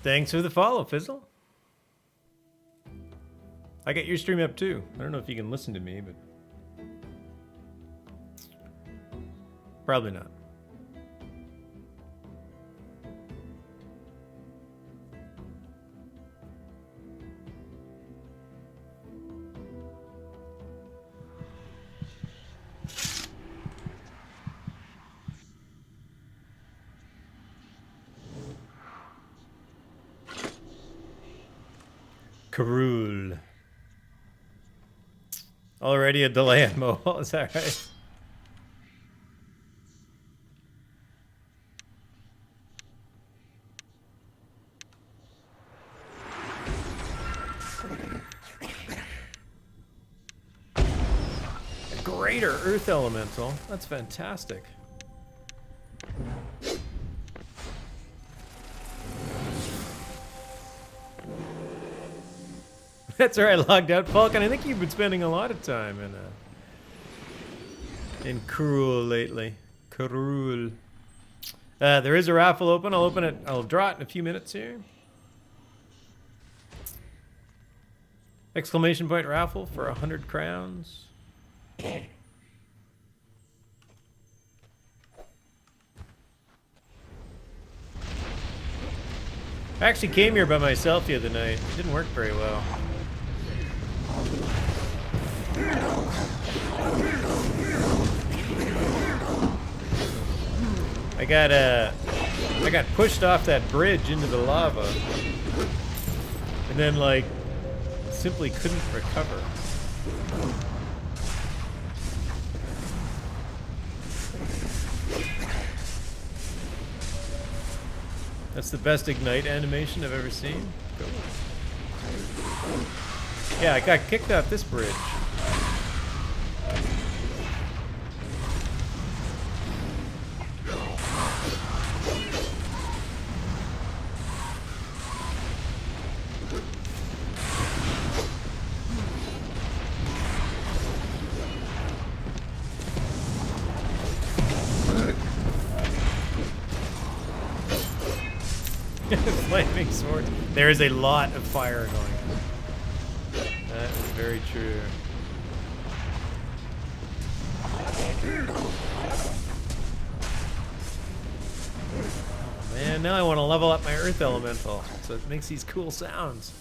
Thanks for the follow, Fizzle. I got your stream up too. I don't know if you can listen to me, but probably not. Cruel. Already a delay on mobile, is that right? A greater Earth Elemental. That's fantastic. That's where I logged out. Falcon, I think you've been spending a lot of time in Cruel lately. Cruel. There is a raffle open. I'll open it. I'll draw it in a few minutes here. Exclamation point raffle for 100 crowns. I actually came here by myself the other night. It didn't work very well. I got pushed off that bridge into the lava, and then like simply couldn't recover. That's the best Ignite animation I've ever seen. Cool. Yeah, I got kicked off this bridge. Flaming swords. There is a lot of fire going on. That is very true. Oh man, now I want to level up my Earth Elemental so it makes these cool sounds.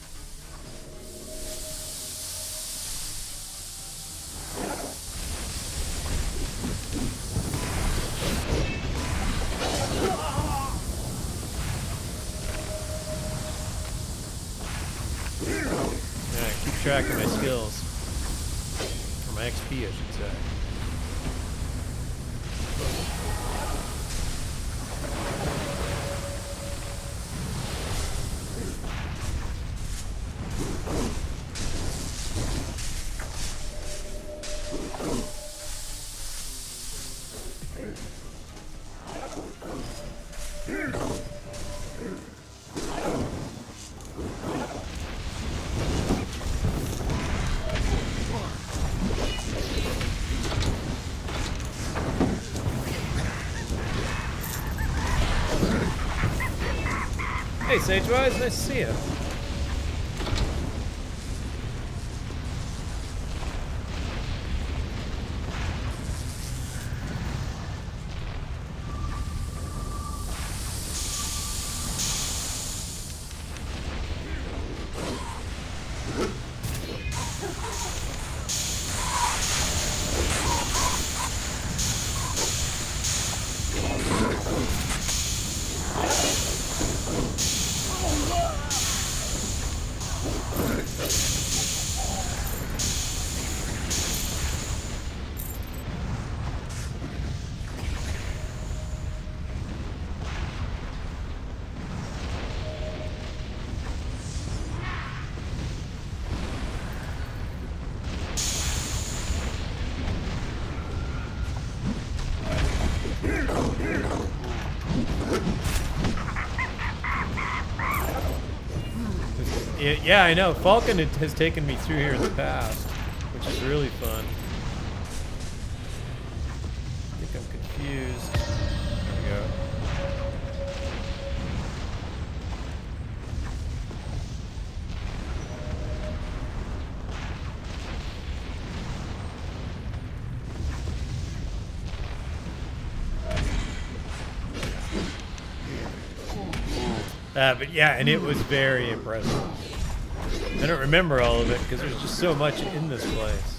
Track of my skills, or my XP, I should say. Hey, Sagewise, nice to see you. Yeah, I know. Falcon has taken me through here in the past, which is really fun. I think I'm confused. There we go. But yeah, and it was very impressive. I don't remember all of it because there's just so much in this place.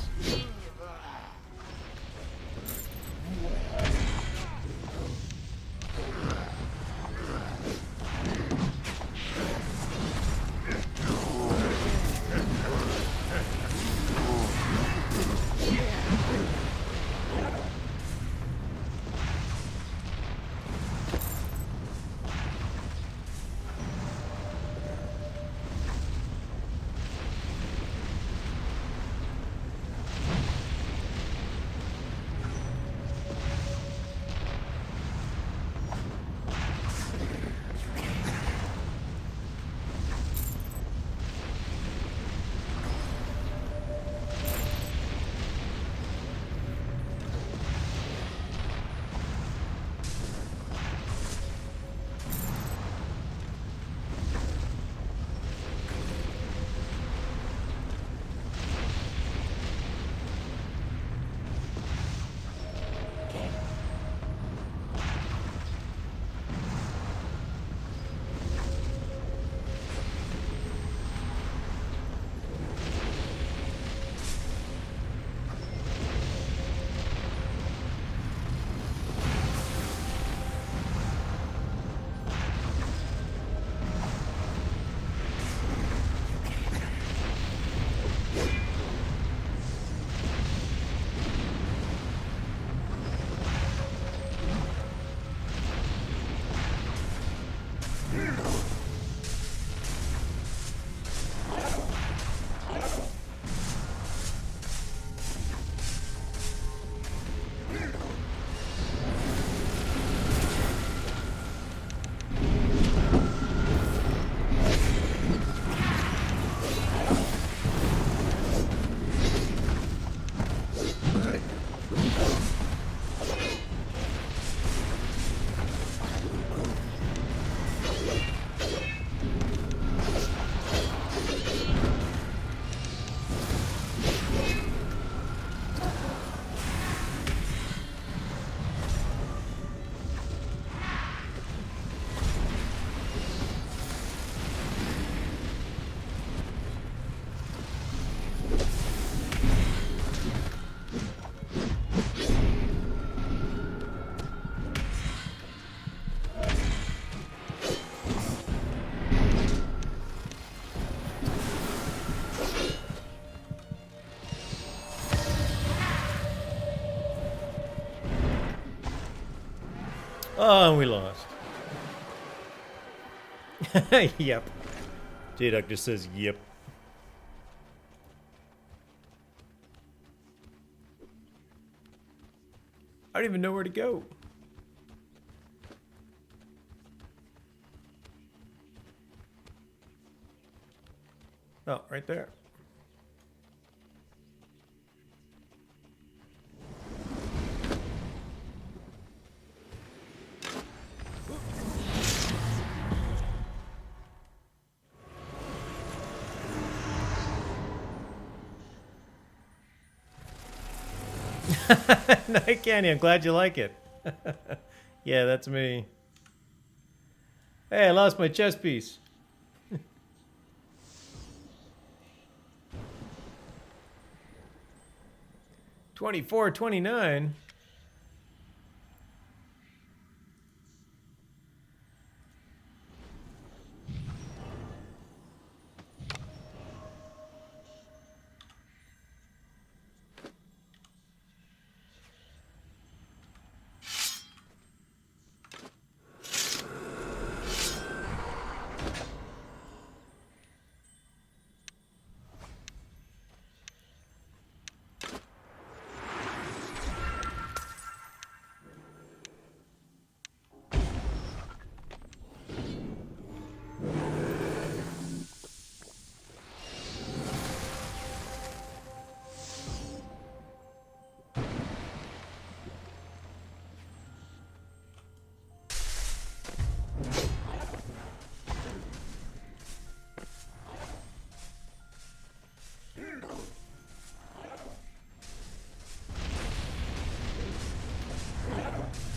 Oh, we lost. Yep. J-Duck just says yep. I don't even know where to go. Oh, right there. Night Candy, I'm glad you like it. Yeah, that's me. Hey, I lost my chess piece. 24-29.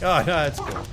Oh, no, that's cool.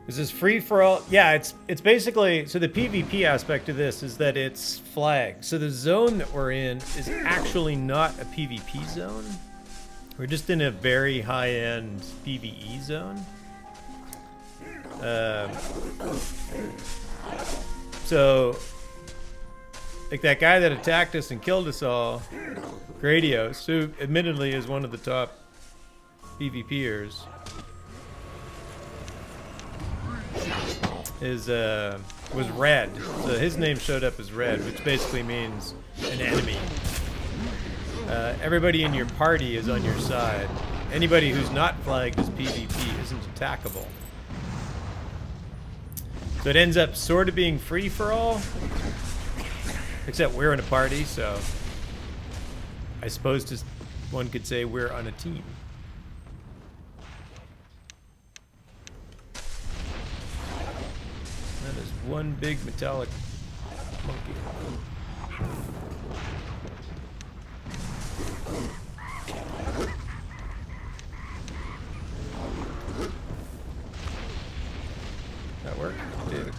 Is this free for all? Yeah, it's basically, so the PvP aspect of this is that it's flagged. So the zone that we're in is actually not a PvP zone. We're just in a very high-end PvE zone. So, like that guy that attacked us and killed us all, Gradios, who admittedly is one of the top PvPers, was red. So his name showed up as red, which basically means an enemy. Everybody in your party is on your side. Anybody who's not flagged as PvP isn't attackable. So it ends up sort of being free for all, except we're in a party, so I suppose just one could say we're on a team. That is one big metallic monkey. That work, David?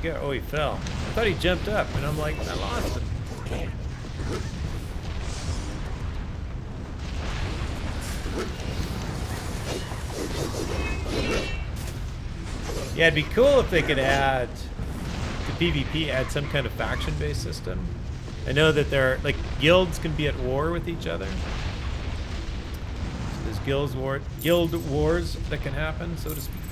go? Oh, he fell. I thought he jumped up, and I'm like, I lost him. Yeah, it'd be cool if they could add to PvP, add some kind of faction-based system. I know that there are, like, guilds can be at war with each other. So there's guild wars that can happen, so to speak.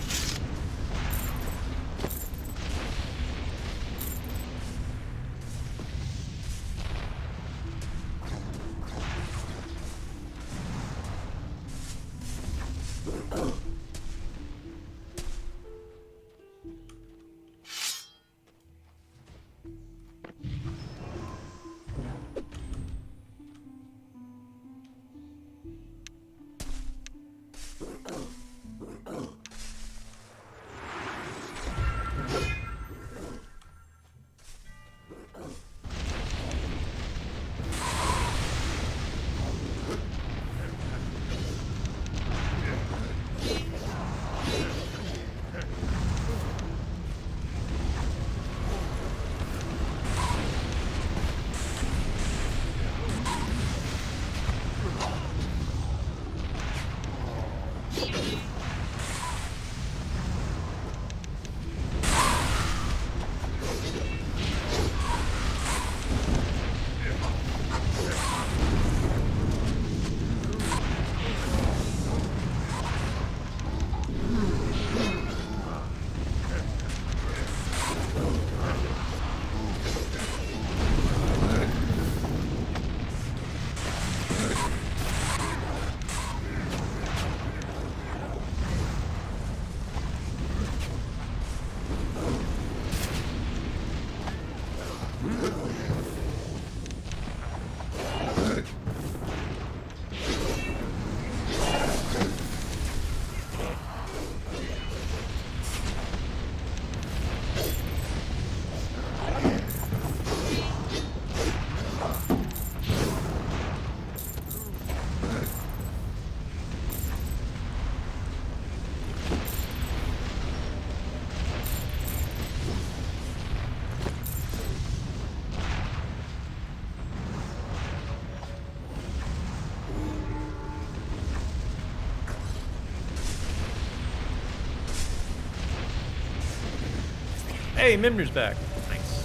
Hey, Mimner's back. Nice.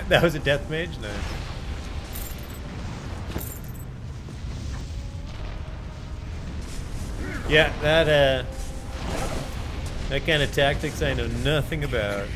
That was a death mage? Nice. Yeah, that kind of tactics I know nothing about.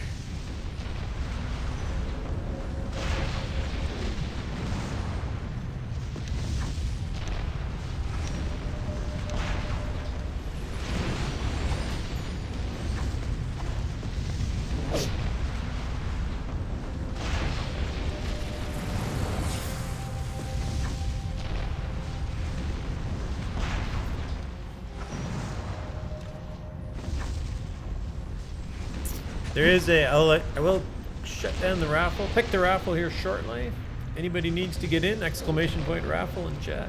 There is a. I will shut down the raffle. Pick the raffle here shortly. Anybody needs to get in? Exclamation point raffle in chat.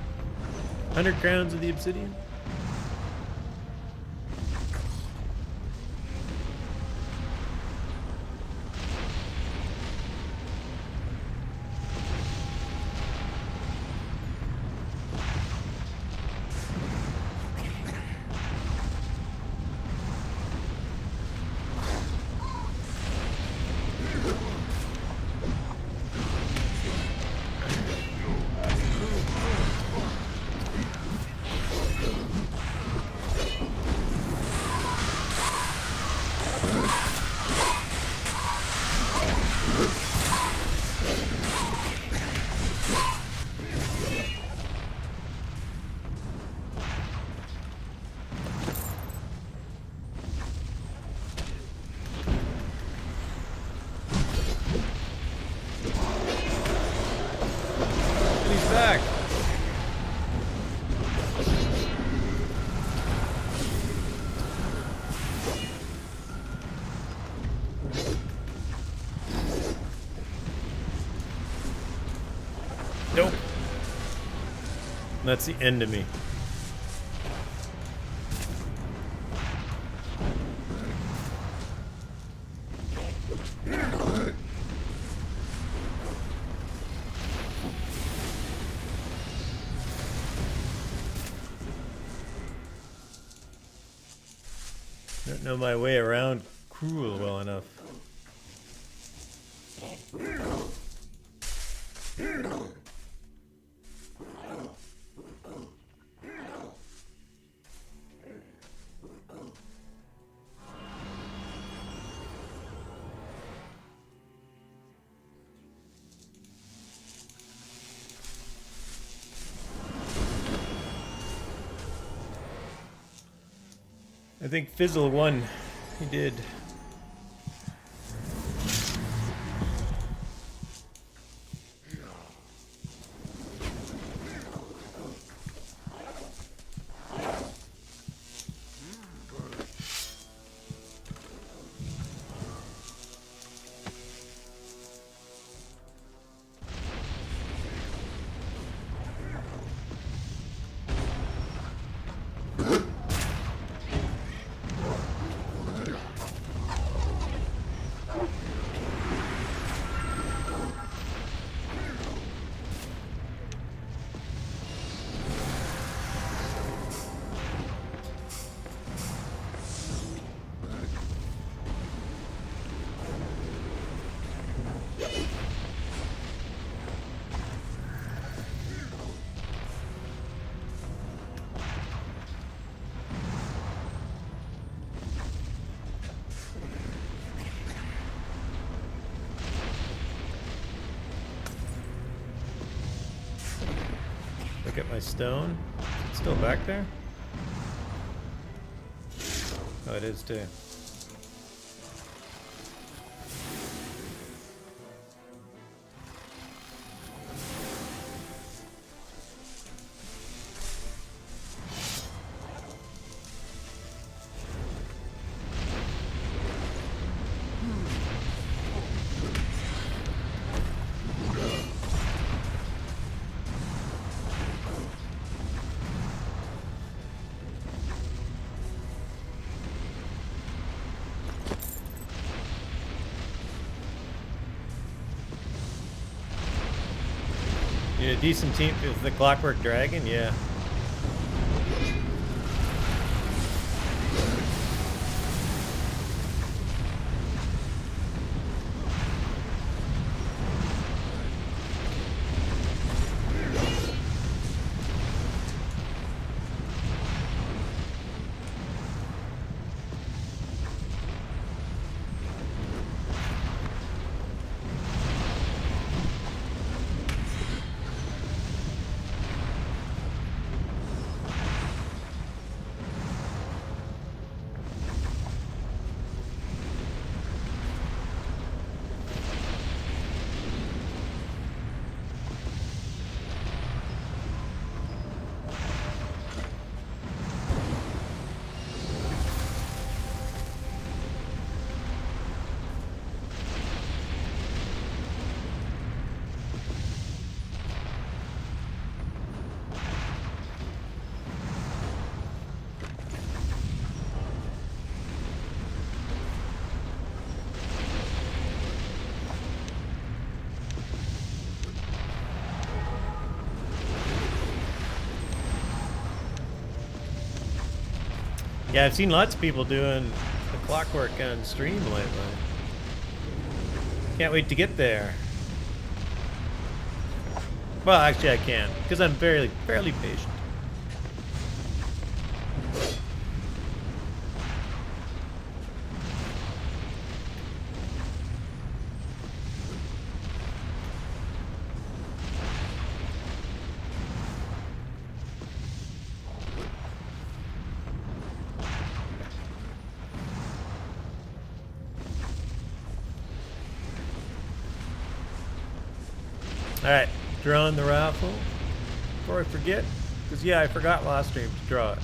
100 crowns of the obsidian. Back. Nope. That's the end of me. Don't know my way around Cruel well enough. I think Fizzle won. He did. Look at my stone. Is it still back there? Oh, it is too. You need a decent team with the Clockwork Dragon, yeah. Yeah, I've seen lots of people doing the clockwork on stream lately. Can't wait to get there. Well, actually I can, because I'm fairly patient. Alright, drawing the raffle. Before I forget, because yeah, I forgot last stream to draw it.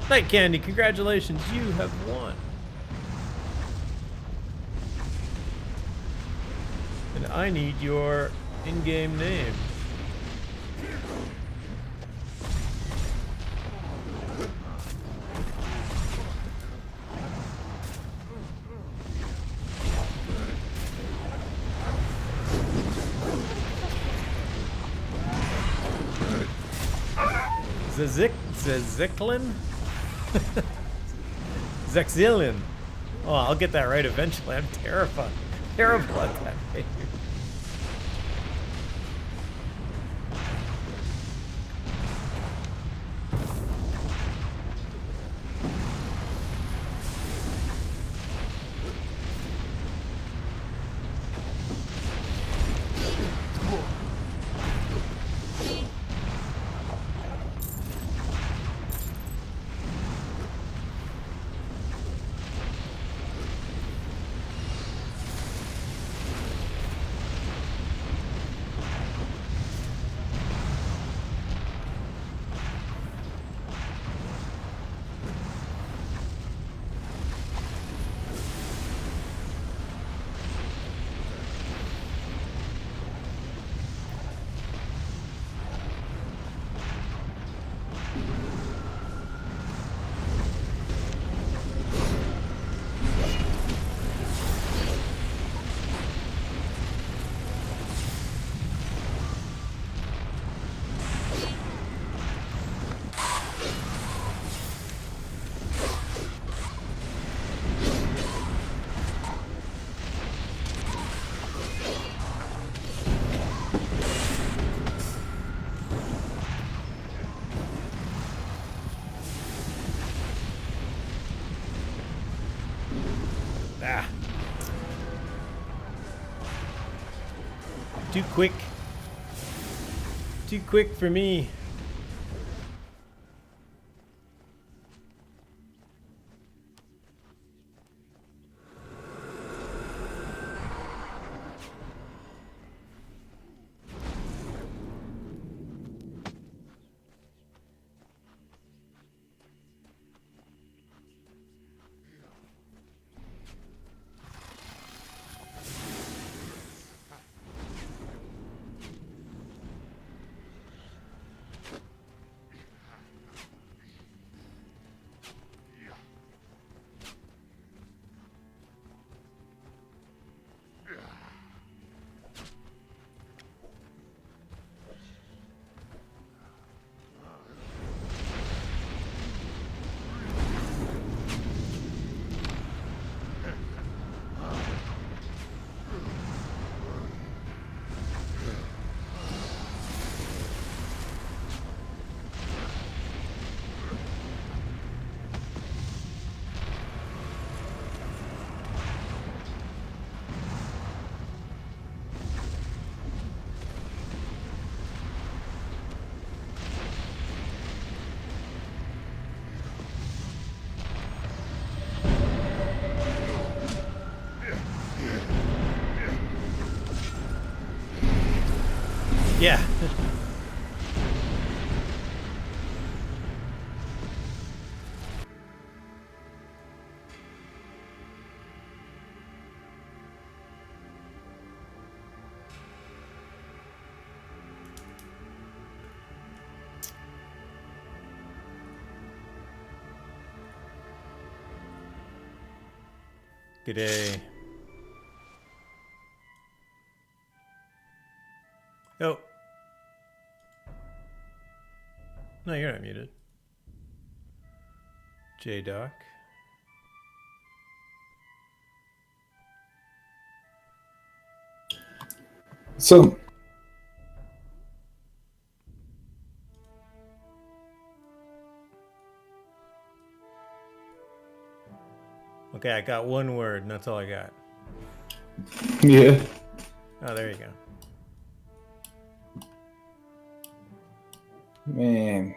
Night Candy, congratulations, you have won. And I need your in-game name. Zeklin? Zexillion. Oh, I'll get that right eventually. I'm terrified. Terrible at that name. Ah. Too quick. Too quick for me. Yeah. G'day. Oh. No, you're not muted. J-Doc. So, Okay, I got one word, and that's all I got. yeah. Oh, there you go. Man.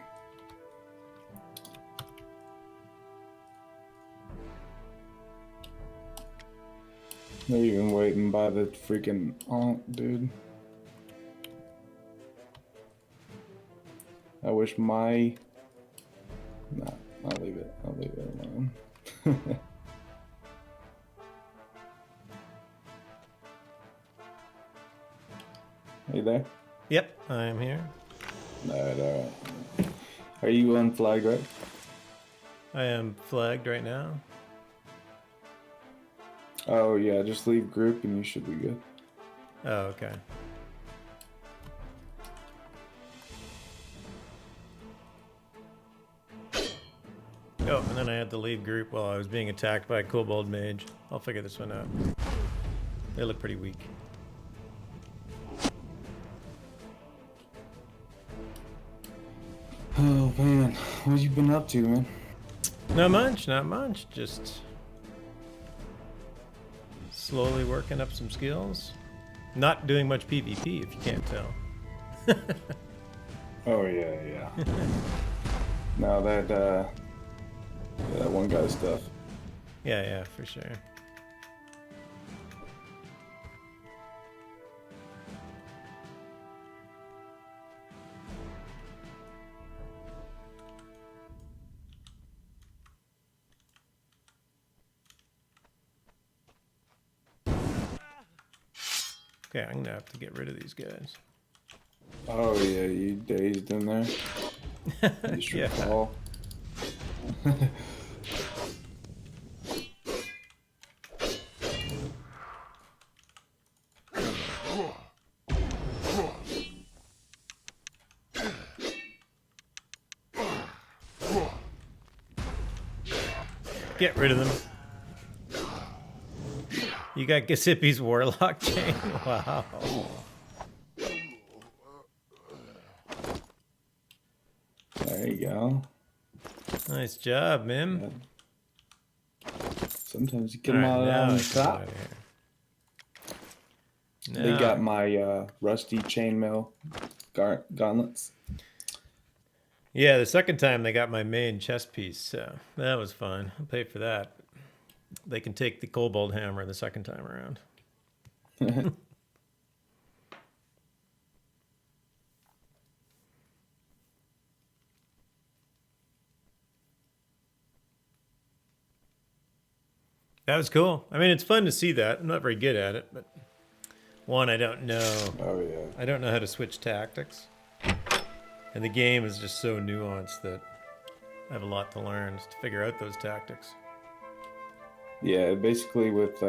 They're even waiting by the freaking dude. I wish my... Nah, I'll leave it. I'll leave it alone. Are you there? Yep, I am here. Alright. Are you on flag, right? I am flagged right now. Oh, yeah, just leave group and you should be good. Oh, okay. Oh, and then I had to leave group while I was being attacked by a kobold mage. I'll figure this one out. They look pretty weak. Oh, man. What you been up to, man? Not much, not much. Just slowly working up some skills. Not doing much PvP, if you can't tell. Oh, yeah. No, that one guy's stuff. Yeah, for sure. Okay, I'm gonna have to get rid of these guys. Oh, yeah, you dazed in there. You should Yeah. fall. Get rid of them. You got Giuseppe's Warlock chain? Wow. There you go. Nice job, Mim. Sometimes you get them out now on I the can get top. out of here. They Now- got my rusty chainmail gauntlets. Yeah, the second time they got my main chest piece, so that was fun. I'll pay for that. They can take the kobold hammer the second time around. That was cool. I mean, it's fun to see that. I'm not very good at it, but one, I don't know. Oh, yeah. I don't know how to switch tactics. And the game is just so nuanced that I have a lot to learn to figure out those tactics. Yeah, basically with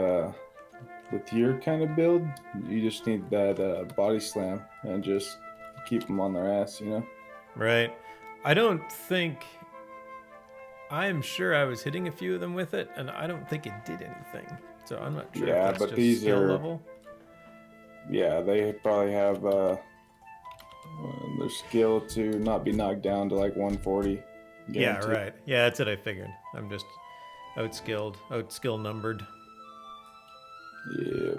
your kind of build, you just need that body slam and just keep them on their ass, you know? Right. I don't think... I'm sure I was hitting a few of them with it, and I don't think it did anything. So I'm not sure Yeah, if that's but just these skill are- level. Yeah, they probably have their skill to not be knocked down to like 140. Yeah, guaranteed. right. Yeah, that's what I figured. I'm just outskill numbered. Yeah.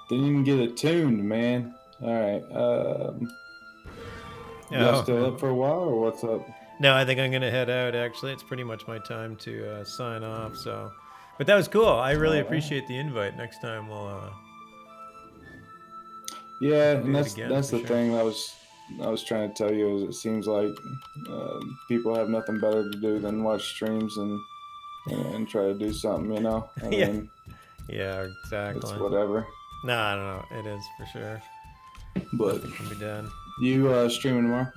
Didn't even get it tuned, man. All right. You guys still up for a while, or what's up? No, I think I'm gonna head out. Actually, it's pretty much my time to sign off. So, but that was cool. I really Alright. appreciate the invite. Next time we'll. Yeah, do and it that's again, that's for the sure. thing I was trying to tell you is it seems like people have nothing better to do than watch streams and try to do something, you know. I Yeah. mean, Yeah, exactly. it's whatever. No, I don't know. It is for sure. But Nothing can be done. you streaming tomorrow?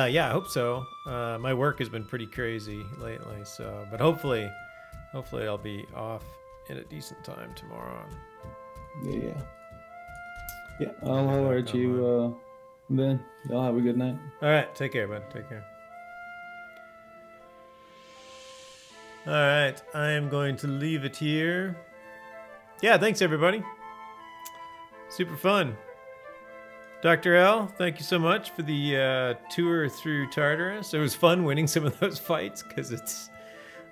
Yeah, I hope so. My work has been pretty crazy lately, so but hopefully I'll be off at a decent time tomorrow. Yeah. Yeah, I'll holler at you then. Y'all have a good night. All right, take care, bud. Take care. All right, I am going to leave it here. Yeah, thanks everybody. Super fun. Dr. L, thank you so much for the tour through Tartarus. It was fun winning some of those fights because it's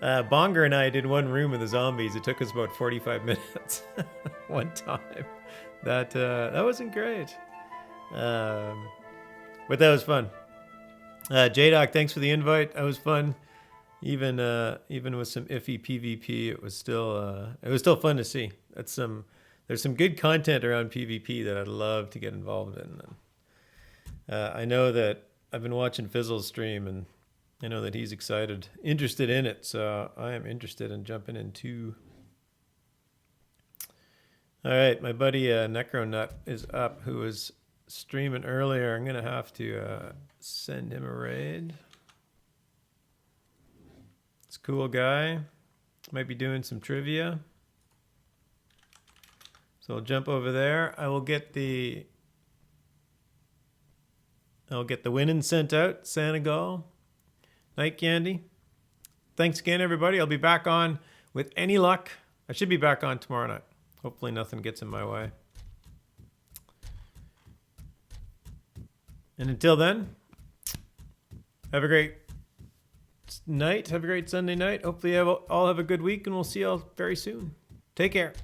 Bonger and I did one room of the zombies. It took us about 45 minutes one time. That wasn't great, but that was fun. J-Doc, thanks for the invite. That was fun. Even with some iffy PvP, it was still fun to see. There's some good content around PvP that I'd love to get involved in. And, I know that I've been watching Fizzle's stream, and I know that he's interested in it. So I am interested in jumping in too. All right, my buddy Necronut is up, who was streaming earlier. I'm gonna have to send him a raid. It's a cool guy. Might be doing some trivia. So I'll jump over there. I'll get the winning sent out. Senegal. Night Candy. Thanks again, everybody. I'll be back on with any luck. I should be back on tomorrow night. Hopefully nothing gets in my way. And until then, have a great night. Have a great Sunday night. Hopefully you all have a good week, and we'll see you all very soon. Take care.